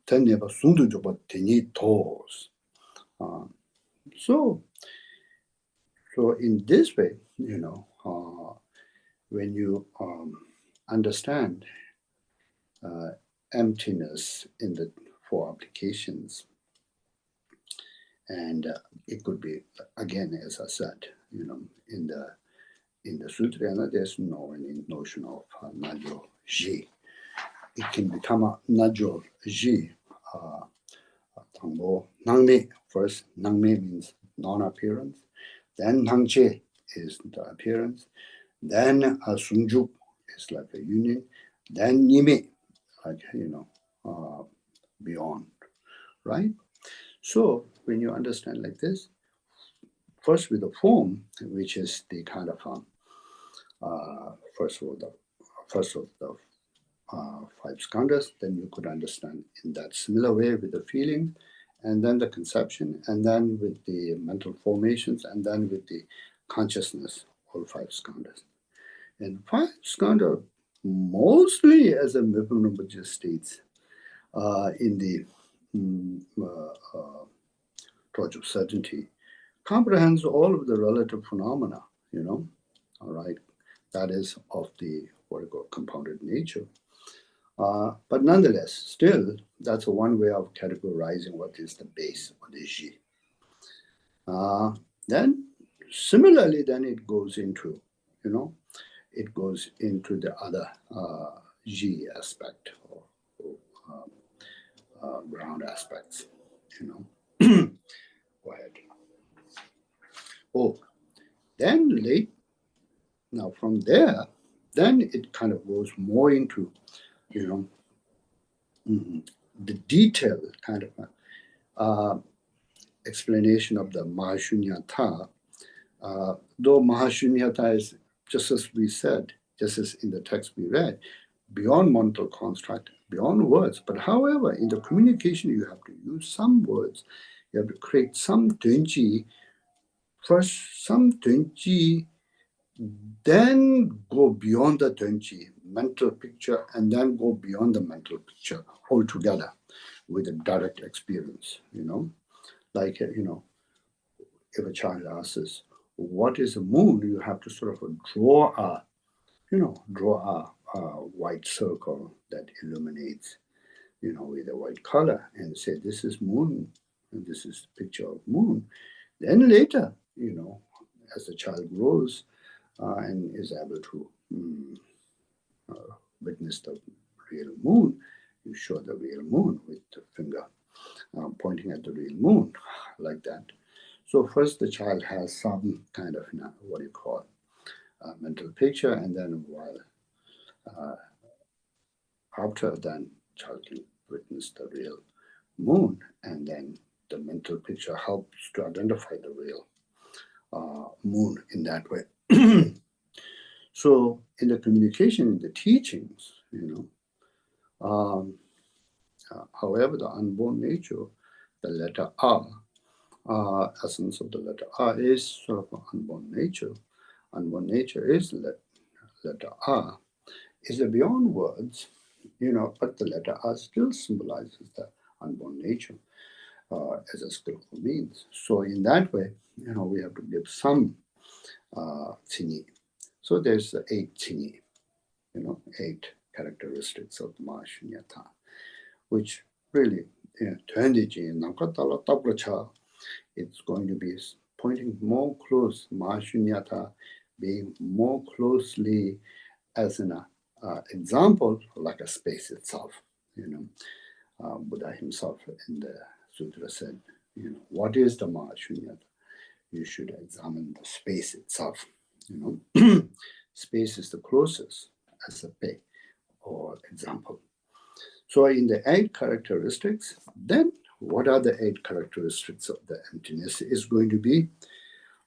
teneba sundu juba teni tos. So in this way, when you understand emptiness in the four applications, and it could be, again, as I said, in the Sutra, there's no any notion of Najo Ji. It can become a Najo Ji. Tangbo Nangme, first Nangme means non-appearance, then Nangche is the appearance, then Sunjuk is like a union, then Nime, like, beyond, right? So when you understand like this, first with the form, which is the kind of first of the five skandhas, then you could understand in that similar way with the feeling, and then the conception, and then with the mental formations, and then with the consciousness, all five skandhas. And five skandhas, mostly as a Mipam Rinpoche states in the Torch of Certainty, comprehends all of the relative phenomena, all right, that is of the what we call compounded nature. But nonetheless, still, that's one way of categorizing what is the base, what is Ji. Then, similarly, then it goes into, the other Ji aspect, or ground aspects, Go ahead. Oh, then now from there, then it kind of goes more into, the detailed kind of explanation of the Mahashunyata. Though Mahashunyata is, just as we said, just as in the text we read, beyond mental construct, beyond words. But however, in the communication, you have to use some words. You have to create some Dönji, first some Dönji, then go beyond the Dönji mental picture, and then go beyond the mental picture altogether with a direct experience, Like, if a child asks, what is a moon? You have to sort of draw a white circle that illuminates, with a white color, and say, this is moon, and this is the picture of moon. Then later, as the child grows and is able to witness the real moon, you show the real moon with the finger pointing at the real moon, like that. So first the child has some kind of, what do you call, mental picture, and then while after then child can witness the real moon, and then the mental picture helps to identify the real moon in that way. So in the communication, in the teachings, however, the unborn nature, the letter R, essence of the letter R is sort of an unborn nature. Unborn nature is letter R, is beyond words, but the letter R still symbolizes the unborn nature as a skillful means. So in that way, we have to give some tsini. So there's 8 tsini, 8 characteristics of the Mahashunyata, which really, it's going to be pointing more close, Mahashunyata being more closely as an example, like a space itself. Buddha himself in the Sutra said, what is the Mahashunyata? You should examine the space itself. Space is the closest as a pay or example. So in the 8 characteristics, then what are the 8 characteristics of the emptiness is going to be?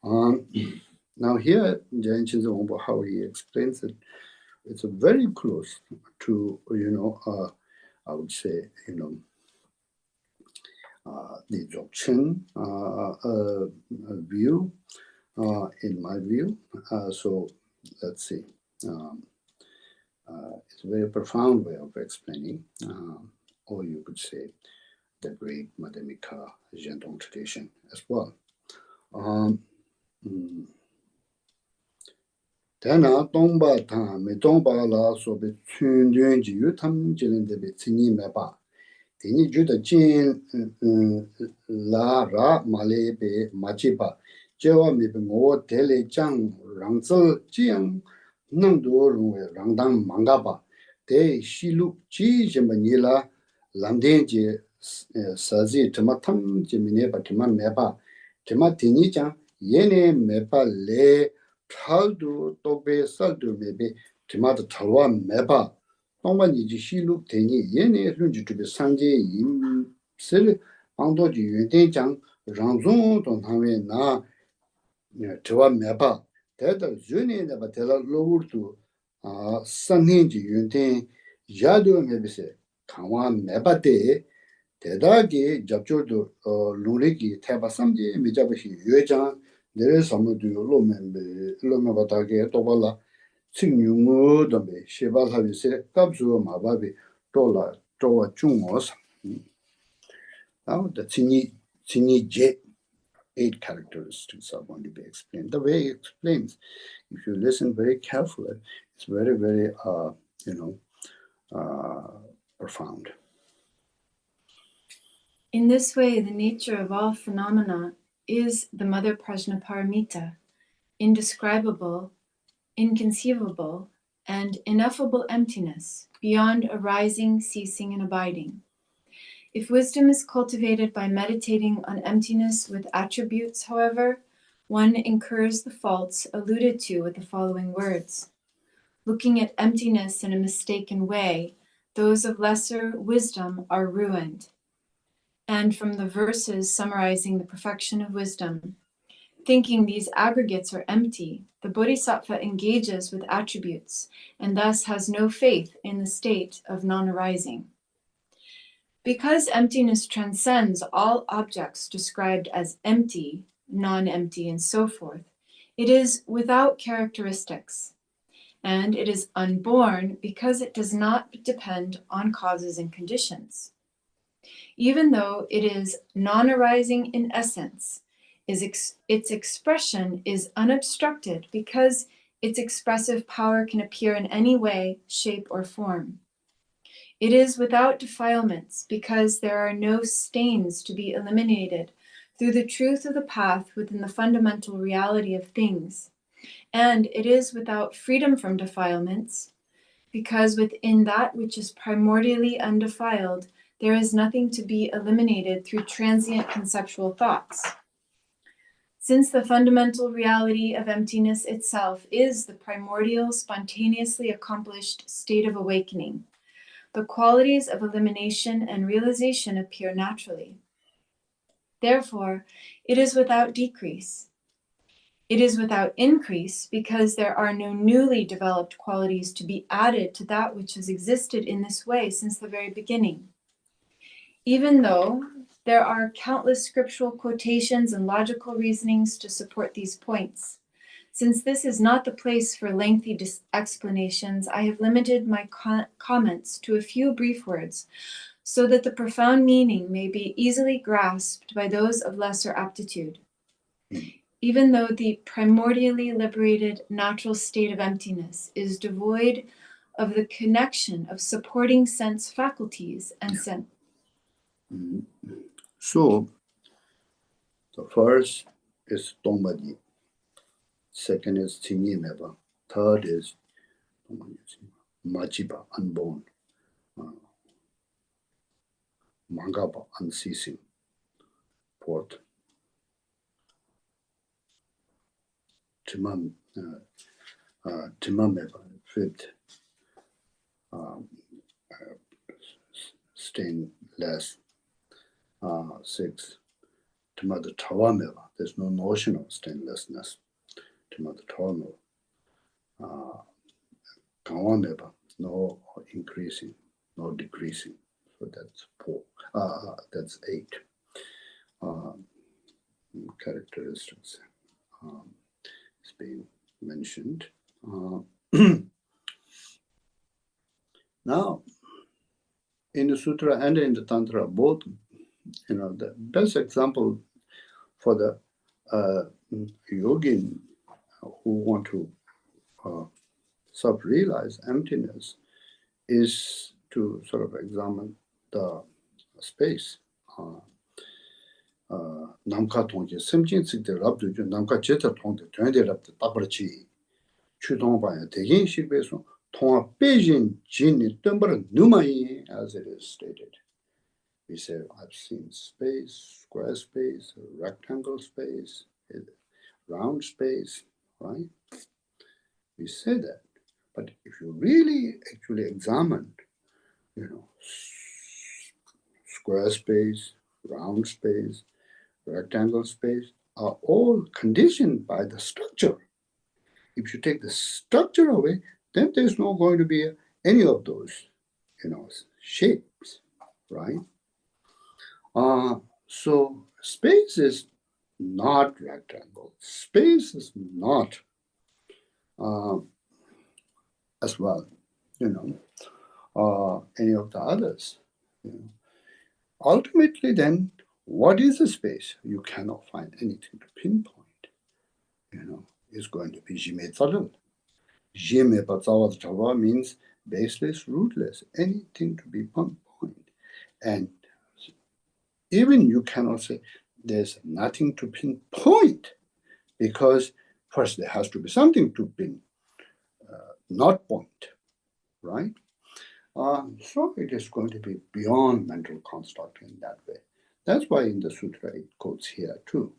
Now here, Jamyang Khyentse Wangpo, how he explains it, it's very close to, I would say, the Dzogchen view, in my view. So let's see. It's a very profound way of explaining, or you could say the great Madhyamika Zhendong tradition as well. Tena tongba ta me tongba la so be chun duen ji yu tam jilin de be tsini me ba. Teni ju da jin la ra ma le be ma chi ba. Jewa me be ngo de le jang rang zi jiang nang du rung we rang dang manga ba. De shi lu ji jin ba ni la lam den ji sa zi tima tam ji mi ne ba tima me ba. Tima teni jang ye ne me ba le Chaldu tobe saldu mebe timata chalwa meba tongba niji shilu teni yene lunji tubi sanje yin sili pangdo ji yunten jang rangzong tong tangwe na tiwa meba teta zuni neba tela lowurdu sanhen ji yunten yadu mebe se kangwa meba te teta ki jabchurdu lungri teba samji mijabashi yue jang There is some do Lomabata, Tobala, Sing Dombe, Sheba Havise, Kabzu, Mababi, Tola, Toa Chungos. Now the Tsini J 8 characteristics are going to be explained. The way he explains, if you listen very carefully, it's very, very, profound. In this way, the nature of all phenomena is the Mother Prajnaparamita, indescribable, inconceivable, and ineffable emptiness, beyond arising, ceasing, and abiding. If wisdom is cultivated by meditating on emptiness with attributes, however, one incurs the faults alluded to with the following words. Looking at emptiness in a mistaken way, those of lesser wisdom are ruined. And from the verses summarizing the perfection of wisdom, thinking these aggregates are empty, the bodhisattva engages with attributes and thus has no faith in the state of non-arising. Because emptiness transcends all objects described as empty, non-empty, and so forth, it is without characteristics, and it is unborn because it does not depend on causes and conditions. Even though it is non-arising in essence, its expression is unobstructed because its expressive power can appear in any way, shape, or form. It is without defilements because there are no stains to be eliminated through the truth of the path within the fundamental reality of things. And it is without freedom from defilements because within that which is primordially undefiled, there is nothing to be eliminated through transient conceptual thoughts. Since the fundamental reality of emptiness itself is the primordial, spontaneously accomplished state of awakening, the qualities of elimination and realization appear naturally. Therefore, it is without decrease. It is without increase because there are no newly developed qualities to be added to that which has existed in this way since the very beginning. Even though there are countless scriptural quotations and logical reasonings to support these points, since this is not the place for lengthy explanations, I have limited my comments to a few brief words so that the profound meaning may be easily grasped by those of lesser aptitude. Even though the primordially liberated natural state of emptiness is devoid of the connection of supporting sense faculties and sense. So, the first is Tongbaji, second is Tsinyi Meba, third is Machipa, unborn, Mangapa, unceasing, fourth, Timameba, fifth, stainless, sixth, Timada Tawameva, there's no notion of stainlessness, Timada Tawameva, Kawameva, no increasing, no decreasing, so that's four, that's eight characteristics. It's being mentioned. Now, in the Sutra and in the Tantra, both, the best example for the yogin who want to self-realize emptiness is to sort of examine the space. Namka tongje semjin sikde rabdu ju namka jeta tongde tuende rabdu tabrachi chudong baya tegin shikbeso tonga beijing jin tumbara numayi, as it is stated. We say, I've seen space, square space, rectangle space, round space, right? We say that. But if you really actually examine, square space, round space, rectangle space are all conditioned by the structure. If you take the structure away, then there's not going to be any of those, shapes, right? So space is not rectangle. Space is not as well, any of the others. Ultimately, then, what is a space? You cannot find anything to pinpoint. It's going to be Jime Tsadal. Jime Patsawa Chava means baseless, rootless, anything to be pinpoint. And even you cannot say there's nothing to pinpoint, because first there has to be something to not point, right? So it is going to be beyond mental construct in that way. That's why in the sutra it quotes here too,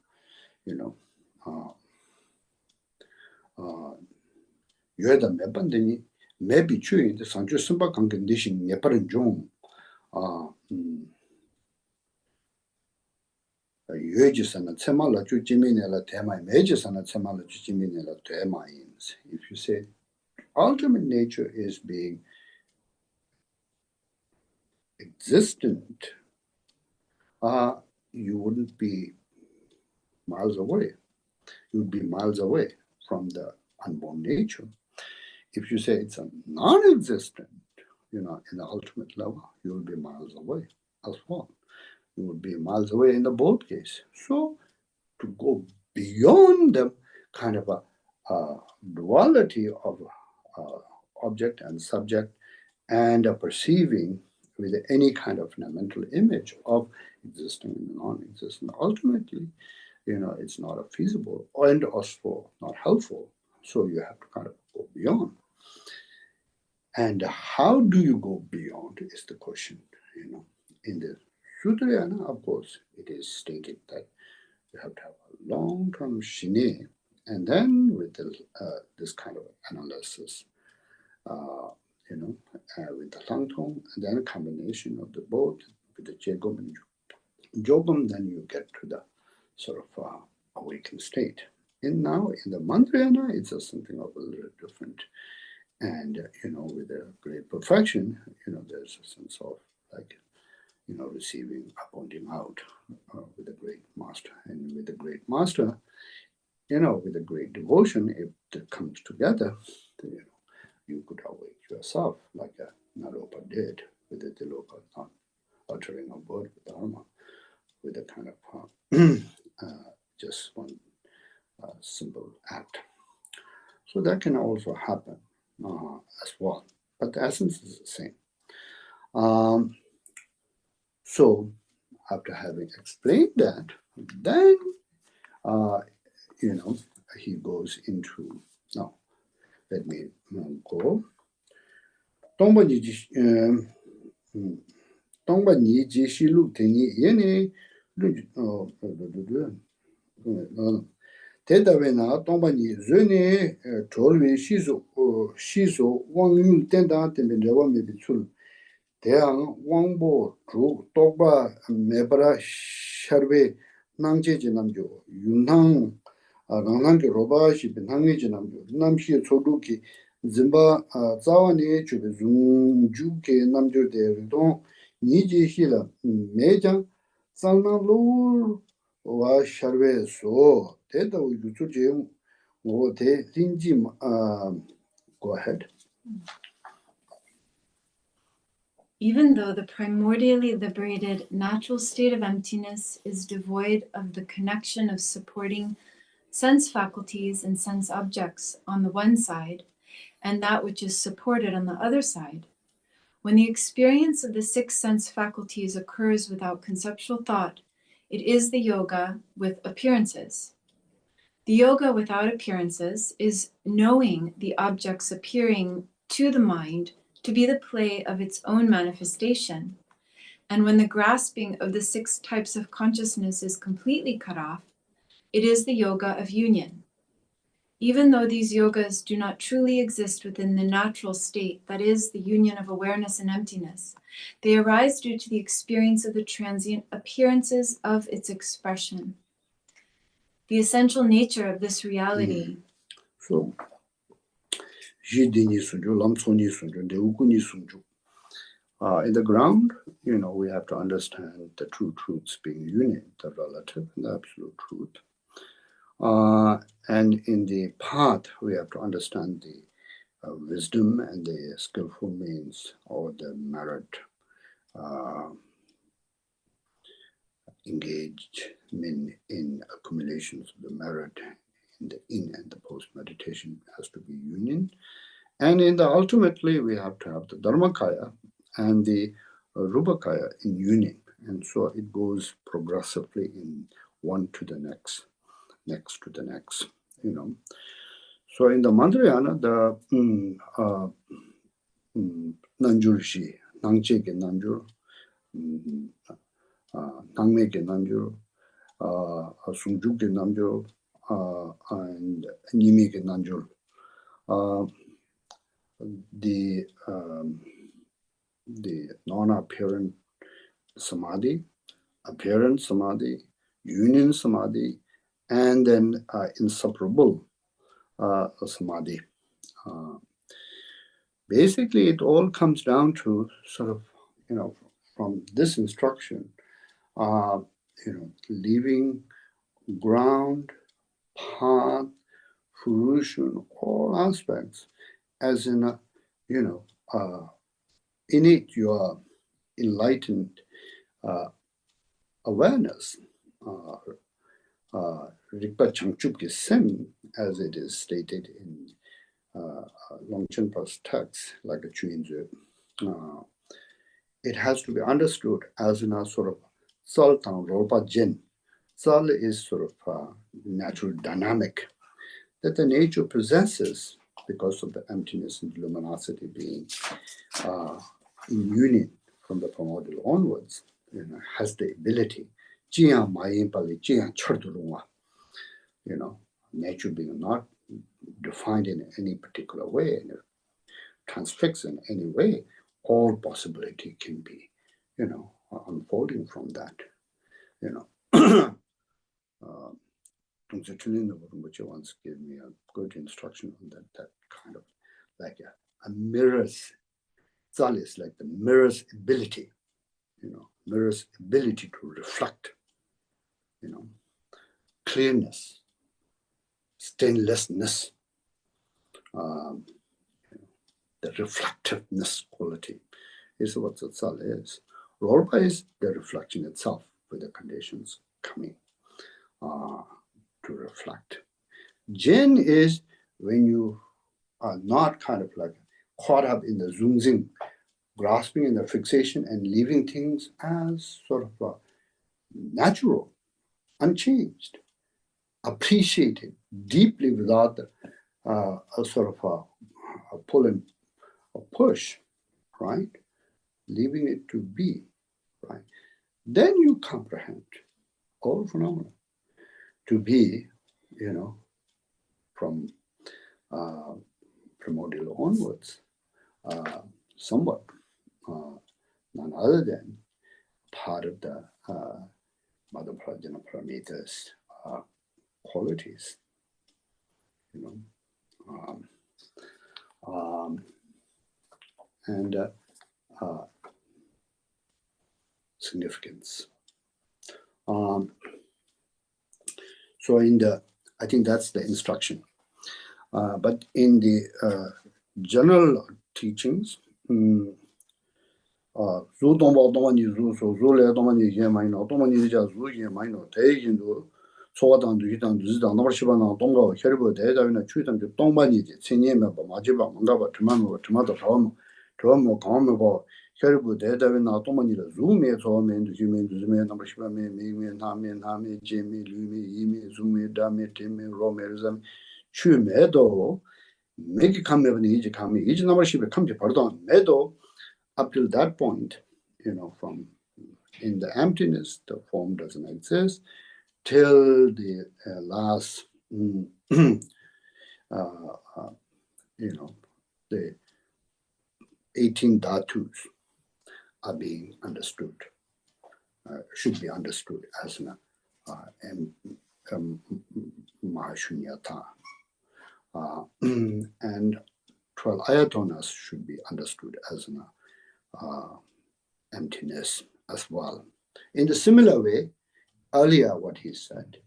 yueda mebandini mebi chu in the sanju simba condition yeparan jung yuejisana tsemala chu jiminela tema mejisana tsemala chu jiminela tema ins. If you say ultimate nature is being existent, you wouldn't be miles away. You would be miles away from the unborn nature. If you say it's a non-existent, in the ultimate level, you will be miles away as well. You would be miles away in the both case. So to go beyond the kind of a duality of object and subject and a perceiving with any kind of mental image of existing and non-existent, ultimately, it's not feasible and also not helpful. So you have to kind of go beyond. And how do you go beyond is the question. In the Sutra, of course, it is stated that you have to have a long-term shine, and then with this kind of analysis, with the langtong, and then a combination of the both with the jegom and jogum, then you get to the sort of awakened state. And now in the Mantrayana, it's something of a little different. And, with a great perfection, there's a sense of like, receiving, pointing out with a great master. And with a great master, with a great devotion, if it comes together, you could awake yourself like Naropa did with the Dilgo, not uttering a word with Dharma, with a kind of just one simple act. So that can also happen as well, but the essence is the same. So after having explained that, then he goes into, now let me go. Tongba ni ji shi lu teni yene Tedawe na tongba ni zune cholwe shiso wang yu tenda tembe rewa mebi tsul. Teang wangbo zhu tokba mebara sharwe nangje je namjo. Yuntang rangnang ke roba shi bintangwe je namjo. Namshi chodu ki zimba zawa ne chube zungju ke namjo de ridong ni je shi la mejang salnang lo wa sharwe so. Go ahead. Even though the primordially liberated natural state of emptiness is devoid of the connection of supporting sense faculties and sense objects on the one side, and that which is supported on the other side, when the experience of the six sense faculties occurs without conceptual thought, it is the yoga with appearances. The yoga without appearances is knowing the objects appearing to the mind to be the play of its own manifestation. And when the grasping of the six types of consciousness is completely cut off, it is the yoga of union. Even though these yogas do not truly exist within the natural state, that is, the union of awareness and emptiness, they arise due to the experience of the transient appearances of its expression. The essential nature of this reality. So, in the ground, we have to understand the true truths being union, the relative and the absolute truth. And in the path, we have to understand the wisdom and the skillful means, or the merit engaged in accumulations of the merit in the in and the post meditation has to be union. And in the ultimately, we have to have the Dharmakaya and the Rupakaya in union. And so it goes progressively in one to the next to the next, So in the Mantrayana, the Nanjur Shi, Nangche ke Nanjur, Nangme ke Nanjur, Sungju ke Nanjur, and Nimi ke Nanjur. The non-apparent samadhi, apparent samadhi, union samadhi, and then inseparable samadhi. Basically, it all comes down to sort of, from this instruction, leaving ground, path, fruition, all aspects, as in a, innate your enlightened awareness. Rikpa Changchupki Sem, as it is stated in Longchen Pa's text, like a Khyentse, it has to be understood as in a sort of Saltang Ropa Jen. Sal is sort of natural dynamic that the nature possesses because of the emptiness and luminosity being in union from the primordial onwards, has the ability Jian Mayin Pali, Jian Cherdurunga, you know, nature being not defined in any particular way, and transfixed in any way, all possibility can be, you know, unfolding from that, you know. Which once gave me a good instruction on that kind of like a mirror's, Zalis, like the mirror's ability, you know, mirror's ability to reflect, you know, clearness, stainlessness, the reflectiveness quality is what the Zal is. Rolpa is the reflection itself with the conditions coming to reflect. Jen is when you are not kind of like caught up in the zungzing, grasping in the fixation and leaving things as sort of natural, unchanged, appreciated deeply without a sort of a pull and a push, right? Leaving it to be, right? Then you comprehend all phenomena to be, you know, from primordial onwards, somewhat none other than part of the Mother Prajna Paramita's qualities, you know, and significance. So in the, I think that's the instruction. But in the general teachings, zu dongba dongba ni zu so zu le dongba ni ye mai no dongba ni ja zu ye mai no de yin du so dang du dang du dang no shi ba na dong ga he bu de da na chu dang de dongba ni de chen ye me ba ma ji ba ma ga ba zhe ma da shao mo zhe mo gang me ba he bu de da na dongba ni de zu me so me du ji me du me na shi ba me na me je me lu me yi me zu me da me te me ro me zam chu me do me ki kam me ni ji kam me ji na shi ba kam ji pardon me do. Up till that point, you know, from in the emptiness, the form doesn't exist, till the last, you know, the 18 datus are being understood, should be understood as Mahashunyata. And 12 ayatonas should be understood as an emptiness as well. In the similar way, earlier what he said,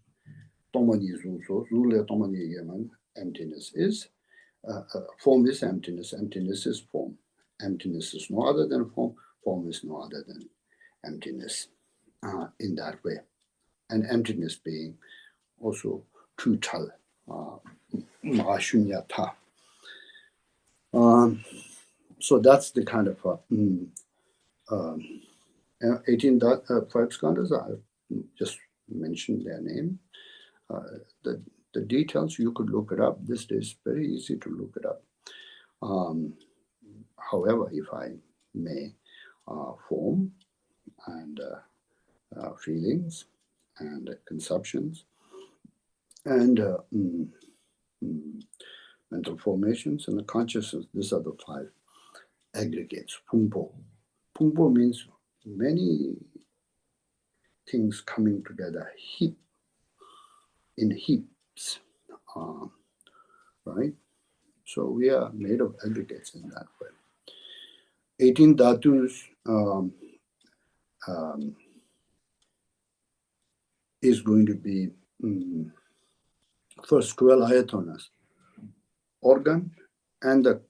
emptiness is, form is emptiness, emptiness is form. Emptiness is no other than form, form is no other than emptiness in that way. And emptiness being also truthal, mahashunyata. So that's the kind of 18 five skandhas. I just mentioned their name. The details, you could look it up. This is very easy to look it up. However, if I may, form and feelings and conceptions and mental formations and the consciousness, these are the 5 aggregates. Pungpo. Pungpo means many things coming together, in heaps, right? So we are made of aggregates in that way. 18 datus is going to be first 12 ayatonas, organ and the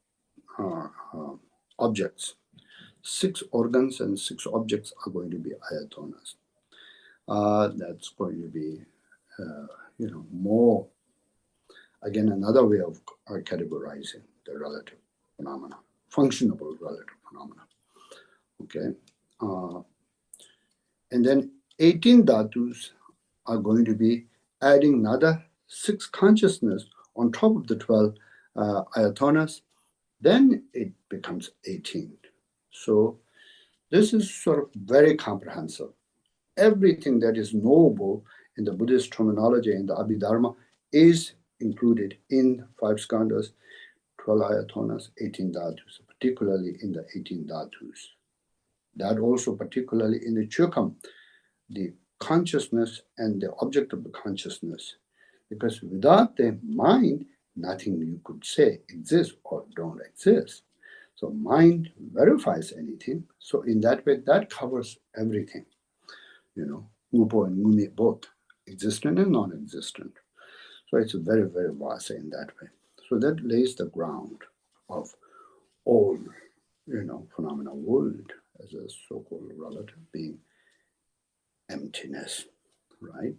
objects. 6 organs and 6 objects are going to be ayatonas. That's going to be, you know, more, again, another way of categorizing the relative phenomena, functionable relative phenomena. Okay. And then 18 dhatus are going to be adding another 6 consciousness on top of the 12 ayatonas. Then it becomes 18. So this is sort of very comprehensive everything that is knowable in the Buddhist terminology in the Abhidharma is included in 5 skandhas, 12 ayatonas, 18 dhatus, particularly in the 18 dhatus. That also particularly in the Chökam, the consciousness and the object of the consciousness. Because without the mind, nothing you could say exists or don't exist. So mind verifies anything. So in that way, that covers everything. Ngupo and Ngumi both, existent and non-existent. So it's very, very vast in that way. So that lays the ground of all, phenomenal world as a so-called relative being emptiness, right?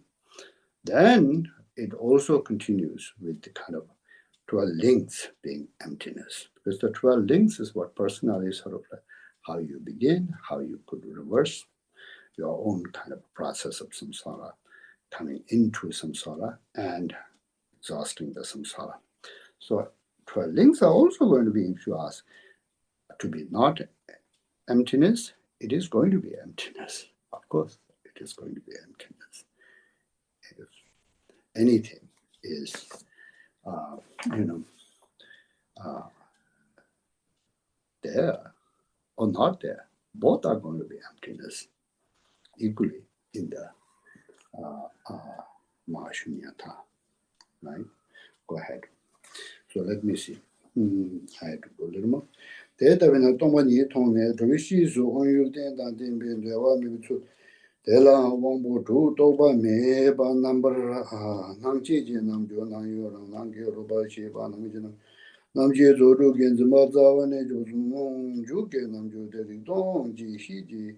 Then it also continues with the kind of 12 links being emptiness, because the 12 links is what personality is sort of like how you begin, how you could reverse your own kind of process of samsara, coming into samsara and exhausting the samsara. So 12 links are also going to be, if you ask, to be not emptiness, it is going to be emptiness. Of course, it is going to be emptiness. If anything is, there or not there, both are going to be emptiness equally in the Mahashunyata, right? Go ahead. So let me see. I had to go a little more. Data when I don't want you to know, to wish you on you then that in being the one to Dela Wangpo to Toba me ba number Nangji Namjo Nanyo Nangi Roba Shiba Namjin Namji Zoru Genzima Zawane Josung Juke Namjo de Ridon Ji Shiji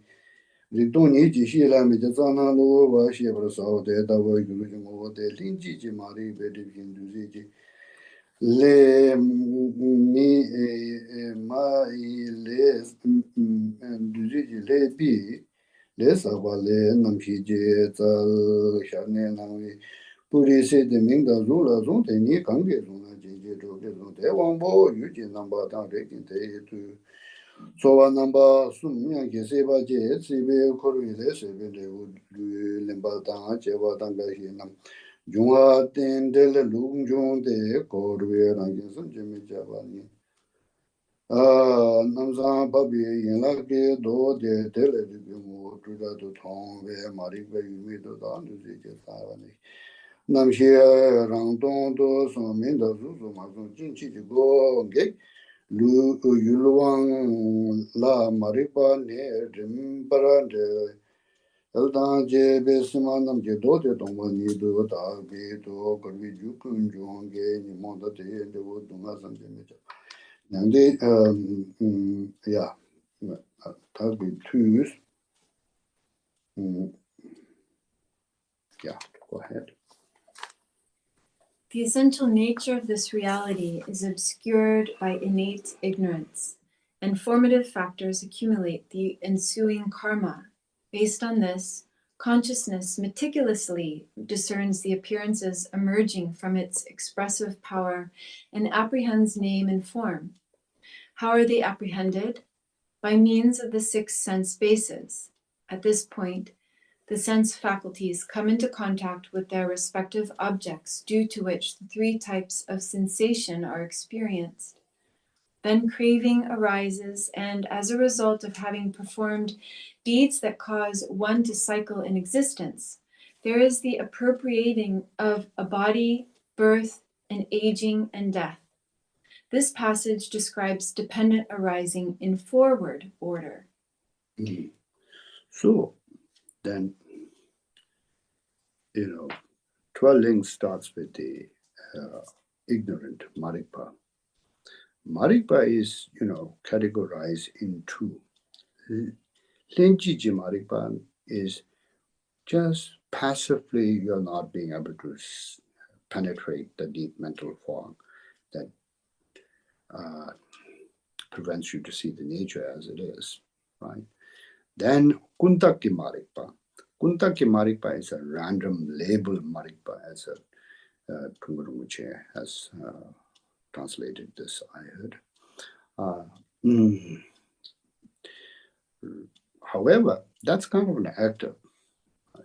Ridon Ji Shila Mijazana Lowa Shibra Sao de Dawa Yujimo de Linji Mari Bedi Hinduzi Le Mi Ma Le Duzi Le Bi Les avale namshije zal shane nami puri se de mingda zula zon te ni kange zona jeje joge zon te wangbo yuji namba tang rekin te tu sowa namba sumya ke seba je sibe korwi le sebe le u lemba tang jeba tang ga shi nam junga ten de le lung jong de korwi rangin sun jeme jaba ni Namzang Babi Yinlaki Do de Tele Dibimu Tuda to Tong Ve Marika Yumi to Dan Ziki Savani. Namshia Rangdong Do Son Minda Zuzu Mazun Jinchi Go Gek Lu Yuluang La Maripa Ne Rimpara de Eldan Je Besima Namje Do de Tongwa Nido Da Be Do Korvi Jukun Jonge Nimonda Te De Wudunga Sanjimicha. And they, that'll be twos. Yeah, go ahead. The essential nature of this reality is obscured by innate ignorance, and formative factors accumulate the ensuing karma. Based on this, consciousness meticulously discerns the appearances emerging from its expressive power and apprehends name and form. How are they apprehended? By means of the 6 sense bases. At this point, the sense faculties come into contact with their respective objects, due to which the 3 types of sensation are experienced. Then craving arises, and as a result of having performed deeds that cause one to cycle in existence, there is the appropriating of a body, birth, and aging and death. This passage describes dependent arising in forward order. So then, 12 links starts with the ignorant Marikpa. Marikpa is, categorized into Lenjiji Marikpa is just passively you're not being able to penetrate the deep mental fog that prevents you to see the nature as it is, right? Then Kuntaki Marikpa. Kuntaki Marikpa is a random label Marikpa, as Tulku Urgyen Rinpoche has translated this, I heard. However, that's kind of an active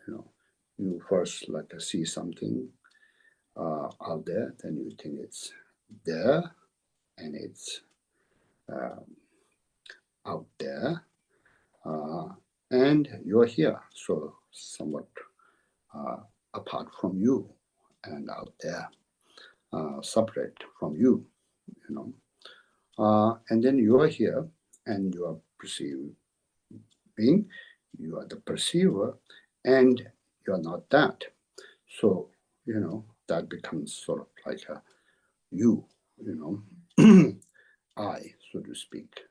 you first like see something out there, then you think it's there and it's out there, and you're here, so somewhat apart from you and out there, separate from you, and then you are here and you are perceiving, you are the perceiver, and you are not that. So, that becomes sort of like a you, I, so to speak.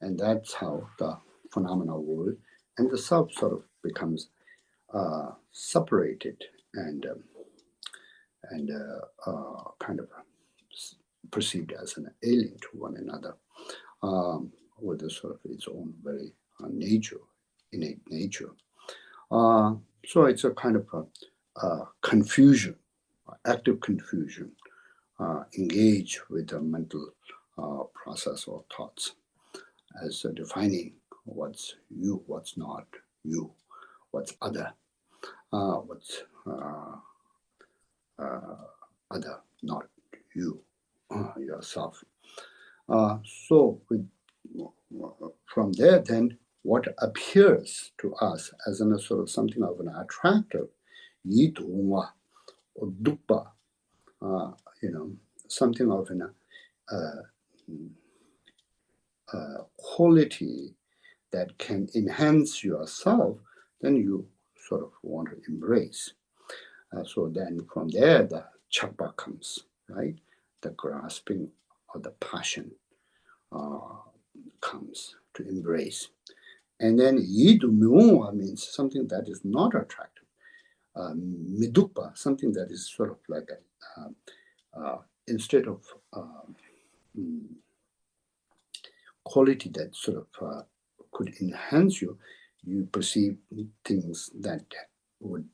And that's how the phenomenal world and the self sort of becomes separated and kind of perceived as an alien to one another, with a sort of its own very innate nature. So it's a kind of a confusion, active confusion, engage with the mental process or thoughts as defining what's you, what's not you, what's other, what's other, not you, yourself. So from there, then, what appears to us as a sort of something of an attractive, yidungwa or dukpa, something of an quality that can enhance yourself, then you sort of want to embrace. So then from there, the chakpa comes, right? The grasping or the passion comes to embrace. And then yidu miungwa means something that is not attractive. Midukpa, something that is sort of like instead of quality that sort of could enhance you, you perceive things that would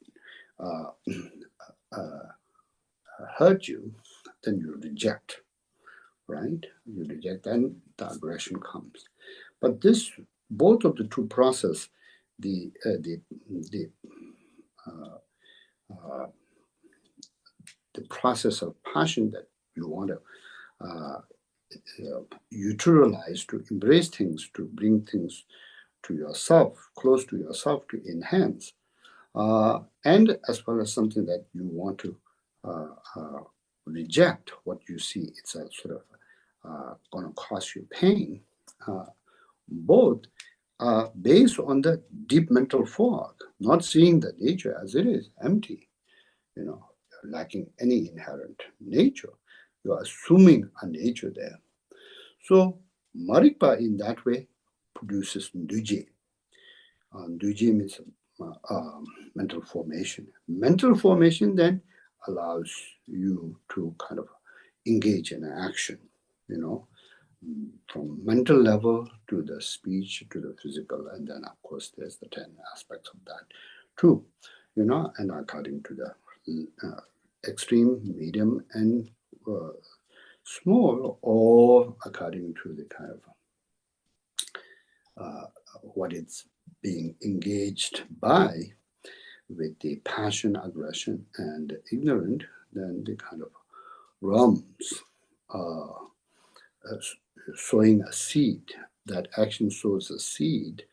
hurt you, then you reject, right? You reject, and the aggression comes. But both of the two process, the process of passion that you want to utilize to embrace things, to bring things to yourself, close to yourself, to enhance, and as well as something that you want to reject, what you see it's a sort of going to cause you pain. Both are based on the deep mental fog, not seeing the nature as it is, empty, lacking any inherent nature. You are assuming a nature there. So Marikpa in that way produces Nduje. Nduje means mental formation. Mental formation then allows you to kind of engage in action, from mental level to the speech to the physical, and then of course there's the 10 aspects of that too, and according to the extreme, medium, and small, or according to the kind of what it's being engaged by, with the passion, aggression, and ignorant, then the kind of realms sowing a seed. That action sows a seed,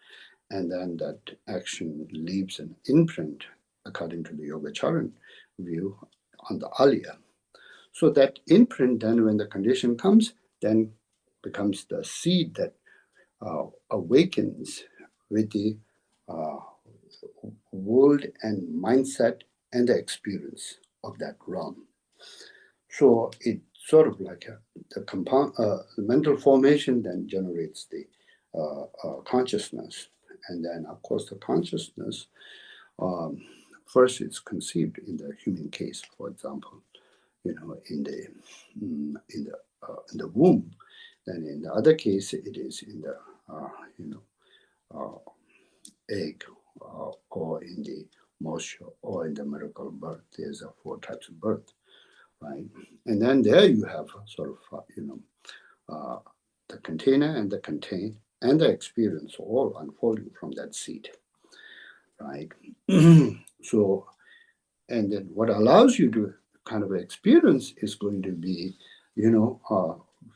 and then that action leaves an imprint, according to the Yogacharan view, on the alaya. So that imprint then, when the condition comes, then becomes the seed that awakens with the world and mindset and the experience of that realm. So it sort of like the mental formation then generates the consciousness. And then, of course, the consciousness, first it's conceived in the human case, for example, in the womb. Then in the other case, it is in the egg, or in the moksha, or in the miracle birth. There's 4 types of birth, right? And then there you have sort of the container and the contained and the experience all unfolding from that seed, right? So, and then what allows you to kind of experience is going to be,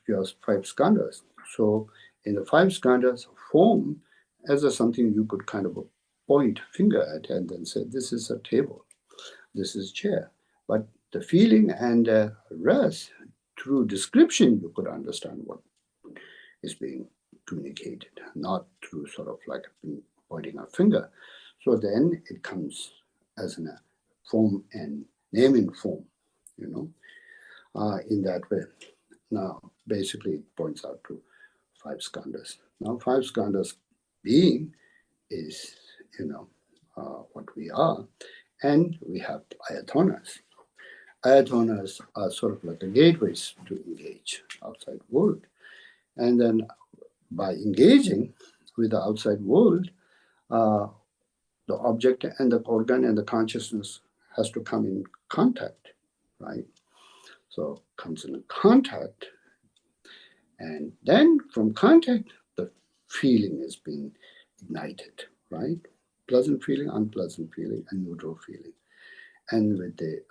just 5 skandhas. So in the 5 skandhas, form as something you could kind of point finger at and then say, this is a table, this is chair. But the feeling and rest, through description, you could understand what is being communicated, not through sort of like pointing a finger. So then it comes as a form and naming form, in that way. Now, basically, it points out to 5 skandhas. Now, 5 skandhas being is, what we are, and we have ayatonas. Ayatonas are sort of like the gateways to engage outside world. And then by engaging with the outside world, the object and the organ and the consciousness has to come in contact, right? So comes in contact, and then from contact, the feeling is being ignited, right? Pleasant feeling, unpleasant feeling, and neutral feeling. And with the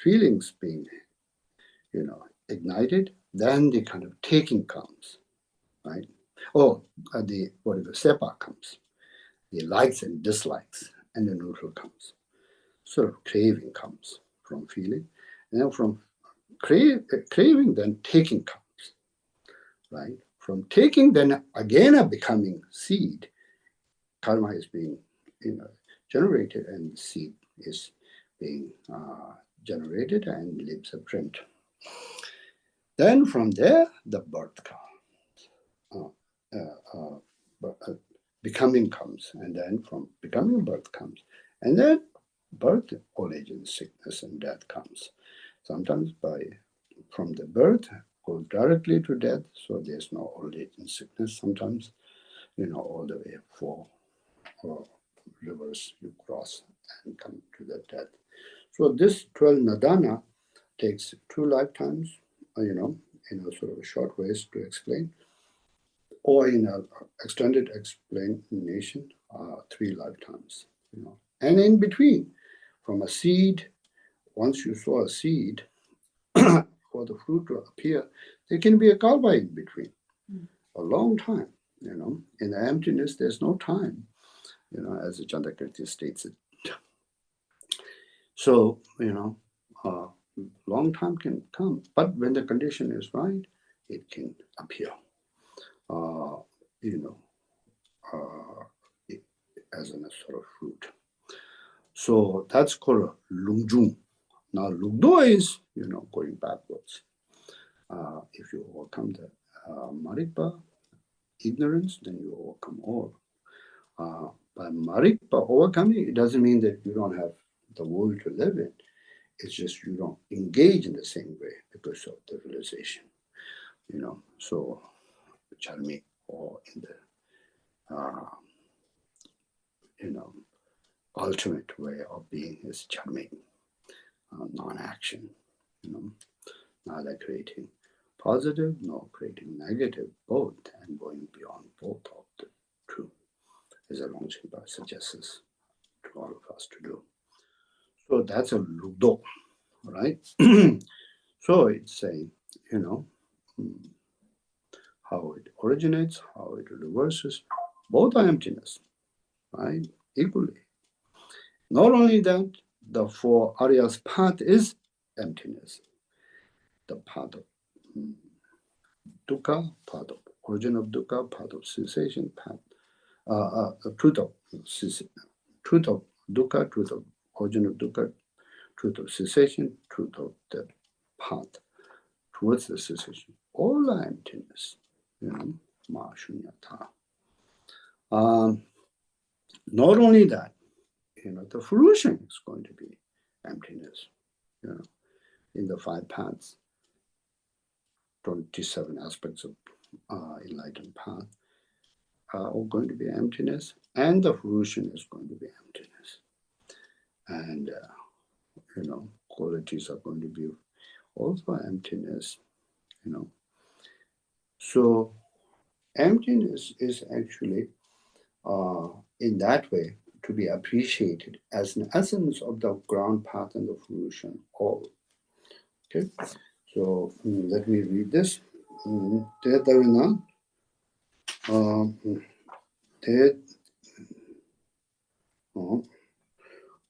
feelings being, ignited, then the kind of taking comes, right? The sepa comes, the likes and dislikes, and the neutral comes. Sort of craving comes from feeling, and then from craving, then taking comes, right? From taking, then again a becoming seed. Karma is being, generated, and seed is being generated and leaves a print. Then from there, the birth comes. Becoming comes, and then from becoming, birth comes, and then birth, old age, and sickness and death comes. Sometimes from the birth goes directly to death, so there's no old age and sickness. Sometimes, all the way 4 rivers you cross and come to the death. So this 12 nadana takes 2 lifetimes, sort of short ways to explain, or in an extended explanation, 3 lifetimes, And in between, from a seed, once you sow a seed, for the fruit to appear, there can be a kalpa in between, a long time, In the emptiness, there's no time, as the Chandrakirti states it. So, long time can come, but when the condition is right, it can appear, as a sort of fruit. So that's called lungjung. Now, lugdo is, going backwards. If you overcome the marikpa, ignorance, then you overcome all. By marikpa overcoming, it doesn't mean that you don't have the world to live in. It's just you don't engage in the same way because of the realization. So charmi, or in the ultimate way of being is charmi, non-action, neither creating positive nor creating negative, both, and going beyond both of the two, as Longchen suggests to all of us to do. So that's a lugdo, right? So it's saying, how it originates, how it reverses, both are emptiness, right? Equally. Not only that, the 4 Arya's path is emptiness. The path of dukkha, path of origin of dukkha, path of cessation, path, truth of dukkha, truth of origin of dukkha, truth of cessation, truth of the path towards the cessation. All are emptiness, ma shunyata. Not only that, the fruition is going to be emptiness, in the 5 paths, 27 aspects of enlightened path are all going to be emptiness, and the fruition is going to be emptiness. And, qualities are going to be also emptiness, So emptiness is actually in that way to be appreciated as an essence of the ground path and the fruition all. Okay, so let me read this.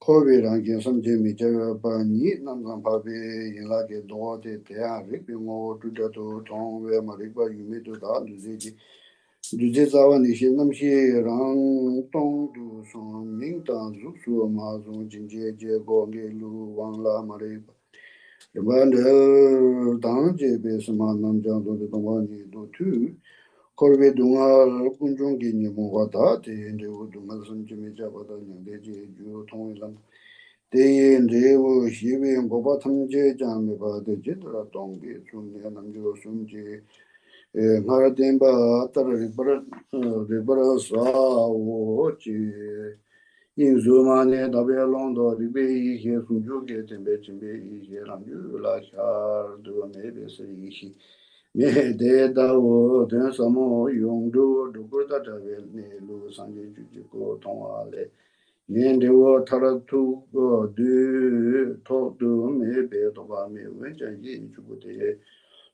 Kobe rangi samje mi jaga pa ni namgang pa be yinla ke doa te teya rik pi ngo tu ja tu tong we ma rik pa yumi tu da du ze zawa ni shi nam shi rang tong du song ming tang zu su ma zong jing je je go nge lu wang la ma rik pa riba de dang je be sima nam jang do de tong wa ni do tu Kobe dunga kunjong ki ni mo wa da te yin u dunga samje mi jaga da nyang de je ju tong we lam 대인 대우 시비엔 고바 탐제 장미 바데 제드라 동기 중에 남주 숨지 나라덴바 따르 리버라 사오지 인주만에 다벨론도 리베이 히 숨주게 덴베 진베 이게 남주라 샤르도 메베스 이히 메데다오 densa모 용도 두고다다벨 네루 상제 주지고 동화래 Yendewa taratu du to du me be to ba me wen jan yin chu bu de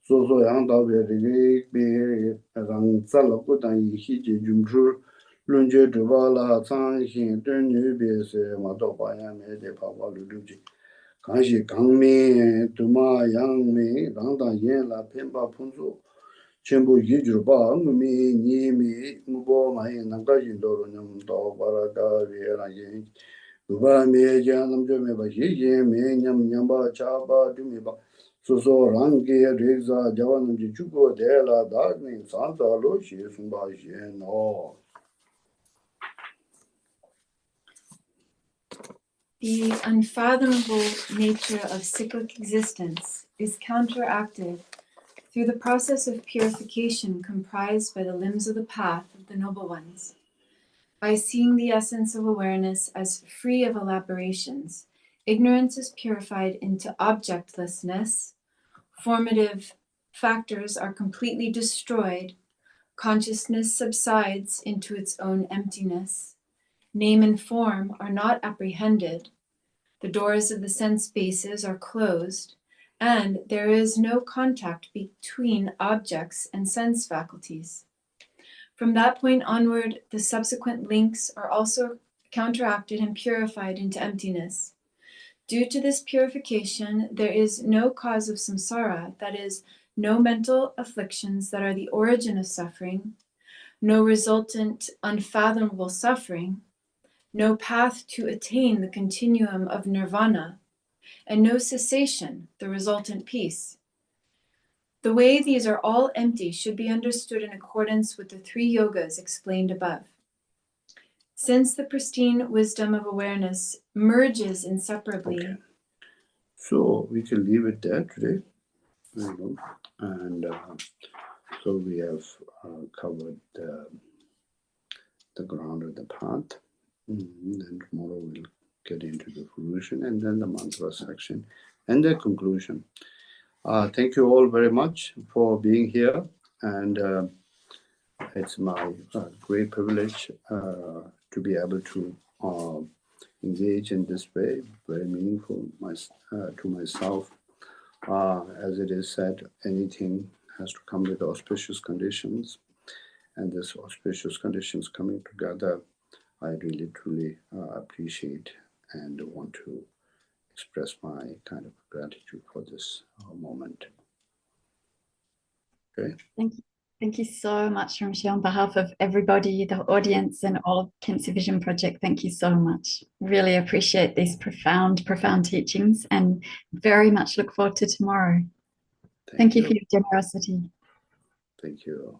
so so yang da be de be rang za lo ku dan yi xi ji jun zhu lun jie zhe ba la zang xin de nu be se ma do ba yan me de pa ba lu lu ji gang xi gang me du ma yang me rang da yin la pen ba pun zu 전부 유주바 음미 니미 무보 많이 남가진도로 냠도 바라다 위에라지 우바메 잔음 좀 해봐 예예 메냠 냠바 차바 좀 해봐 소소 랑게 레자 자원지 주고 대라 다니 산다로 시순바시노. The unfathomable nature of cyclic existence is counteracted through the process of purification comprised by the limbs of the path of the noble ones. By seeing the essence of awareness as free of elaborations, ignorance is purified into objectlessness, formative factors are completely destroyed, consciousness subsides into its own emptiness, name and form are not apprehended, the doors of the sense bases are closed, and there is no contact between objects and sense faculties. From that point onward, the subsequent links are also counteracted and purified into emptiness. Due to this purification, there is no cause of samsara, that is, no mental afflictions that are the origin of suffering, no resultant unfathomable suffering, no path to attain the continuum of nirvana, and no cessation, the resultant peace. The way these are all empty should be understood in accordance with the three yogas explained above. Since the pristine wisdom of awareness merges inseparably. Okay. So we can leave it there today. And so we have covered the ground of the path. Then tomorrow we'll get into the fruition and then the mantra section and the conclusion. Thank you all very much for being here, and it's my great privilege to be able to engage in this way, very meaningful to myself. As it is said, anything has to come with auspicious conditions, and this auspicious conditions coming together, I really truly appreciate and want to express my kind of gratitude for this moment. Okay. Thank you so much, Rinpoche, on behalf of everybody, the audience, and all of Khyentse Vision Project. Thank you so much. Really appreciate these profound teachings, and very much look forward to tomorrow. Thank you for your generosity. Thank you.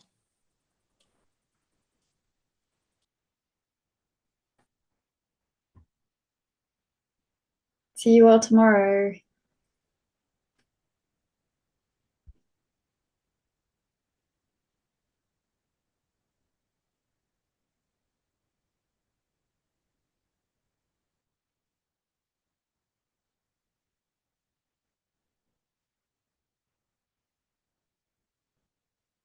See you all tomorrow.